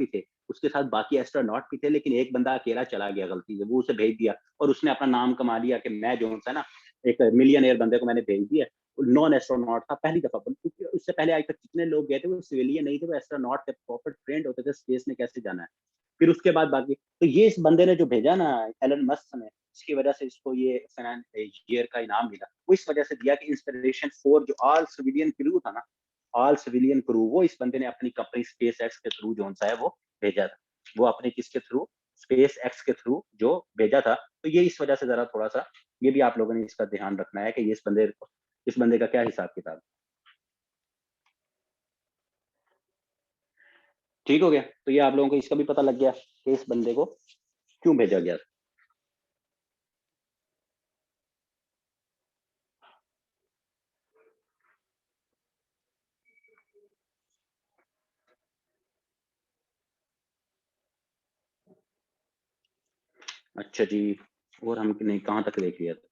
[SPEAKER 1] भी थे, लेकिन एक बंदा अकेला चला गया गलती से, वो उसे भेज दिया और उसने अपना नाम कमा लिया कि मैं जो है ना एक मिलियनियर बंदे को मैंने भेज दिया। नॉन एस्ट्रोनॉट था पहली दफा, क्योंकि उससे पहले आज तक जितने लोग गए थे वो सिविलियन नहीं थे, वो एस्ट्रोनॉट थे, प्रॉपर ट्रेंड होते थे स्पेस में कैसे जाना है। फिर उसके बाद बाकी, तो ये इस बंदे ने जो भेजा ना, एलन मस्क ने, इसकी वजह से इसको ये फाइनेंस ईयर का इनाम मिला। वो इस वजह से दिया कि इंस्पिरेशन 4 जो ऑल सिविलियन क्रू था ना, ऑल सिविलियन क्रू, वो इस बंदे ने अपनी कंपनी स्पेस एक्स के थ्रू जो सा है वो भेजा था। वो अपने किसके थ्रू, स्पेस एक्स के थ्रू जो भेजा था। तो ये इस वजह से जरा थोड़ा सा ये भी आप लोगों ने इसका ध्यान रखना है कि ये इस बंदे का क्या हिसाब किताब। ठीक हो गया, तो ये आप लोगों को इसका भी पता लग गया कि इस बंदे को क्यों भेजा गया। अच्छा जी, और हम नहीं कहाँ तक देख लिया था।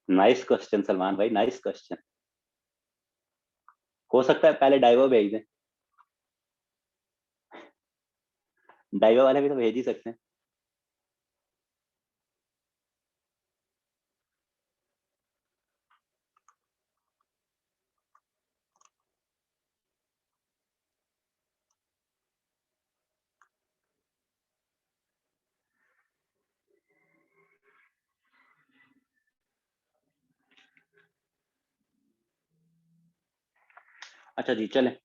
[SPEAKER 1] नाइस क्वेश्चन सलमान भाई, नाइस क्वेश्चन। हो सकता है पहले डाइवो भेज दें, डाइवो वाले भी तो भेज ही सकते हैं। अच्छा जी चलें,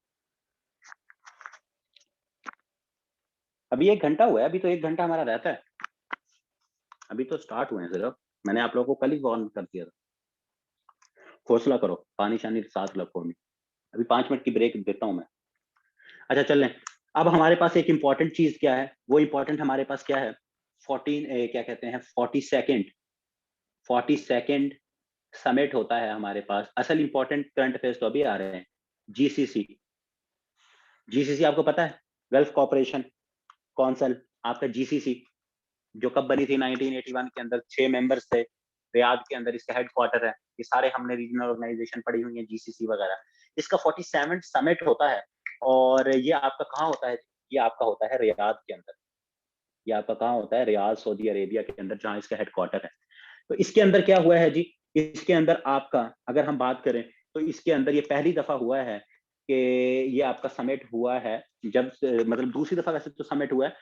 [SPEAKER 1] अभी 1 घंटा हुआ है, अभी तो 1 घंटा हमारा रहता है, अभी तो स्टार्ट हुए हैं सिर्फ। मैंने आप लोगों को कल ही वार्न कर दिया था, हौसला करो, पानी शानी साथ रखो नहीं। अभी 5 मिनट की ब्रेक देता हूँ मैं। अच्छा चलें, अब हमारे पास एक इंपॉर्टेंट चीज क्या है, वो इंपॉर्टेंट हमारे पास क्या है, 14 क्या कहते हैं, 42nd समिट होता है हमारे पास। असल इंपॉर्टेंट करंट अफेयर्स तो अभी आ रहे हैं। जीसीसी, जीसीसी आपको पता है, गल्फ कॉपरेशन काउंसिल, आपका जीसीसी जो कब बनी थी, 1981 के अंदर, 6 मेंबर्स थे, रियाद के अंदर इसका हेडक्वार्टर है। ये सारे हमने रीजनल ऑर्गेनाइजेशन पढ़ी हुई है, जीसीसी वगैरह। इसका 47 समिट होता है, और ये आपका कहाँ होता है, ये आपका होता है रियाद के अंदर। ये आपका कहाँ होता है, रियाद सऊदी अरेबिया के अंदर, जहाँ इसका हेडक्वार्टर है। तो इसके अंदर क्या हुआ है जी, इसके अंदर आपका अगर हम बात करें तो इसके अंदर ये पहली दफा हुआ है कि ये आपका समिट हुआ है, जब मतलब दूसरी दफा वैसे तो समिट हुआ है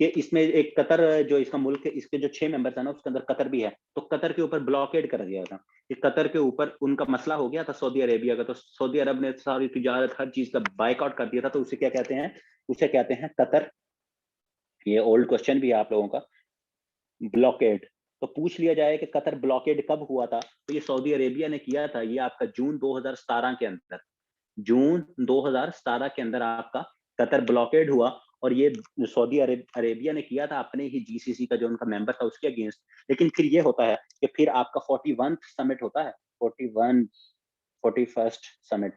[SPEAKER 1] कि इसमें एक कतर जो इसका मुल्क है, इसके जो 6 मेंबर्स है ना, उसके अंदर कतर भी है। तो कतर के ऊपर ब्लॉकेड कर दिया था, कि कतर के ऊपर उनका मसला हो गया था सऊदी अरेबिया का, तो सऊदी अरब ने सारी तिजारत हर चीज का बाइकआउट कर दिया था। तो उसे क्या कहते हैं, उसे कहते हैं कतर। ये ओल्ड क्वेश्चन भी है आप लोगों का, ब्लॉकेड। तो पूछ लिया जाए कि कतर ब्लॉकेड कब हुआ था, तो ये सऊदी अरेबिया ने किया था, ये आपका जून 2017 के अंदर, जून 2017 के अंदर आपका कतर ब्लॉकेड हुआ। और ये सऊदी अरेबिया ने किया था अपने ही जीसीसी का जो उनका मेंबर था उसके अगेंस्ट। लेकिन फिर ये होता है कि फिर आपका 41 समिट होता है, 41, 41st समिट,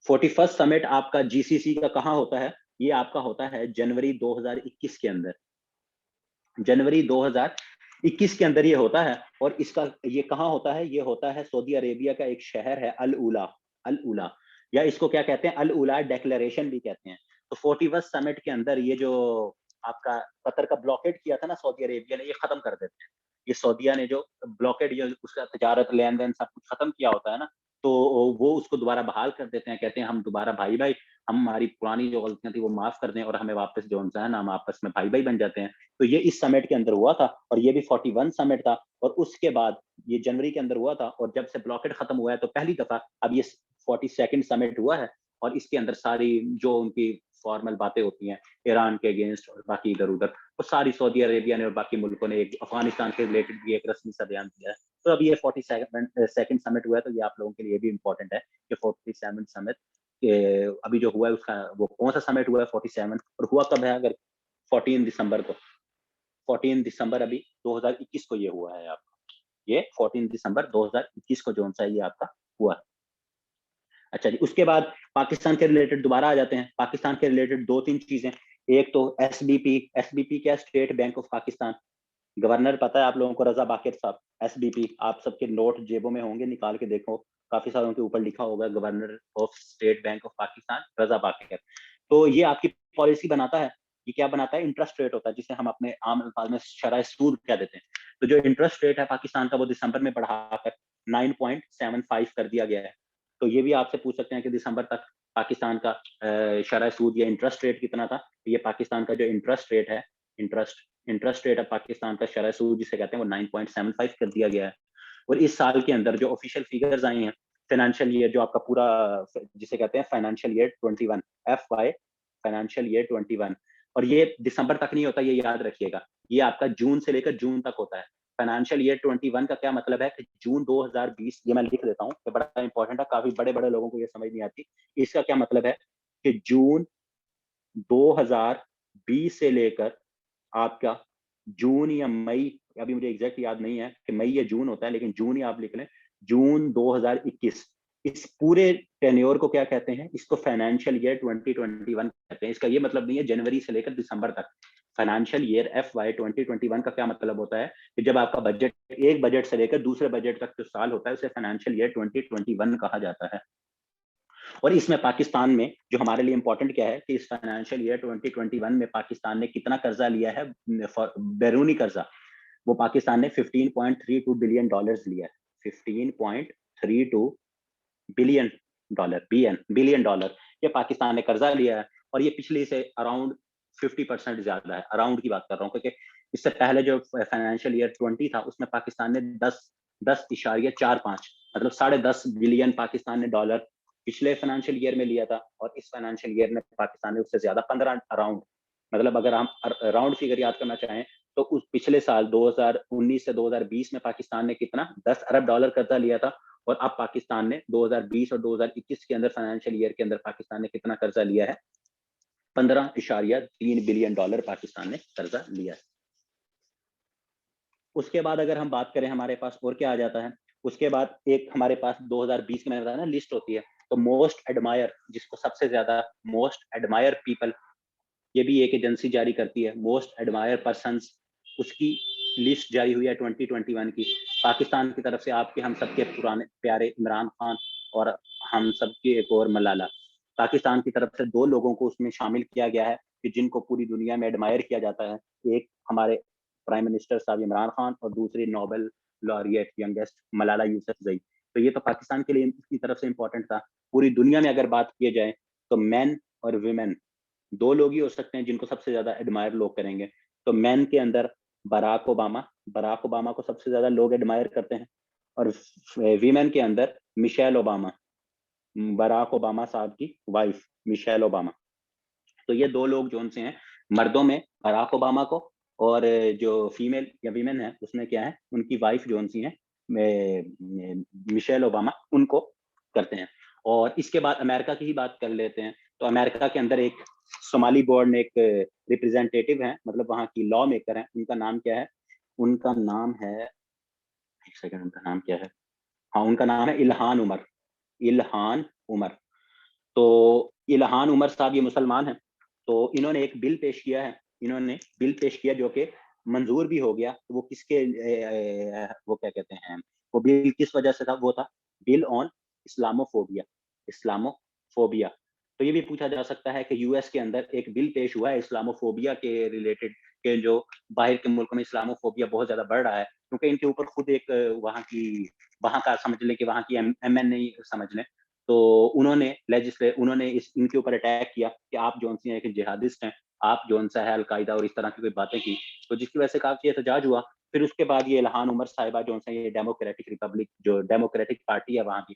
[SPEAKER 1] 41st समिट आपका जीसीसी का कहाँ होता है, ये आपका होता है जनवरी 2021 के अंदर, जनवरी 2021 के अंदर ये होता है। और इसका ये कहाँ होता है, ये होता है सऊदी अरेबिया का एक शहर है अल उला, अल उला, या इसको क्या कहते हैं, अल उला डेक्लेरेशन भी कहते हैं। तो 41 समिट के अंदर ये जो आपका कतर का ब्लॉकेट किया था ना सऊदी अरेबिया ने, ये खत्म कर देते हैं। ये सऊदीया ने जो ब्लॉकेड या उसका तजारत लेन-देन सब कुछ खत्म किया होता है ना, तो वो उसको दोबारा बहाल कर देते हैं, कहते हैं हम दोबारा भाई-भाई, हम हमारी पुरानी जो गलतियाँ थी वो माफ़ कर दें और हमें वापस जो-सा है ना हम आपस में भाई-भाई बन जाते हैं। तो ये इस समिट के अंदर हुआ था और ये भी 41 समिट था और उसके बाद ये जनवरी के अंदर हुआ था और जब से ब्लॉकेड खत्म हुआ है तो पहली दफ़ा अब ये 42nd समिट हुआ है और इसके अंदर सारी जो उनकी फॉर्मल बातें होती हैं, ईरान के अगेंस्ट और बाकी इधर-उधर, वो सारी सऊदी अरेबिया ने और बाकी मुल्कों ने एक अफ़गानिस्तान के रिलेटेड भी एक रस्मी सा बयान दिया है। तो अभी ये 42nd समिट हुआ है, तो ये आप लोगों के लिए भी इम्पोर्टेंट है कि 47 समिट अभी जो हुआ है उसका वो कौन-सा समिट हुआ है 47 और हुआ कब है अगर 14 दिसंबर को। 14 दिसंबर अभी 2021 को ये हुआ है आपका। ये 14 दिसंबर 2021 को जो-सा है ये आपका हुआ है। अच्छा जी, उसके बाद पाकिस्तान के रिलेटेड दोबारा आ जाते हैं। पाकिस्तान के रिलेटेड 2-3 चीज़ें, एक तो एसबीपी, एसबीपी क्या है? State bank of Pakistan. Governor पता है आप लोगों को रज़ा बाक़िर साहब, एसबीपी आप सबके नोट जेबों में होंगे, निकाल के देखो, काफ़ी सारों के ऊपर लिखा होगा governor of state bank of Pakistan Raza Baqir. तो ये आपकी पॉलिसी बनाता है, ये क्या बनाता है? इंटरेस्ट रेट होता है, जिसे हम अपने आम अल्फाज में शरह सूद कह देते हैं। तो जो इंटरेस्ट रेट है पाकिस्तान का वो दिसंबर में बढ़ाकर 9.75 कर दिया गया है। तो ये भी आपसे पूछ सकते हैं कि दिसंबर तक पाकिस्तान का शरह सूद या इंटरेस्ट रेट कितना था? ये पाकिस्तान का जो इंटरेस्ट रेट है, इंटरेस्ट रेट ऑफ पाकिस्तान का शरह सूद जिसे कहते हैं वो 9.75 कर दिया गया है। और इस साल के अंदर जो ऑफिशियल फिगर्स आई हैं, फाइनेंशियल ईयर जो आपका पूरा जिसे कहते हैं financial year 21 FY financial year 21 और ये दिसंबर तक नहीं होता, ये याद रखिएगा। ये आपका जून से लेकर जून तक होता है। फाइनेंशियल ईयर 21 का क्या मतलब है कि जून 2020 ये मैं लिख देता हूँ, ये बड़ा इंपॉर्टेंट है, काफ़ी बड़े-बड़े लोगों को ये समझ नहीं आती। इसका क्या मतलब है कि जून 2020 से लेकर आपका जून या मई, अभी मुझे एग्ज़ैक्ट याद नहीं है कि मई या जून होता है, लेकिन जून ही आप लिख लें, जून 2021 इस पूरे टेन्योर को क्या कहते हैं? इसको फाइनेंशियल ईयर 2021 कहते हैं। इसका ये मतलब नहीं है जनवरी से लेकर दिसंबर तक। फाइनेंशियल ईयर एफवाई 2021 का क्या मतलब होता है कि जब आपका बजट एक बजट से लेकर दूसरे बजट तक जो साल होता है, उसे फाइनेंशियल ईयर 2021 कहा जाता है। और इसमें पाकिस्तान में जो हमारे लिए इम्पोर्टेंट क्या है कि इस फाइनेंशियल ईयर 2021 में पाकिस्तान ने कितना कर्जा लिया है, बैरूनी कर्जा, वो पाकिस्तान ने 15.32 बिलियन डॉलर्स लिया है। 15.32 बिलियन डॉलर, बिलियन डॉलर ये पाकिस्तान ने कर्जा लिया है और ये पिछले से अराउंड 50% ज्यादा है। अराउंड की बात कर रहा हूँ क्योंकि इससे पहले जो फाइनेंशियल ईयर 20 था उसमें पाकिस्तान ने 10.45 मतलब 10.5 बिलियन पाकिस्तान ने डॉलर पिछले फाइनेंशियल ईयर में लिया था और इस फाइनेंशियल ईयर में पाकिस्तान ने उससे ज्यादा 15 अराउंड, मतलब अगर हम राउंड फिगर याद करना चाहें तो उस पिछले साल 2019 से 2020 में पाकिस्तान ने कितना 10 अरब डॉलर कर्जा लिया था और अब पाकिस्तान ने 2020 और 2021 के अंदर फाइनेंशियल ईयर के अंदर पाकिस्तान ने कितना कर्जा लिया है? 15.3 बिलियन डॉलर पाकिस्तान ने कर्जा लिया है। उसके बाद अगर हम बात करें हमारे पास और क्या आ जाता है, उसके बाद एक हमारे पास 2020 की मैंने बताया ना लिस्ट होती है, तो मोस्ट एडमायर जिसको सबसे ज़्यादा मोस्ट एडमायर पीपल, ये भी एक एजेंसी जारी करती है, मोस्ट एडमायर पर्सन्स, उसकी लिस्ट जारी हुई है 2021 की। पाकिस्तान की तरफ से आपके हम सबके पुराने प्यारे इमरान खान और हम सबके एक और मलाला। पाकिस्तान की तरफ से 2 लोगों को उसमें शामिल किया गया है कि जिनको पूरी दुनिया में एडमायर किया जाता है। एक हमारे प्राइम मिनिस्टर साहब इमरान खान और दूसरी Nobel laureate youngest Malala Yousafzai. तो ये तो पाकिस्तान के लिए इसकी तरफ से इम्पोर्टेंट था। पूरी दुनिया में अगर बात की जाए तो मेन और वुमेन 2 लोग ही हो सकते हैं जिनको सबसे ज़्यादा एडमायर लोग करेंगे। तो मेन के अंदर बराक ओबामा को सबसे ज़्यादा लोग एडमायर करते हैं और वुमेन के अंदर मिशेल ओबामा, बराक ओबामा साहब की वाइफ मिशेल ओबामा। तो ये 2 लोग जौन-से हैं, मर्दों में बराक ओबामा को और जो फीमेल या वीमेन है, उसमें क्या है, उनकी वाइफ जौन-सी हैं, मिशेल ओबामा, उनको करते हैं। और इसके बाद अमेरिका की ही बात कर लेते हैं, तो अमेरिका के अंदर एक सोमाली बोर्न एक रिप्रेजेंटेटिव हैं, मतलब वहाँ की लॉ मेकर हैं, उनका नाम क्या है? उनका नाम है, 1 सेकंड उनका नाम क्या है? हाँ, उनका नाम है इल्हान उमर। तो इल्हान उमर साहब ये मुसलमान हैं, तो इन्होंने एक बिल पेश किया है, इन्होंने बिल पेश किया जो कि मंजूर भी हो गया। तो वो किसके वो क्या कहते हैं, वो बिल किस वजह से था? वो था बिल ऑन इस्लामोफोबिया, इस्लामोफोबिया। तो ये भी पूछा जा सकता है कि यूएस के अंदर एक बिल पेश हुआ है इस्लामोफोबिया के रिलेटेड, के जो बाहर के मुल्कों में इस्लामोफोबिया बहुत ज़्यादा बढ़ रहा है, क्योंकि इनके ऊपर खुद एक वहाँ का समझ लें कि वहाँ की MNA समझ लें, तो उन्होंने इनके ऊपर अटैक किया कि आप जो सी हैं एक जिहादिस्ट हैं, आप जो सा है अल-कायदा और इस तरह की कोई बातें की, तो जिसकी वजह से काफ़ी एहतजाज हुआ। फिर उसके बाद ये इल्हान उमर साहिबा जो सा ये डेमोक्रेटिक पार्टी है वहाँ की,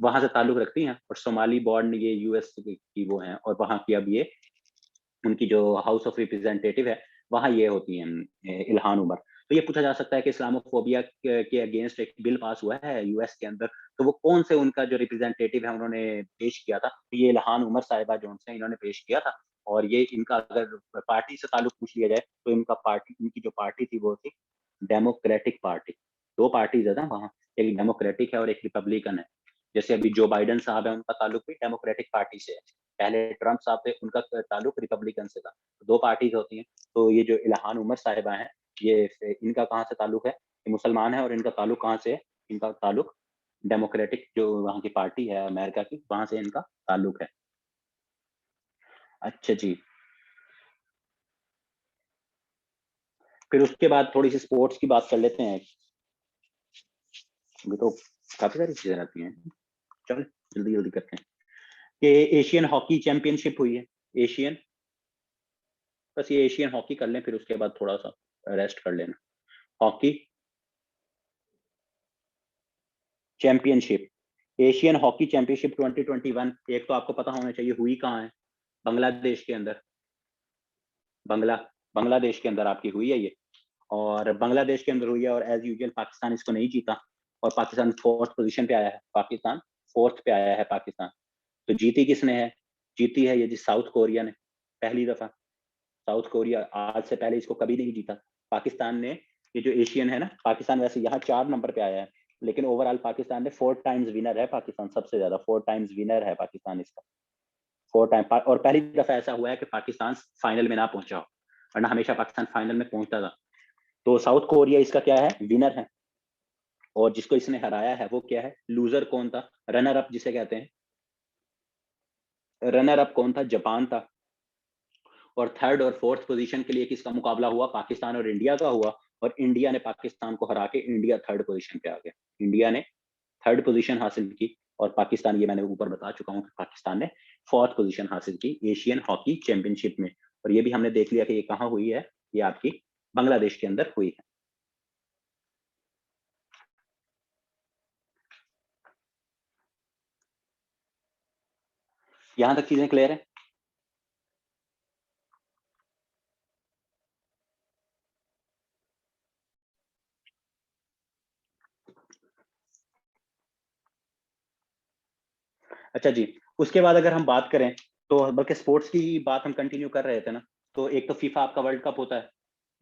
[SPEAKER 1] वहाँ से ताल्लुक रखती हैं और सोमाली बॉर्न ये यूएस की वो हैं और वहाँ की अब ये उनकी जो हाउस ऑफ रिप्रेजेंटेटिव है, वहाँ ये होती हैं इल्हान उमर। तो ये पूछा जा सकता है कि इस्लामोफोबिया के अगेंस्ट एक बिल पास हुआ है यूएस के अंदर, तो वो कौन से उनका जो रिप्रेजेंटेटिव है उन्होंने पेश किया था, तो ये इल्हान उमर साहिबा जो हैं इन्होंने पेश किया था। और ये इनका अगर पार्टी से ताल्लुक पूछ लिया जाए, तो इनकी जो पार्टी थी वो थी डेमोक्रेटिक पार्टी। 2 पार्टीज़ है ना वहाँ, एक डेमोक्रेटिक है और एक रिपब्लिकन है। जैसे अभी जो बाइडेन साहब हैं, उनका ताल्लुक भी डेमोक्रेटिक पार्टी से है। पहले ट्रम्प साहब थे, उनका ताल्लुक रिपब्लिकन से था। 2 पार्टीज़ होती हैं, तो ये जो इल्हान उमर साहिबा हैं, इनका कहाँ से ताल्लुक है? ये मुसलमान हैं और इनका ताल्लुक कहाँ से है? इनका ताल्लुक डेमोक्रेटिक जो वहाँ की पार्टी है अमेरिका की, वहाँ से इनका ताल्लुक है। अच्छा जी, फिर उसके बाद थोड़ी-सी स्पोर्ट्स की बात कर लेते हैं। अभी तो काफ़ी सारी चीज़ें रहती हैं। चलें, जल्दी-जल्दी करते हैं। कि एशियन हॉकी चैंपियनशिप हुई है। एशियन बस ये एशियन हॉकी कर लें, फिर उसके बाद थोड़ा-सा रेस्ट कर लेना। Hockey championship, Asian hockey championship 2021 एक तो आपको पता होना चाहिए हुई कहाँ है? बांग्लादेश के अंदर। बंगला बांग्लादेश के अंदर आपकी हुई है ये और बांग्लादेश के अंदर हुई है और एज़ यूजुअल पाकिस्तान इसको नहीं जीता और पाकिस्तान 4th पोज़ीशन पे आया है। पाकिस्तान 4th पे आया है पाकिस्तान। तो जीती किसने है? जीती है ये जी साउथ कोरिया ने, पहली दफ़ा। साउथ कोरिया आज से पहले इसको कभी नहीं जीता। पाकिस्तान ने ये जो एशियन है ना, पाकिस्तान वैसे यहाँ 4 नंबर पे आया है, लेकिन ओवरऑल पाकिस्तान ने 4 टाइम्स विनर है पाकिस्तान सबसे ज़्यादा 4 टाइम्स विनर है पाकिस्तान इसका। 4 टाइम पा और पहली दफ़ा ऐसा हुआ है कि पाकिस्तान फाइनल में ना पहुँचा हो, वरना हमेशा पाकिस्तान फाइनल में पहुँचता था। तो साउथ कोरिया इसका क्या है? विनर है और जिसको इसने हराया है वो क्या है? लूज़र कौन था? रनर अप जिसे कहते हैं। रनर अप कौन था? जापान था। और 3rd और 4th पोज़ीशन के लिए किसका मुकाबला हुआ? पाकिस्तान और इंडिया का हुआ और इंडिया ने पाकिस्तान को हरा के इंडिया 3rd पोज़ीशन पे आ गया। इंडिया ने 3rd पोज़ीशन हासिल की और पाकिस्तान ये मैंने ऊपर बता चुका हूँ कि पाकिस्तान ने 4th पोज़ीशन हासिल की एशियन हॉकी चैंपियनशिप में और ये भी हमने देख लिया कि ये कहाँ हुई है, ये आपकी बांग्लादेश के अंदर हुई है। यहाँ तक चीज़ें क्लियर है? अच्छा जी, उसके बाद अगर हम बात करें, तो बल्कि स्पोर्ट्स की बात हम कंटिन्यू कर रहे थे ना, तो एक तो फीफा आपका वर्ल्ड कप होता है,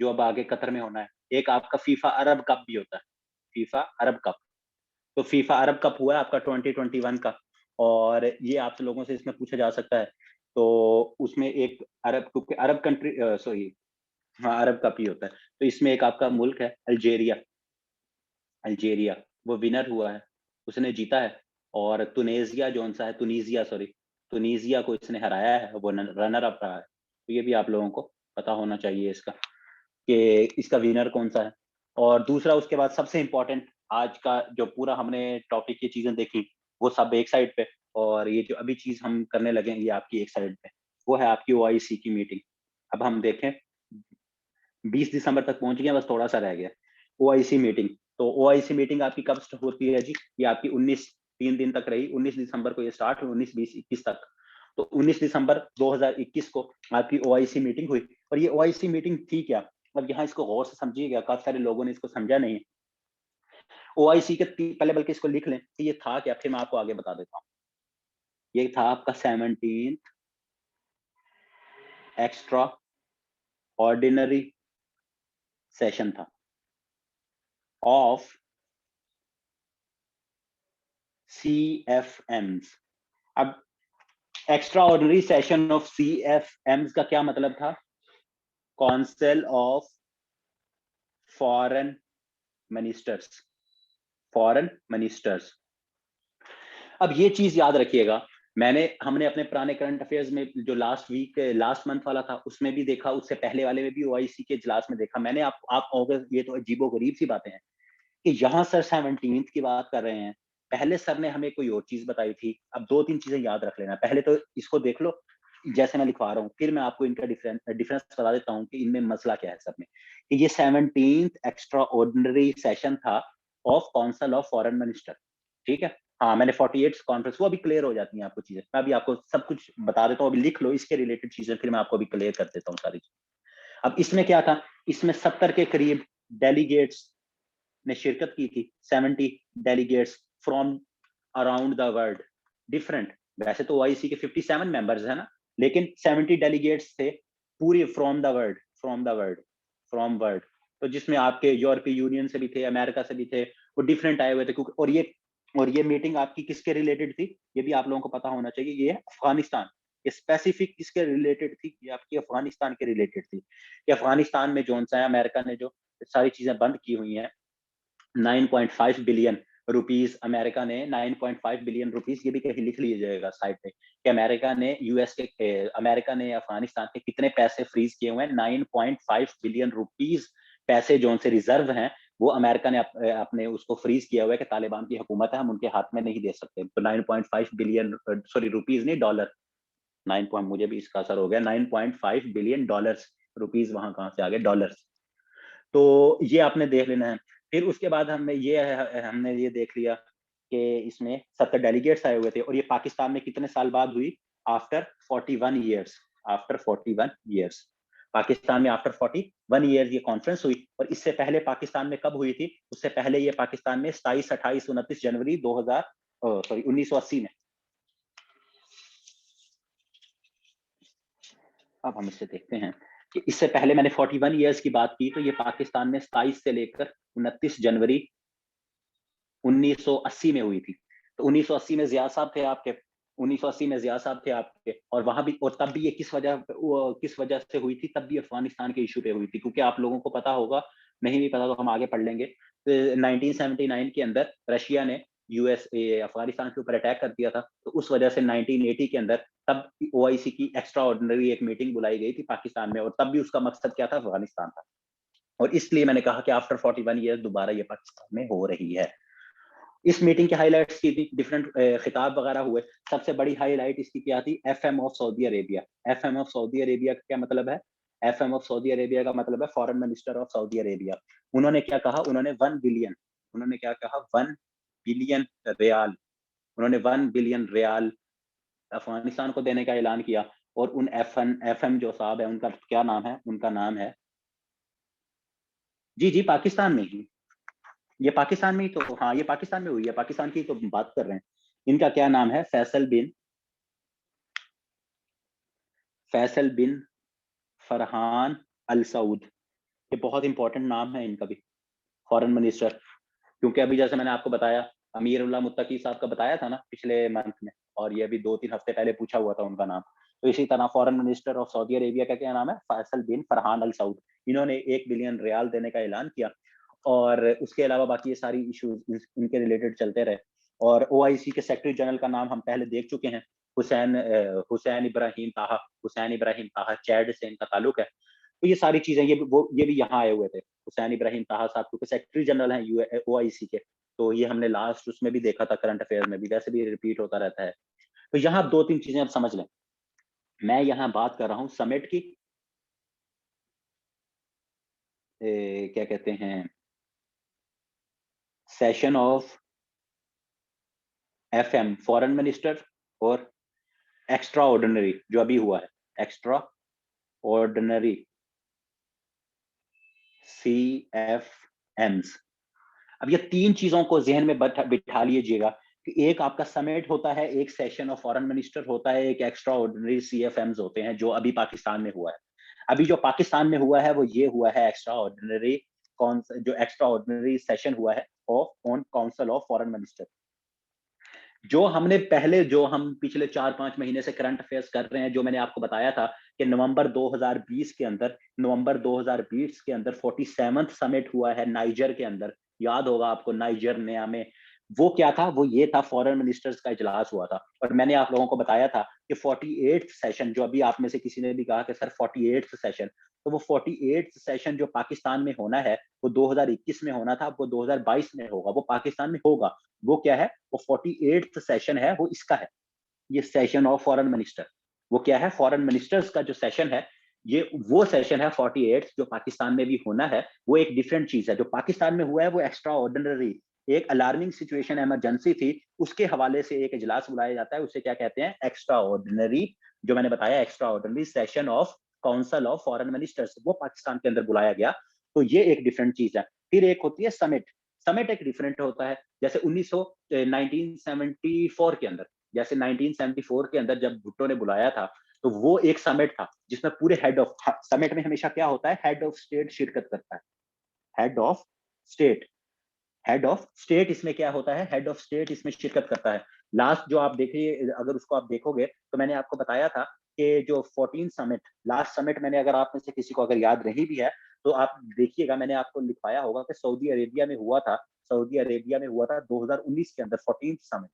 [SPEAKER 1] जो अब आगे कतर में होना है। एक आपका फीफा अरब कप भी होता है, फीफा अरब कप। तो फीफा अरब कप हुआ है आपका 2021 का और ये आप लोगों से इसमें पूछा जा सकता है। तो उसमें एक अरब क्योंकि अरब कंट्री सॉरी हाँ, अरब कप ही होता है। तो इसमें एक आपका मुल्क है अल्जीरिया, अल्जीरिया वो विनर हुआ है, उसने जीता है और तुनेज़िया जौन-सा है तुनीज़िया सॉरी, तुनीज़िया को इसने हराया है, वो रनर अप रहा है। तो ये भी आप लोगों को पता होना चाहिए इसका, कि इसका विनर कौन-सा है। और दूसरा उसके बाद सबसे इम्पोर्टेंट आज का जो पूरा हमने टॉपिक की चीज़ें देखी, वो सब एक साइड पे और ये जो अभी चीज़ हम करने लगे हैं, ये आपकी एक साइड पे। वो है आपकी ओआईसी की मीटिंग। अब हम देखें 20 दिसंबर तक पहुँच गए हैं, बस थोड़ा-सा रह गया है। ओआईसी मीटिंग, तो ओआईसी मीटिंग आपकी कब होती है जी? ये आपकी 19 3 दिन तक रही, 19 दिसंबर को ये स्टार्ट हुई, 19, 20, 21 तक। तो 19 दिसंबर 2021 को आपकी ओआईसी मीटिंग हुई और ये ओआईसी मीटिंग थी क्या? अब यहाँ इसको गौर से समझिएगा, काफ़ी सारे लोगों ने इसको समझा नहीं है। ओआईसी के पहले बल्कि इसको लिख लें कि ये था क्या? फिर मैं आपको आगे बता देता हूँ। ये था आपका 17th एक्स्ट्रा ऑर्डिनरी सेशन था ऑफ सीएफएम्स। अब एक्स्ट्रा ऑर्डिनरी सेशन ऑफ सीएफएम्स का क्या मतलब था? Council of foreign ministers, foreign ministers. अब ये चीज याद रखिएगा हमने अपने पुराने करंट अफेयर्स में जो लास्ट मंथ वाला था उसमें भी देखा, उससे पहले वाले में भी ओआईसी के इजलास में देखा मैंने। आप कहोगे ये तो अजीबो-गरीब सी बातें हैं कि यहाँ सर 17th की बात कर रहे हैं। पहले सर ने हमें कोई और चीज़ बताई थी। अब 2-3 चीज़ें याद रख लेना। पहले तो इसको देख लो, जैसे मैं लिखवा रहा हूँ, फिर मैं आपको इनका डिफरेंस बता देता हूँ कि इनमें मसला क्या है सब में। कि ये 17th एक्स्ट्रा ऑर्डिनरी सेशन था of council of foreign minister, ठीक है? हाँ, मैंने 48 कॉन्फ्रेंस, वो अभी क्लियर हो जाती हैं आपको चीज़ें। मैं अभी आपको सब कुछ बता देता हूँ, अभी लिख लो इसके रिलेटेड चीज़ें, फिर मैं आपको अभी क्लियर कर देता हूँ सारी चीज़ें। अब इसमें क्या था, इसमें 70 के करीब डेलीगेट्स ने शिरकत की थी, 70 delegates from around the world, different. वैसे तो ओआईसी के 57 मेंबर्स है ना, लेकिन 70 डेलीगेट्स थे पूरे from the world, from world. तो जिसमें आपके यूरोपीय यूनियन से भी थे, अमेरिका से भी थे, वो डिफरेंट आए हुए थे। क्योंकि और ये मीटिंग आपकी किसके रिलेटेड थी, ये भी आप लोगों को पता होना चाहिए। ये अफगानिस्तान, ये स्पेसिफिक किसके रिलेटेड थी, ये आपकी अफगानिस्तान के रिलेटेड थी। कि अफगानिस्तान में जो सा है, अमेरिका ने जो सारी चीजें बंद की हुई हैं, 9.5 बिलियन रुपीस अमेरिका ने, 9.5 बिलियन रुपीस, ये भी कहीं लिख लीजिएगा साइड पे कि अमेरिका ने अफगानिस्तान के कितने पैसे फ्रीज किए हुए हैं। 9.5 बिलियन रुपीस पैसे जो उनसे रिजर्व हैं, वो अमेरिका ने अपने उसको फ्रीज किया हुआ है कि तालिबान की हुकूमत है, हम उनके हाथ में नहीं दे सकते। तो 9.5 बिलियन, सॉरी रुपीस नहीं, डॉलर। 9 पॉइंट, मुझे भी इसका असर हो गया, 9.5 बिलियन डॉलर्स, रुपीस वहां कहां से आ गए, डॉलर्स। तो ये आपने देख लेना है। फिर उसके बाद हमने ये देख लिया कि इसमें 70 डेलीगेट्स आए हुए थे, और ये पाकिस्तान में कितने साल बाद हुई, after 41 years, after 41 years Pakistan में आफ्टर 41 ईयर्स ये कॉन्फ्रेंस हुई। और इससे पहले पाकिस्तान में कब हुई थी, उससे पहले ये पाकिस्तान में 27, 28, 29 जनवरी 2000, सॉरी 1980 में। अब हम इससे देखते हैं कि इससे पहले मैंने 41 ईयर्स की बात की, तो ये पाकिस्तान में 27 से लेकर 29 जनवरी 1980 में हुई थी। तो 1980 में ज़िया साहब थे आपके, 1980 में ज़िया साहब थे आपके, और वहां भी, और तब भी ये किस वजह से हुई थी, तब भी अफगानिस्तान के इशू पे हुई थी। क्योंकि आप लोगों को पता होगा, नहीं भी पता तो हम आगे पढ़ लेंगे। 1979 के अंदर रशिया ने अफगानिस्तान के ऊपर अटैक कर दिया था। तो उस वजह से 1980 के अंदर तब ओआईसी की एक्स्ट्रा ऑर्डिनरी एक मीटिंग बुलाई गई थी पाकिस्तान में, और तब भी उसका मकसद क्या था, अफगानिस्तान था। और इसलिए मैंने कहा कि आफ्टर 41 ईयर्स दोबारा ये पाकिस्तान में हो रही है। इस मीटिंग के हाइलाइट्स की थी, डिफरेंट खिताब वगैरह हुए। सबसे बड़ी हाईलाइट इसकी क्या थी, FM of Saudi Arabia. FM of Saudi Arabia का क्या मतलब है, एफएम ऑफ सऊदी अरेबिया का मतलब है foreign minister of Saudi Arabia. उन्होंने क्या कहा, उन्होंने 1 बिलियन, उन्होंने क्या कहा, 1 बिलियन रियाल, उन्होंने 1 बिलियन रियाल अफगानिस्तान को देने का ऐलान किया। और उन एफएम जो साहब है, उनका क्या नाम है, उनका नाम है, जी जी पाकिस्तान में ही, ये पाकिस्तान में ही तो, हाँ ये पाकिस्तान में हुई है, पाकिस्तान की तो बात कर रहे हैं। इनका क्या नाम है, फैसल बिन फरहान अल सऊद। ये बहुत इंपॉर्टेंट नाम है इनका भी, फॉरेन मिनिस्टर। क्योंकि अभी जैसे मैंने आपको बताया, अमीर उल्लाह मुत्तकी साहब का बताया था ना पिछले मंथ में, और ये अभी 2-3 हफ्ते पहले पूछा हुआ था उनका नाम। तो इसी तरह foreign minister of Saudi Arabia का क्या नाम है, फैसल बिन फरहान अल सऊद। इन्होंने 1 बिलियन रियाल देने का ऐलान किया। और उसके अलावा बाकी ये सारी इश्यूज इनके रिलेटेड चलते रहे। और ओआईसी के सेक्रेटरी जनरल का नाम हम पहले देख चुके हैं, हुसैन इब्राहिम ताहा, चैड से इनका ताल्लुक है। तो ये सारी चीजें, ये भी यहाँ आए हुए थे, हुसैन इब्राहिम ताहा साहब, क्योंकि सेक्रेटरी जनरल हैं ओआईसी के। तो ये हमने लास्ट उसमें भी देखा था, करंट अफेयर में भी, वैसे भी रिपीट होता रहता है। तो यहाँ 2-3 चीजें आप समझ लें। मैं यहाँ बात कर रहा हूँ समिट की, क्या कहते हैं, session of FM foreign minister, और एक्स्ट्रा ऑर्डिनरी जो अभी हुआ है, एक्स्ट्रा ऑर्डिनरी CFMs। अब ये 3 चीजों को जहन में बिठा लीजिएगा कि एक आपका समिट होता है, एक सेशन ऑफ फॉरेन मिनिस्टर होता है, एक एक्स्ट्रा ऑर्डिनरी CFMs होते हैं, जो अभी पाकिस्तान में हुआ है। अभी जो पाकिस्तान में हुआ है वो ये हुआ है एक्स्ट्रा ऑर्डिनरी, जो एक्स्ट्रा ऑर्डिनरी सेशन हुआ है of on council of foreign minister. जो हम पिछले 4-5 महीने से करंट अफेयर्स कर रहे हैं, जो मैंने आपको बताया था कि नवंबर 2020 के अंदर 47th समिट हुआ है नाइजर के अंदर। याद होगा आपको, नाइजर में वो क्या था, वो ये था, फॉरेन मिनिस्टर्स का इजलास हुआ था। और मैंने आप लोगों को बताया था कि 48th सेशन, जो अभी आप में से किसी ने भी कहा कि सर 48th सेशन, तो वो 48th सेशन जो पाकिस्तान में होना है वो 2021 में होना था, अब वो 2022 में होगा, वो पाकिस्तान में होगा। वो क्या है, वो 48th सेशन है, वो इसका है, ये सेशन ऑफ फॉरेन मिनिस्टर। वो क्या है, फॉरेन मिनिस्टर्स का जो सेशन है, ये वो सेशन है 48 जो पाकिस्तान में भी होना है। वो एक डिफरेंट चीज है, जो पाकिस्तान में हुआ है वो एक्स्ट्रा ऑर्डिनरी, एक अलार्मिंग सिचुएशन, इमरजेंसी थी, उसके हवाले से एक इजलास बुलाया जाता है, उसे क्या कहते हैं, एक्स्ट्रा ऑर्डिनरी। जो मैंने बताया, extra ordinary session of council of foreign ministers, वो पाकिस्तान के अंदर बुलाया गया। तो ये एक डिफरेंट चीज है। फिर एक होती है समिट। समिट एक डिफरेंट होता है, जैसे 1974 के अंदर, जैसे 1974 के अंदर जब भुट्टो ने बुलाया था, तो वो एक समिट था जिसमें पूरे हेड ऑफ, समिट में हमेशा क्या होता है, हेड ऑफ स्टेट शिरकत करता है। Head of state, head of state इसमें क्या होता है, हेड ऑफ स्टेट इसमें शिरकत करता है। लास्ट जो आप देखिए, अगर उसको आप देखोगे तो मैंने आपको बताया था कि जो 14 समिट, लास्ट समिट, मैंने, अगर आप में से किसी को अगर याद नहीं भी है तो आप देखिएगा, मैंने आपको लिखवाया होगा कि सऊदी अरेबिया में हुआ था, सऊदी अरेबिया में हुआ था 2019 के अंदर 14 समिट,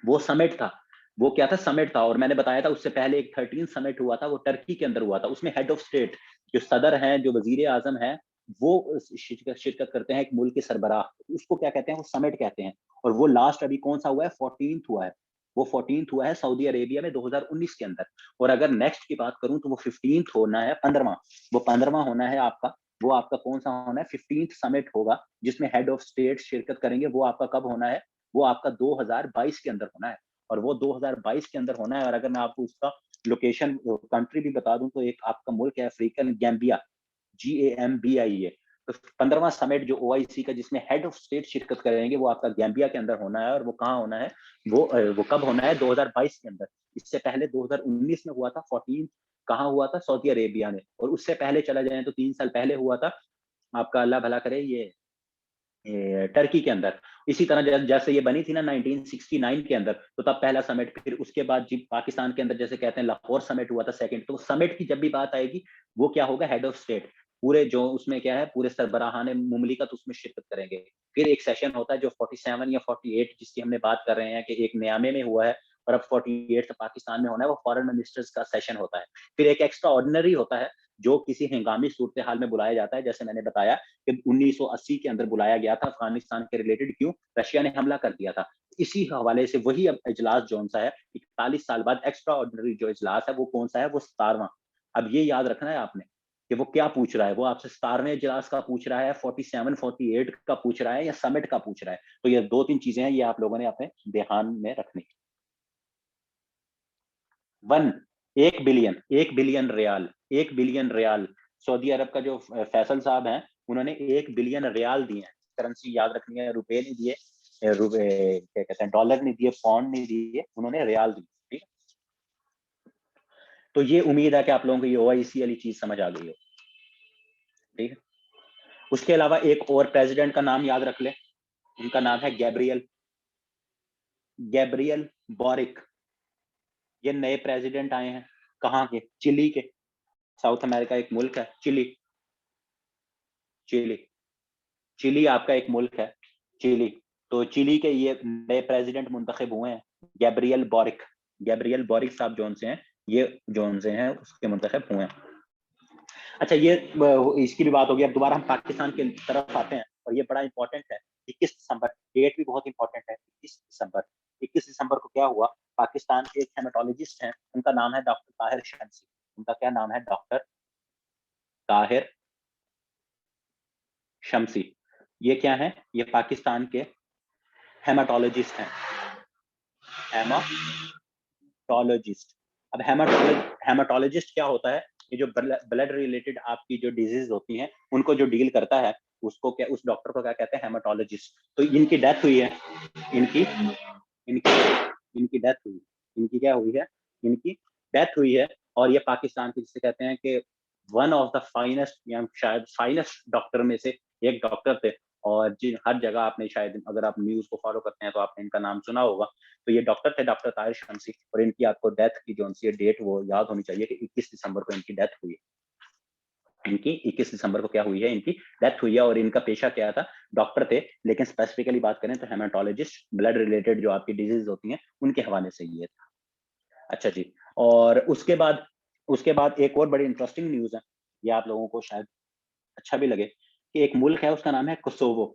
[SPEAKER 1] वो समिट था। वो क्या था, समिट था। और मैंने बताया था उससे पहले एक 13 समिट हुआ था, वो टर्की के अंदर हुआ था, उसमें हेड ऑफ स्टेट, जो सदर हैं, जो वजीर आजम है, वो शिरकत करते हैं, एक मुल्क के सरबराह, उसको क्या कहते हैं, वो समिट कहते हैं। और वो लास्ट अभी कौन सा हुआ है, 14th हुआ है, वो 14th हुआ है सऊदी अरेबिया में 2019 के अंदर। और अगर नेक्स्ट की बात करूं तो वो 15th होना है, 15वां, वो 15वां होना है आपका। वो आपका कौन सा होना है, 15th समिट होगा, जिसमें हेड ऑफ स्टेट शिरकत करेंगे। वो आपका कब होना है, वो आपका 2022 के अंदर होना है। और वो 2022 के अंदर होना है। और अगर मैं आपको उसका लोकेशन, कंट्री भी बता दूं, तो एक आपका मुल्क है अफ्रीकन गैम्बिया, GAMBIA। तो 15वां समिट जो OIC का, जिसमें हेड ऑफ स्टेट शिरकत करेंगे, वो आपका गैम्बिया के अंदर होना है। और वो कहाँ होना है, वो कब होना है, 2022 के अंदर। इससे पहले 2019 में हुआ था 14, कहाँ हुआ था, सऊदी अरेबिया में। और उससे पहले चला जाए तो 3 साल पहले हुआ था आपका, अल्लाह भला करे, ये टर्की के अंदर। इसी तरह जैसे ये बनी थी ना 1969 के अंदर, तो तब पहला समिट। फिर उसके बाद जी पाकिस्तान के अंदर, जैसे कहते हैं, लाहौर समिट हुआ था सेकंड। तो समिट की जब भी बात आएगी, वो क्या होगा, हेड ऑफ स्टेट, पूरे जो उसमें क्या है, पूरे सरबराहाने मुमलिकत उसमें शिरकत करेंगे। फिर एक सेशन होता है जो 47 या 48, जिसकी हमने बात कर रहे हैं कि एक नियामे में हुआ है, और अब 48 पाकिस्तान में होना है, वो फॉरेन मिनिस्टर्स का सेशन होता है। फिर एक एक्स्ट्रा ऑर्डिनरी होता है, जो किसी हंगामी सूरत हाल में बुलाया जाता है। जैसे मैंने बताया कि 1980 के अंदर बुलाया गया था अफगानिस्तान के रिलेटेड, क्यों, रशिया ने हमला कर दिया था। इसी हवाले से वही अब इजलास जो सा है, 41 साल बाद एक्स्ट्रा ऑर्डिनरी जो इजलास है, वो कौन सा है, वो 17वां। अब ये याद रखना है आपने कि वो क्या पूछ रहा है, वो आपसे 17वें इजलास का पूछ रहा है, 47 48 का पूछ रहा है, या समिट का पूछ रहा है। तो ये 2-3 चीजें हैं, ये आप लोगों ने अपने ध्यान में रखनी। 1 billion, 1 billion riyal, 1 billion riyal. Saudi Arab का जो फैसल साहब हैं, उन्होंने 1 बिलियन रियाल दिए हैं। करेंसी याद रखनी है, रुपए नहीं दिए, रुपए क्या कहते हैं, डॉलर नहीं दिए, पाउंड नहीं दिए, उन्होंने रियाल दिए। ठीक। तो ये उम्मीद है कि आप लोगों को ये OIC वाली चीज समझ आ गई हो। ठीक है। उसके अलावा एक और प्रेसिडेंट का नाम याद रख ले, उनका नाम है गैब्रियल, गैब्रियल बोरिक। ये नए प्रेसिडेंट आए हैं, कहाँ के, चिली के। साउथ अमेरिका एक मुल्क है, चिली। चिली, चिली आपका एक मुल्क है, चिली। तो चिली के ये नए प्रेसिडेंट मुंतखब हुए हैं, गैब्रियल बोरिक। गैब्रियल बोरिक साहब जोन से हैं, ये जोन से हैं, उसके मुंतखब हुए हैं। अच्छा, ये इसकी भी बात होगी। अब दोबारा हम पाकिस्तान की तरफ आते हैं, और ये बड़ा इंपॉर्टेंट है। 21 दिसंबर, डेट भी बहुत इंपॉर्टेंट है। 21 दिसंबर, 21 दिसंबर को क्या हुआ, पाकिस्तान के एक हेमेटोलॉजिस्ट हैं, उनका नाम है डॉक्टर ताहिर शमसी। उनका क्या नाम है, डॉक्टर ताहिर शमसी। ये क्या है, ये पाकिस्तान के हेमाटोलॉजिस्ट हैं, हेमाटोलॉजिस्ट। अब हेमाटोलॉजिस्ट क्या होता है, ये जो ब्लड रिलेटेड आपकी जो डिजीज होती हैं, उनको जो डील करता है, उसको क्या, उस डॉक्टर को क्या कहते हैं, हेमाटोलॉजिस्ट। तो इनकी डेथ हुई है, इनकी इनकी इनकी डेथ हुई, इनकी क्या हुई है, इनकी डेथ हुई है। और ये पाकिस्तान के, जिसे कहते हैं कि वन ऑफ द फाइनेस्ट, या शायद फाइनेस्ट डॉक्टर में से एक डॉक्टर थे। और जिन हर जगह आपने शायद, अगर आप न्यूज को फॉलो करते हैं, तो आपने इनका नाम सुना होगा। तो ये डॉक्टर थे, डॉक्टर ताहिर शमसी। और इनकी आपको डेथ की जो सी डेट वो याद होनी चाहिए कि 21 दिसंबर को इनकी डेथ हुई। इनकी 21 दिसंबर को क्या हुई है, इनकी डेथ हुई है। और इनका पेशा क्या था, डॉक्टर थे, लेकिन स्पेसिफिकली बात करें तो हेमाटोलॉजिस्ट, ब्लड रिलेटेड जो आपकी डिजीज होती हैं उनके हवाले से ये था। अच्छा जी, और उसके बाद एक और बड़ी इंटरेस्टिंग न्यूज है, ये आप लोगों को शायद अच्छा भी लगे, कि एक मुल्क है उसका नाम है कोसोवो।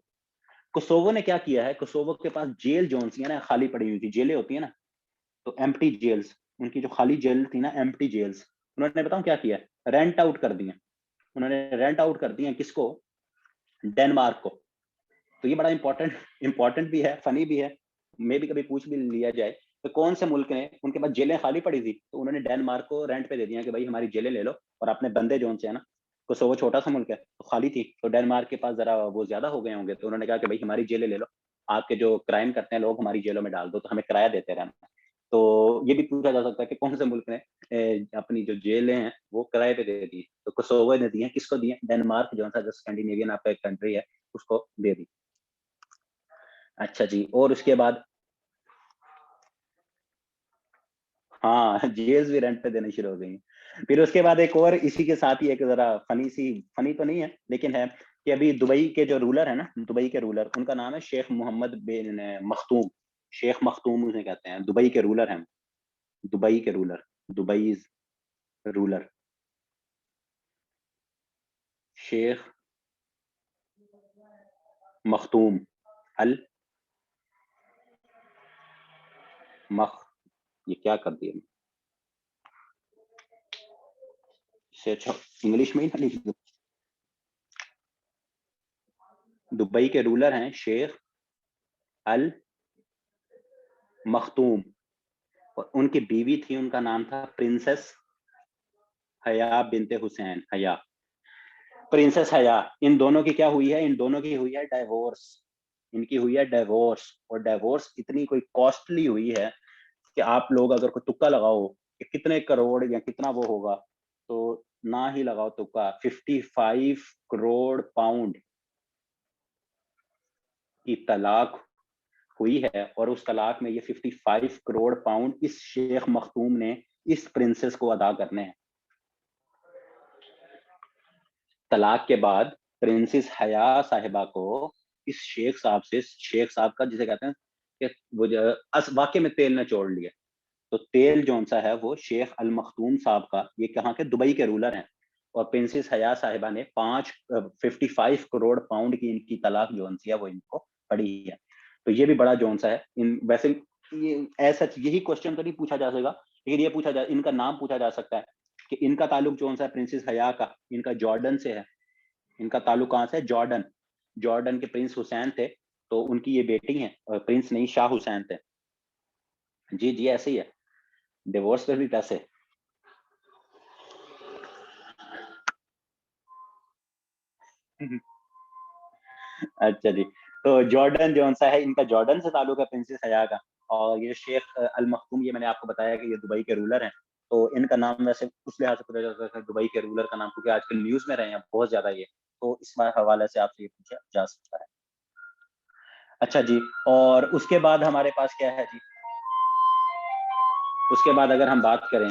[SPEAKER 1] कोसोवो ने क्या किया है, कोसोवो के पास जेल जोन सी है ना, खाली पड़ी हुई थी जेलें होती है ना, तो एम्प्टी जेल्स, उनकी जो खाली जेल थी ना, एम्प्टी जेल्स, उन्होंने बताऊं क्या किया, रेंट आउट कर दिए। उन्होंने रेंट आउट कर दिए किसको, डेनमार्क को। तो ये बड़ा इंपॉर्टेंट भी है, फनी भी है, मे भी कभी पूछ भी लिया जाए, तो कौन से मुल्क ने, उनके पास जेलें खाली पड़ी थी तो उन्होंने डेनमार्क को रेंट पे दे दिया कि भाई हमारी जेलें ले लो और अपने बंदे जो उनसे है ना, कोसोवो छोटा सा मुल्क है तो खाली थी, तो डेनमार्क के पास जरा वो ज्यादा हो गए होंगे, तो उन्होंने कहा कि भाई हमारी जेलें ले लो, आपके जो क्राइम करते हैं लोग हमारी जेलों में डाल दो, तो हमें किराया देते रहना। तो ये भी पूछा जा सकता है कि कौन से मुल्क ने अपनी जो जेलें हैं वो किराए पे दे दी, तो कोसोवो ने दी है, किसको दी है, डेनमार्क जो सा जो स्कैंडिनेवियन आपका एक कंट्री है उसको दे दी। अच्छा जी, और उसके बाद हाँ जेल्स भी रेंट पे देनी शुरू हो गई हैं। फिर उसके बाद एक और इसी के साथ ही एक जरा फनी तो नहीं है लेकिन है, कि अभी दुबई के जो रूलर है ना, दुबई के रूलर, उनका नाम है शेख मोहम्मद बिन मखदूम। शेख मखदूम उन्हें कहते हैं, दुबई के रूलर हैं, दुबई के ruler, Dubai ruler, Sheikh Makhdoom Al Makh, ये क्या कर दिया, इसे अच्छा इंग्लिश में ही ना लिख दो। दुबई के रूलर हैं शेख अल मखदूम, और उनकी बीवी थी, उनका नाम था प्रिंसेस हया बिनते हुसैन हया, प्रिंसेस हया। इन दोनों की क्या हुई है, इन दोनों की हुई है डाइवोर्स, इनकी हुई है डाइवोर्स, और डाइवोर्स इतनी कोई कॉस्टली हुई है कि आप लोग अगर कोई तुक्का लगाओ कि कितने करोड़ या कितना वो होगा, तो ना ही लगाओ तुक्का, 55 करोड़ पाउंड की तलाक हुई है। और उस तलाक में ये 55 करोड़ पाउंड इस शेख मखदूम ने इस प्रिंसेस को अदा करने हैं। तलाक के बाद प्रिंसेस हया साहिबा को इस शेख साहब से, शेख साहब का जिसे कहते हैं कि वो जो वाकई में तेल ने चोड़ लिया, तो तेल जौन सा है वो शेख अल मखदूम साहब का, ये कहाँ के, दुबई के रूलर हैं। और प्रिंसेस हया साहिबा ने 55 करोड़ पाउंड की इनकी तलाक जौन सी है वो इनको पड़ी है। तो ये भी बड़ा जौन सा है, इन वैसे ये ऐसा यही क्वेश्चन तो नहीं पूछा जा सकेगा, लेकिन ये पूछा जा, इनका नाम पूछा जा सकता है कि इनका ताल्लुक जौन सा है प्रिंसेस हया का, इनका जॉर्डन से है। इनका ताल्लुक कहाँ से है, जॉर्डन, जॉर्डन के प्रिंस हुसैन थे, तो उनकी ये बेटी है, प्रिंस नहीं शाह हुसैन थे। जी जी ऐसे ही है, डिवोर्स पे भी पैसे। अच्छा जी, तो जॉर्डन जौन सा है, इनका जॉर्डन से ताल्लुक है प्रिंसेस हया का। और ये शेख अल मखदूम, ये मैंने आपको बताया कि ये दुबई के रूलर हैं, तो इनका नाम वैसे उस लिहाज से पूछा जाता है दुबई के रूलर का नाम, क्योंकि आजकल न्यूज में रहे हैं बहुत ज्यादा ये, तो इस हवाले से आपसे ये पूछा जा सकता है। अच्छा जी, और उसके बाद हमारे पास क्या है जी, उसके बाद अगर हम बात करें,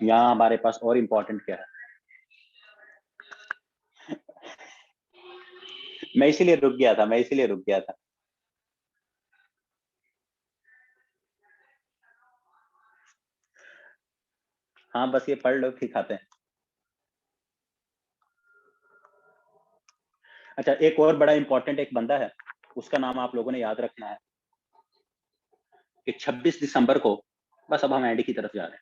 [SPEAKER 1] यहाँ हमारे पास और इम्पोर्टेंट क्या है, मैं इसीलिए रुक गया था। हाँ बस ये पढ़ लो फिर खाते हैं। अच्छा, एक और बड़ा इंपॉर्टेंट एक बंदा है, उसका नाम आप लोगों ने याद रखना है, कि 26 दिसंबर को, बस अब हम एंडी की तरफ जा रहे हैं,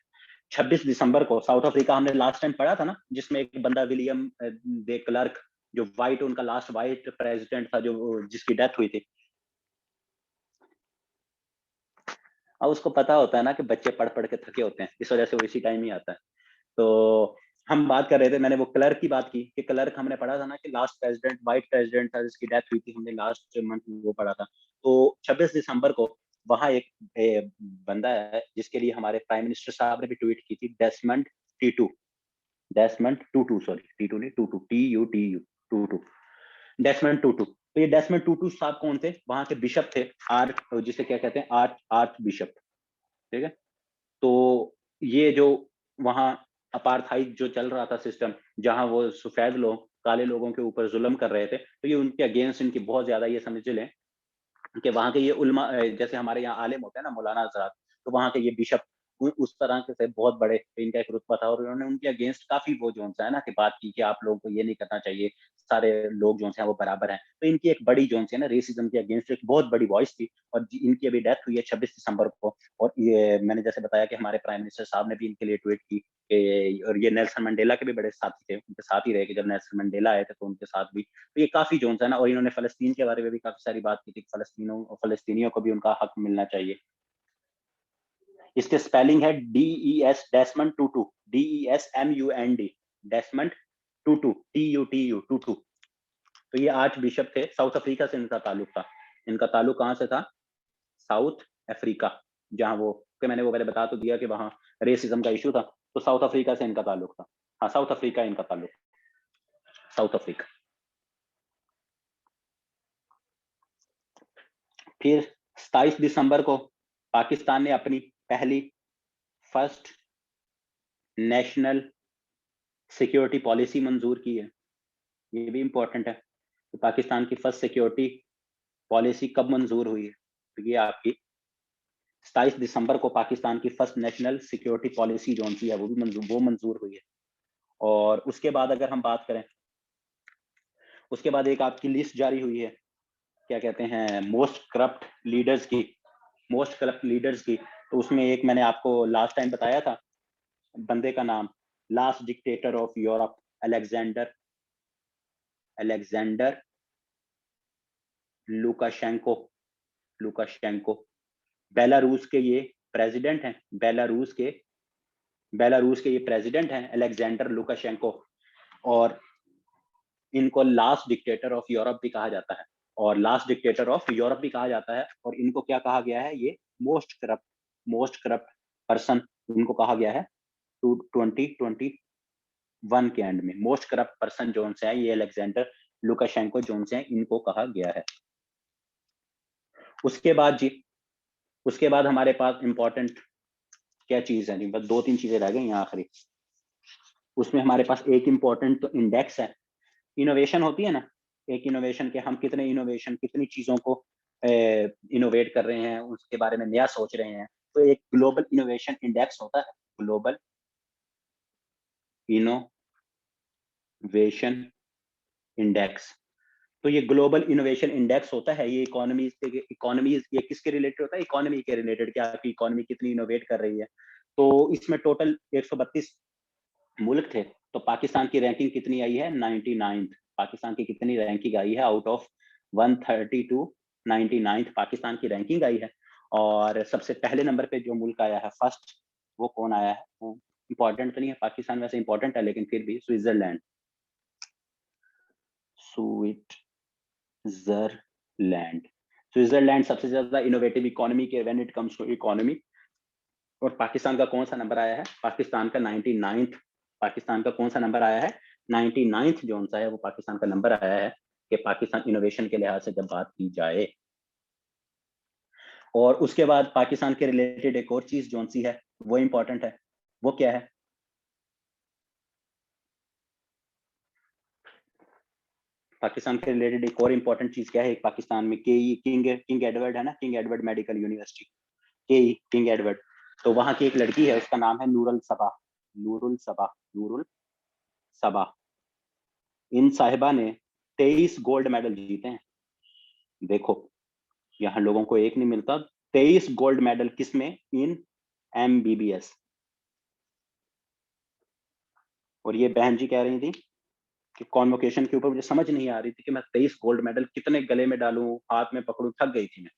[SPEAKER 1] 26 दिसंबर को साउथ अफ्रीका हमने लास्ट टाइम पढ़ा था ना, जिसमें एक बंदा विलियम दे क्लर्क, जो वाइट, उनका लास्ट वाइट प्रेसिडेंट था, जो जिसकी डेथ हुई थी। अब उसको पता होता है ना कि बच्चे पढ़ पढ़ के थके होते हैं, इस वजह से वो इसी टाइम ही आता है। तो हम बात कर रहे थे, मैंने वो क्लर्क की बात की कि क्लर्क हमने पढ़ा था ना कि लास्ट प्रेसिडेंट, वाइट प्रेसिडेंट था जिसकी डेथ हुई थी, हमने लास्ट मंथ वो पढ़ा था। तो 26 दिसंबर को वहां एक बंदा है जिसके लिए हमारे प्राइम मिनिस्टर साहब ने भी ट्वीट की थी, Desmond Titu, Desmond Tutu, sorry Titu नहीं, टूटू, TUTU, टूटू, डेसमंड टूटू। तो ये डेसमंड टूटू साहब कौन थे, वहां के बिशप थे, आर्च, जिसे क्या कहते हैं, आर्च आर्च बिशप, ठीक है। तो ये जो वहाँ अपार्थाइड जो चल रहा था सिस्टम, जहां वो सफेद लोग काले लोगों के ऊपर जुल्म कर रहे थे, तो ये उनके अगेंस्ट इनकी बहुत ज्यादा ये समझ लें कि वहाँ के ये उलमा जैसे हमारे यहाँ आलिम होते हैं ना मौलाना हजरात, तो वहाँ के ये बिशप उस तरह के से बहुत बड़े इनका एक रुतबा था और उन्होंने उनके अगेंस्ट काफी वो जो है ना कि बात की कि आप लोगों को ये नहीं करना चाहिए, सारे लोग जो हैं वो बराबर हैं। तो इनकी एक बड़ी जो है ना रेसिज्म के अगेंस्ट एक बहुत बड़ी वॉइस थी और इनकी अभी डेथ हुई है 26 दिसंबर को। और ये मैंने जैसे बताया कि हमारे प्राइम मिनिस्टर साहब ने भी इनके लिए ट्वीट की और ये नेल्सन मंडेला के भी बड़े साथी थे, उनके साथ ही रहे कि जब नेल्सन मंडेला आए थे तो उनके साथ भी। तो ये काफी जो है ना, और इन्होंने फलस्तीन के बारे में भी काफी सारी बात की थी, फलस्तीनियों को भी उनका हक मिलना चाहिए। इसके स्पेलिंग है DES Desmond Tutu, DESMUND Desmond Tutu, TUTU। तो ये आर्च बिशप थे, साउथ अफ्रीका से इनका ताल्लुक था। इनका ताल्लुक कहाँ से था? साउथ अफ्रीका, जहां वो कि मैंने वो पहले बता तो दिया कि वहां रेसिज्म का इशू था, तो साउथ अफ्रीका से इनका ताल्लुक था। हाँ, साउथ अफ्रीका इनका ताल्लुक, साउथ अफ्रीका। फिर 27 दिसंबर को पाकिस्तान ने अपनी पहली फर्स्ट नेशनल सिक्योरिटी पॉलिसी मंजूर की है। ये भी इंपॉर्टेंट है। तो पाकिस्तान की फर्स्ट सिक्योरिटी पॉलिसी कब मंजूर हुई है? तो ये आपकी 27 दिसंबर को पाकिस्तान की फर्स्ट नेशनल सिक्योरिटी पॉलिसी जो सी है वो भी मंजूर हुई है। और उसके बाद अगर हम बात करें, उसके बाद एक आपकी लिस्ट जारी हुई है, क्या कहते हैं, मोस्ट करप्ट लीडर्स की, मोस्ट करप्ट लीडर्स की। तो उसमें एक मैंने आपको लास्ट टाइम बताया था बंदे का नाम, last dictator of Europe, Alexander Alexander Lukashenko. Lukashenko Belarus के ये प्रेसिडेंट हैं, बेलारूस के ये प्रेसिडेंट हैं अलेक्जेंडर लुकाशेंको। और इनको लास्ट डिक्टेटर ऑफ यूरोप भी कहा जाता है, और लास्ट डिक्टेटर ऑफ यूरोप भी कहा जाता है। और इनको क्या कहा गया है? ये मोस्ट करप्ट पर्सन इनको कहा गया है 2021 के एंड में। मोस्ट करप्ट पर्सन जोन से है ये अलेक्जेंडर लुकाशेंको जोन से है, इनको कहा गया है। उसके बाद जी, उसके बाद हमारे पास इंपॉर्टेंट क्या चीज है जी, बस 2-3 चीजें रह गई आखिरी। उसमें हमारे पास एक इंपॉर्टेंट तो इंडेक्स है, इनोवेशन होती है ना, एक इनोवेशन के हम कितने इनोवेशन, कितनी चीजों को इनोवेट कर रहे हैं, उसके बारे में नया सोच रहे हैं। तो एक ग्लोबल इनोवेशन इंडेक्स होता है, ग्लोबल इनोवेशन इंडेक्स। तो ये ग्लोबल इनोवेशन इंडेक्स होता है, ये इकोनॉमीज ये किसके रिलेटेड होता है? इकोनॉमी के रिलेटेड, क्या आपकी इकोनॉमी कितनी इनोवेट कर रही है। तो इसमें टोटल 132 मुल्क थे, तो पाकिस्तान की रैंकिंग कितनी आई है? 99th। पाकिस्तान की कितनी रैंकिंग आई है? आउट ऑफ 132, 99th पाकिस्तान की रैंकिंग आई है। और सबसे पहले नंबर पे जो मुल्क आया है फर्स्ट, वो कौन आया है? वो इंपॉर्टेंट तो नहीं है, पाकिस्तान वैसे इंपॉर्टेंट है लेकिन फिर भी स्विट्जरलैंड। स्विट्जरलैंड स्विट्जरलैंड सबसे ज्यादा इनोवेटिव इकोनॉमी के when it comes to economy. और पाकिस्तान का कौन सा नंबर आया है? पाकिस्तान का 99th। पाकिस्तान का कौन सा नंबर आया है? 99th जो सा है वो पाकिस्तान का नंबर आया है कि पाकिस्तान इनोवेशन के लिहाज से जब बात की जाए। और उसके बाद पाकिस्तान के रिलेटेड एक और चीज जो सी है वो इंपॉर्टेंट है, वो क्या है? पाकिस्तान के रिलेटेड एक और इंपॉर्टेंट चीज क्या है? एक पाकिस्तान में किंग एडवर्ड है ना, king Edward medical university, king Edward. तो वहां की एक लड़की है, उसका नाम है नूरुल सबा। नूरुल सबा, नूरुल सबा। इन साहिबा ने 23 गोल्ड मेडल जीते हैं। देखो, यहाँ लोगों को एक नहीं मिलता। 23 गोल्ड मेडल किसमें? इन MBBS। और ये बहन जी कह रही थी कि कॉन्वोकेशन के ऊपर मुझे समझ नहीं आ रही थी कि मैं 23 गोल्ड मेडल कितने गले में डालूं, हाथ में पकड़ूं, थक गई थी मैं।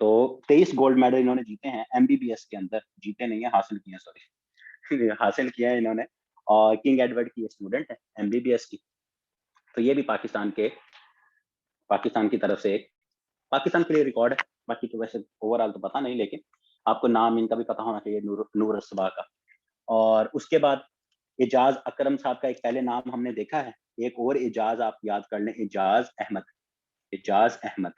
[SPEAKER 1] तो 23 गोल्ड मेडल इन्होंने जीते हैं MBBS के अंदर, जीते नहीं है, हासिल किए, सॉरी हासिल किया है इन्होंने। और किंग एडवर्ड की स्टूडेंट है MBBS की। तो ये भी पाकिस्तान की तरफ से पाकिस्तान के लिए रिकॉर्ड है। बाकी तो वैसे ओवरऑल तो पता नहीं, लेकिन आपको नाम इनका भी पता होना चाहिए, नूर असबा का। और उसके बाद एजाज अकरम साहब का एक पहले नाम हमने देखा है, एक और एजाज आप याद कर लें, एजाज अहमद। एजाज अहमद।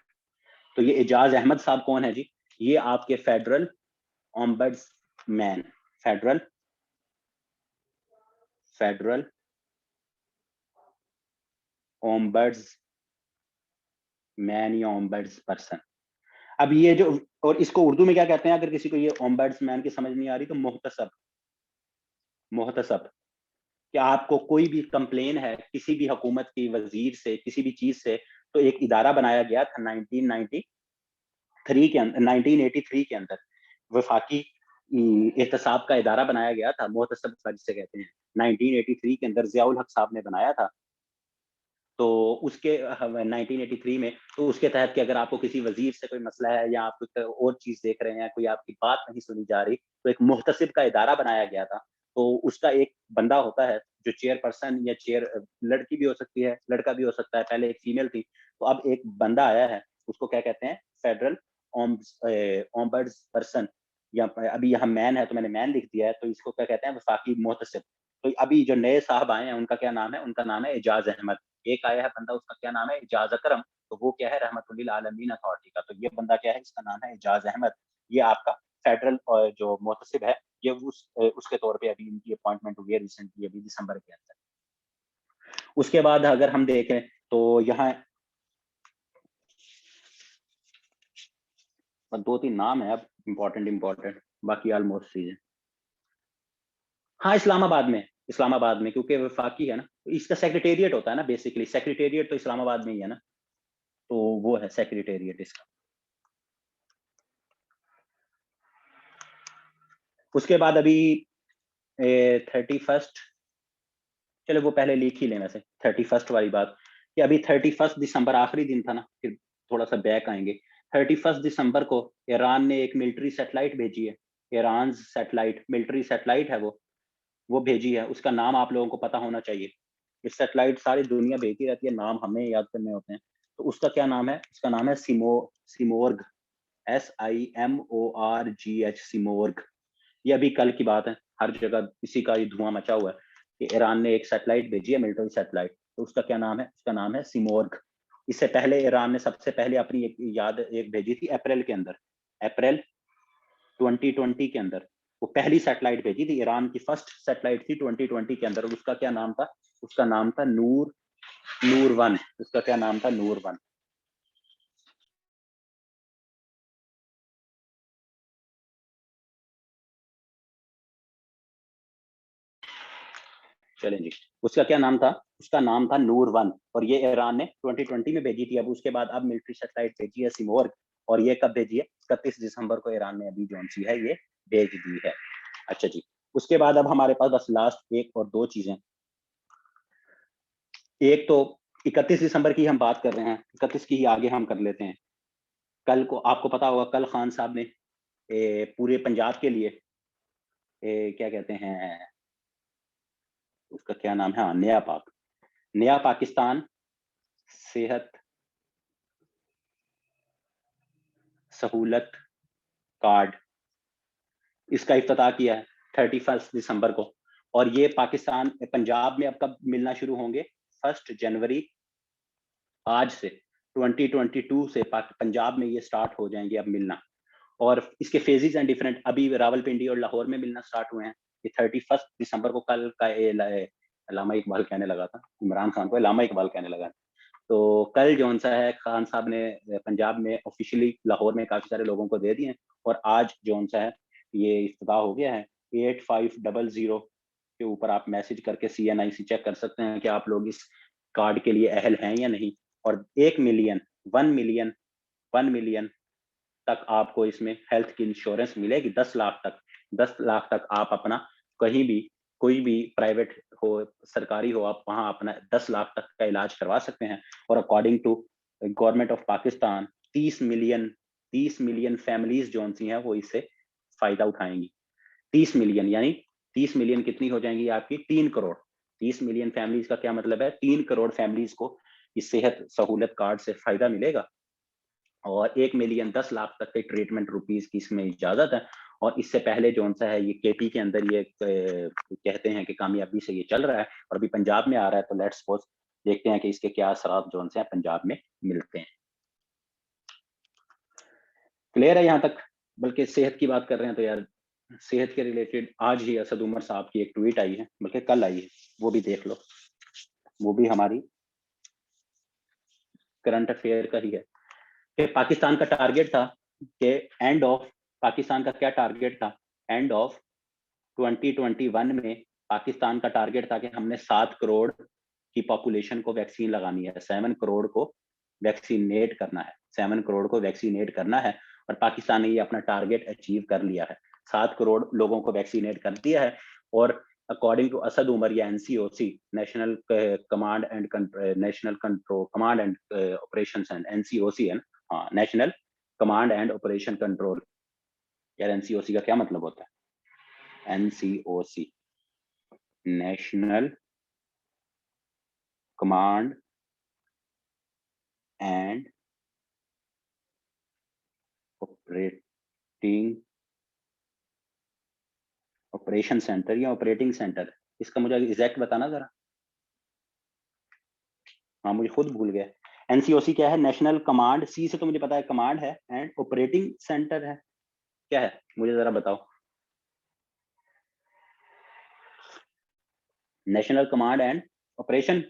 [SPEAKER 1] तो ये एजाज अहमद साहब कौन है जी? ये आपके federal ombudsman, federal federal ombudsman या ओम्बड्स पर्सन। अब ये जो, और इसको उर्दू में क्या कहते हैं, अगर किसी को ये ओम्बड्स मैन की समझ नहीं आ रही तो मोहतसब। मोहतसब, कि आपको कोई भी कंप्लेन है किसी भी हुकूमत की वजीर से, किसी भी चीज से, तो एक इदारा बनाया गया था 1993 के अंदर, 1983 के अंदर वफाकी एहतसाब का इदारा बनाया गया था, मोहतसब जिसे कहते हैं। 1983 के अंदर जियाउल हक साहब ने बनाया था। तो उसके 1983 में, तो उसके तहत कि अगर आपको किसी वजीर से कोई मसला है या आप कोई और चीज देख रहे हैं, कोई आपकी बात नहीं सुनी जा रही, तो एक मुहतसिब का इदारा बनाया गया था। तो उसका एक बंदा होता है जो चेयरपर्सन या चेयर, लड़की भी हो सकती है, लड़का भी हो सकता है, पहले एक फीमेल थी, तो अब एक बंदा आया है, उसको क्या कहते हैं, फेडरल ओम्बड्स पर्सन, या अभी यहाँ मैन है तो मैंने मैन लिख दिया है, तो इसको क्या कहते हैं, वफाकी मुहतसिब। तो अभी जो नए साहब आए हैं उनका क्या नाम है, उनका नाम है एजाज अहमद। एक आया है बंदा, उसका क्या नाम है, एजाज अकरम, तो वो क्या है, रहमतुल्लिल आलमीन अथॉरिटी का। तो ये बंदा क्या है, इसका नाम है एजाज अहमद। ये आपका फेडरल जो मुहतसिब है, ये उसके तौर पे अभी इनकी अपॉइंटमेंट हुई है रिसेंटली, अभी दिसंबर के अंदर। उसके बाद अगर हम देखें तो यहाँ दो तीन नाम है अब, इम्पोर्टेंट, बाकी ऑलमोस्ट चीजें। हाँ, इस्लामाबाद में, क्योंकि वफाकी है ना, तो इसका सेक्रेटेरिएट होता है ना, बेसिकली सेक्रेटेरिएट तो इस्लामाबाद में ही है ना, तो वो है सेक्रेटेरिएट इसका। उसके बाद अभी 31, चलो वो पहले लिख ही लेना से 31 वाली बात, कि अभी 31 दिसंबर आखिरी दिन था ना, फिर थोड़ा सा बैक आएंगे। 31 दिसंबर को ईरान ने एक मिलिट्री सैटेलाइट भेजी है, ईरान सैटेलाइट, मिलिट्री सैटेलाइट है वो भेजी है। उसका नाम आप लोगों को पता होना चाहिए। इस सैटेलाइट सारी दुनिया भेजती रहती है, नाम हमें याद करने होते हैं। तो उसका क्या नाम है, उसका नाम है सिमोर्ग, SIMORG, सिमोर्ग। ये अभी कल की बात है, हर जगह इसी का ही धुआं मचा हुआ है कि ईरान ने एक सैटेलाइट भेजी है, मिलिट्री सैटेलाइट, तो उसका क्या नाम है, उसका नाम है सिमोर्ग। इससे पहले ईरान ने सबसे पहले अपनी एक याद एक भेजी थी अप्रैल के अंदर, अप्रैल 2020 के अंदर, वो पहली सैटेलाइट भेजी थी, ईरान की फर्स्ट सैटेलाइट थी 2020 के अंदर। उसका क्या नाम था, उसका नाम था नूर वन, उसका क्या नाम था, नूर वन। चलें जी, उसका क्या नाम था, उसका नाम था नूर वन, और ये ईरान ने 2020 में भेजी थी। अब उसके बाद अब मिलिट्री सैटेलाइट भेजी है सिमोर्ग, और ये कब भेजी है, 31 दिसंबर को ईरान ने अभी जो सी है ये भेज दी है। अच्छा जी, उसके बाद अब हमारे पास बस लास्ट एक और दो चीजें। एक तो 31 दिसंबर की हम बात कर रहे हैं, 31 की ही आगे हम कर लेते हैं। कल को आपको पता होगा, कल खान साहब ने पूरे पंजाब के लिए क्या कहते हैं, उसका क्या नाम है, हाँ, नया पाकिस्तान सेहत सहूलत कार्ड, इसका इफ्तिताह किया है 31 दिसंबर को। और ये पाकिस्तान पंजाब में अब कब मिलना शुरू होंगे, 1 जनवरी, आज से 2022 से पंजाब में ये स्टार्ट हो जाएंगे अब मिलना। और इसके फेजेस एंड डिफरेंट, अभी रावलपिंडी और लाहौर में मिलना स्टार्ट हुए हैं। ये 31 दिसंबर को कल का लामा इकबाल कहने लगा था, इमरान खान को लामा इकबाल कहने लगा। तो कल जौन सा है, खान साहब ने पंजाब में ऑफिशियली लाहौर में काफी सारे लोगों को दे दिए, और आज जौन सा है ये इफ्तिताह हो गया है। 8500 के ऊपर आप मैसेज करके CNIC चेक कर सकते हैं कि आप लोग इस कार्ड के लिए अहल हैं या नहीं। और 1 मिलियन, 1 मिलियन, 1 मिलियन तक आपको इसमें हेल्थ की इंश्योरेंस मिलेगी, 10 लाख तक, 10 लाख तक आप अपना कहीं भी, कोई भी प्राइवेट हो सरकारी हो, आप वहां अपना 10 लाख तक का इलाज करवा सकते हैं। और according to government of Pakistan 30 million, 30 million families जो सी हैं वो इससे फायदा उठाएंगी। 30 मिलियन, यानी 30 मिलियन कितनी हो जाएंगी आपकी, 3 करोड़। 30 मिलियन फैमिलीज का क्या मतलब है, 3 करोड़ फैमिलीज को इस सेहत सहूलत कार्ड से फायदा मिलेगा। और 1 मिलियन 10 लाख तक के ट्रीटमेंट रुपीज की इसमें इजाजत है। और इससे पहले जो सा है ये KP के अंदर ये कहते हैं कि कामयाबी से ये चल रहा है, और अभी पंजाब में आ रहा है, तो लेट्स सपोज देखते हैं कि इसके क्या असरात जो से पंजाब में मिलते हैं। क्लियर है यहाँ तक, बल्कि सेहत की बात कर रहे हैं तो यार सेहत के रिलेटेड आज ही असद उमर साहब की एक ट्वीट आई है, बल्कि कल आई है, वो भी देख लो। वो भी हमारी करंट अफेयर का ही है कि पाकिस्तान का टारगेट था कि एंड ऑफ पाकिस्तान का क्या टारगेट था, एंड ऑफ 2021 में पाकिस्तान का टारगेट था कि हमने 7 करोड़ की पॉपुलेशन को वैक्सीन लगानी है, 7 करोड़ को वैक्सीनेट करना है, 7 करोड़ को वैक्सीनेट करना है। और पाकिस्तान ने ये अपना टारगेट अचीव कर लिया है, 7 करोड़ लोगों को वैक्सीनेट कर दिया है। और अकॉर्डिंग टू असद उमर या NCOC, national command and national control command and operations and NCOC है, हाँ, national command and operation control. यार एनसीओसी का क्या मतलब होता है? NCOC, national command and operating operation centre या ऑपरेटिंग सेंटर, इसका मुझे एग्जैक्ट बताना जरा। हाँ, मुझे खुद भूल गया। एनसीओसी क्या है? नेशनल कमांड, सी से तो मुझे पता है कमांड है, एंड ऑपरेटिंग सेंटर है, क्या है मुझे जरा बताओ। National command and operation,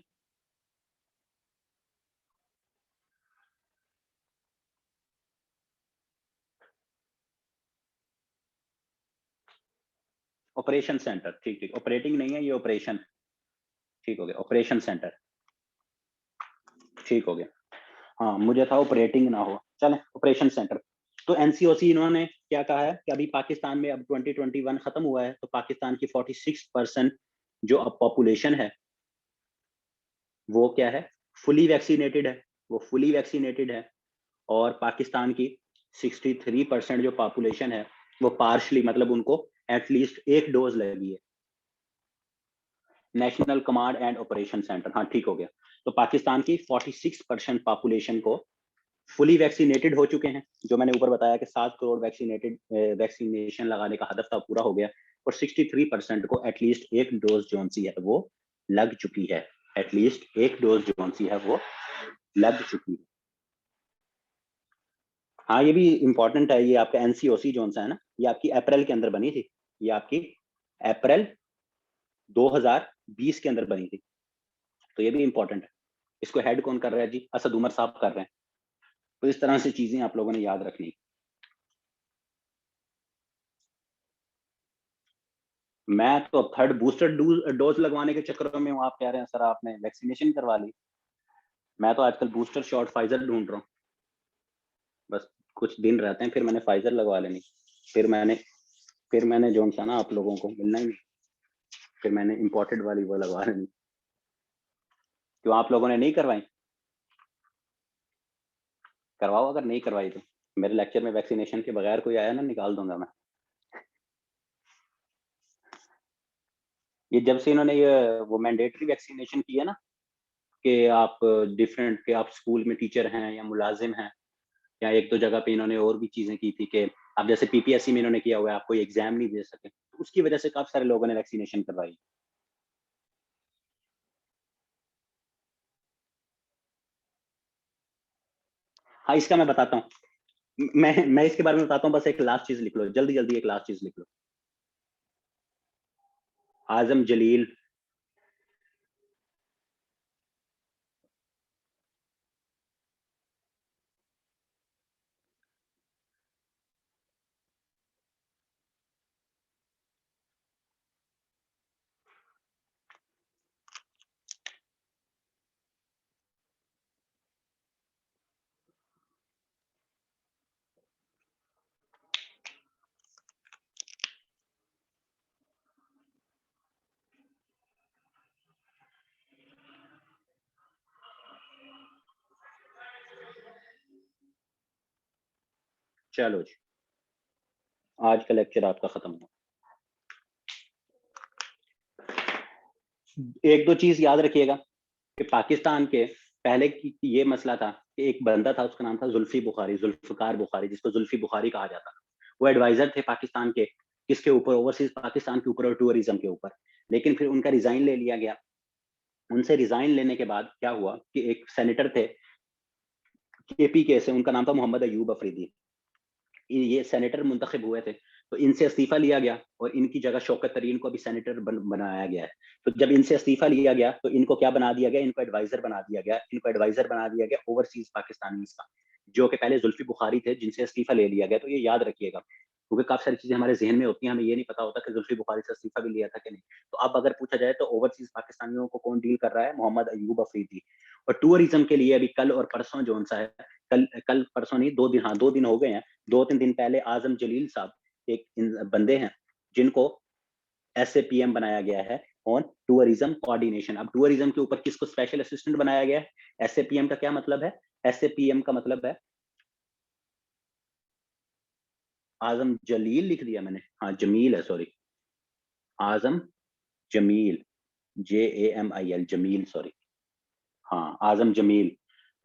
[SPEAKER 1] operation centre, ठीक ठीक, ऑपरेटिंग नहीं है ये, ऑपरेशन, ठीक हो गया, ऑपरेशन सेंटर, ठीक हो गया। हाँ, मुझे था ऑपरेटिंग ना हो, चले ऑपरेशन सेंटर। तो एनसीओसी इन्होंने क्या कहा है कि अभी पाकिस्तान में अब 2021 खत्म हुआ है, तो पाकिस्तान की 46% जो अब पॉपुलेशन है वो क्या है? फुली वैक्सीनेटेड है, वो फुली वैक्सीनेटेड है। और पाकिस्तान की 63% जो पॉपुलेशन है वो पार्शली, मतलब उनको एटलीस्ट एक डोज लगी है। National command and operation centre, हाँ ठीक हो गया। तो पाकिस्तान की 46% पॉपुलेशन को फुली वैक्सीनेटेड हो चुके हैं, जो मैंने ऊपर बताया कि 7 करोड़ वैक्सीनेटेड वैक्सीनेशन लगाने का हदफ था, पूरा हो गया। और 63% को एटलीस्ट एक डोज जोन सी है वो लग चुकी है, एटलीस्ट एक डोज जोन सी है वो लग चुकी है। हाँ, ये भी इंपॉर्टेंट है, ये आपका एनसीओसी जोन सा है ना, ये आपकी अप्रैल के अंदर बनी थी, ये आपकी अप्रैल 2020 के अंदर बनी थी, तो ये भी इंपॉर्टेंट है। इसको हेड कौन कर रहा है जी? असद उमर साहब कर रहे हैं। तो इस तरह से चीजें आप लोगों ने याद रखनी। मैं तो थर्ड बूस्टर डोज लगवाने के चक्कर में हूँ, आप कह रहे हैं सर आपने वैक्सीनेशन करवा ली। मैं तो आजकल बूस्टर शॉट फाइजर ढूंढ रहा हूँ, बस कुछ दिन रहते हैं फिर मैंने फाइजर लगवा लेनी। फिर मैंने जो सा ना आप लोगों को मिलना ही नहीं, फिर मैंने इम्पोर्टेड वाली वो लगवा लेनी। क्यों आप लोगों ने नहीं करवाई? करवाओ, अगर नहीं करवाई तो मेरे लेक्चर में वैक्सीनेशन के बगैर कोई आया ना, निकाल दूंगा मैं। ये जब से इन्होंने ये वो मैंडेटरी वैक्सीनेशन की है ना, कि आप डिफरेंट, कि आप स्कूल में टीचर हैं या मुलाजिम हैं, या एक दो जगह पे इन्होंने और भी चीजें की थी कि आप जैसे पीपीएससी में इन्होंने किया हुआ है, आप कोई एग्जाम नहीं दे सके, तो उसकी वजह से काफी सारे लोगों ने वैक्सीनेशन करवाई। हाँ, इसका मैं बताता हूँ, मैं इसके बारे में बताता हूँ, बस एक लास्ट चीज लिख लो, जल्दी जल्दी एक लास्ट चीज लिख लो। आजम जलील, चलो जी, आज का लेक्चर आपका खत्म हुआ। एक दो चीज याद रखिएगा कि पाकिस्तान के पहले की ये मसला था कि एक बंदा था, उसका नाम था जुल्फी बुखारी, जुल्फकार बुखारी, जिसको जुल्फी बुखारी कहा जाता था। वो एडवाइजर थे पाकिस्तान के, किसके ऊपर? ओवरसीज पाकिस्तान के ऊपर और टूरिज्म के ऊपर। लेकिन फिर उनका रिजाइन ले लिया गया। उनसे रिजाइन लेने के बाद क्या हुआ कि एक सेनेटर थे केपी के से, उनका नाम था मोहम्मद अयूब अफरीदी। ये सेनेटर मुंतखब हुए थे, तो इनसे इस्तीफा लिया गया और इनकी जगह शौकत तरीन को अभी सेनेटर बनाया गया है। तो जब इनसे इस्तीफा लिया गया, तो इनको क्या बना दिया गया? इनको एडवाइजर बना दिया गया। इनको एडवाइजर बना दिया गया ओवरसीज पाकिस्तानीज़ का, जो कि पहले जुल्फी बुखारी थे, जिनसे इस्तीफा ले लिया गया। तो ये याद रखिएगा, क्योंकि काफ़ी सारी चीज़ें हमारे ज़हन में होती हैं, हमें ये नहीं पता होता कि जुल्फी बुखारी से इस्तीफा भी लिया था कि नहीं। तो अब अगर पूछा जाए तो ओवरसीज पाकिस्तानियों को कौन डील कर रहा है? मोहम्मद अयूब अफरीदी। और टूरिज्म के लिए अभी कल और परसों जो-सा है, कल कल परसों नहीं, 2 दिन, हाँ, 2 दिन हो गए हैं। 2-3 दिन पहले आज़म जलील साहब एक बंदे हैं, जिनको एसएपीएम बनाया गया है ऑन टूरिज्म कोऑर्डिनेशन। अब टूरिज्म के ऊपर किसको स्पेशल असिस्टेंट बनाया गया है? एसएपीएम का क्या मतलब है? एसएपीएम का मतलब है, आज़म जलील लिख दिया मैंने, हाँ, जमील है, सॉरी, आज़म जमील, जेएमआईएल, जमील, सॉरी, हाँ, आज़म जमील,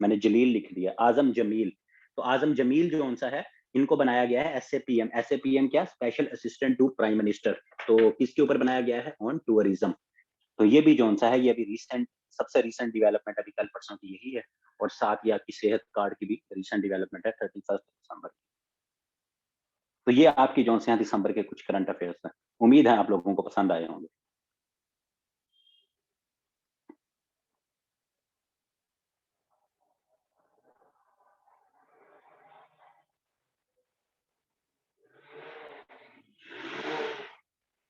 [SPEAKER 1] मैंने जलील लिख दिया, आज़म जमील। तो आज़म जमील जो-सा है, इनको बनाया गया है एसएपीएम। एसएपीएम क्या? Special assistant to prime minister. तो किसके ऊपर बनाया गया है? On tourism. तो ये भी जो-सा है, ये अभी रिसेंट, सबसे रिसेंट डेवलपमेंट अभी कल परसों की यही है। और साथ ही आपकी सेहत कार्ड की भी रिसेंट डेवलपमेंट है 31 दिसंबर। तो ये आपकी जो-से हैं दिसंबर के कुछ करंट अफेयर्स हैं। उम्मीद है आप लोगों को पसंद आए होंगे।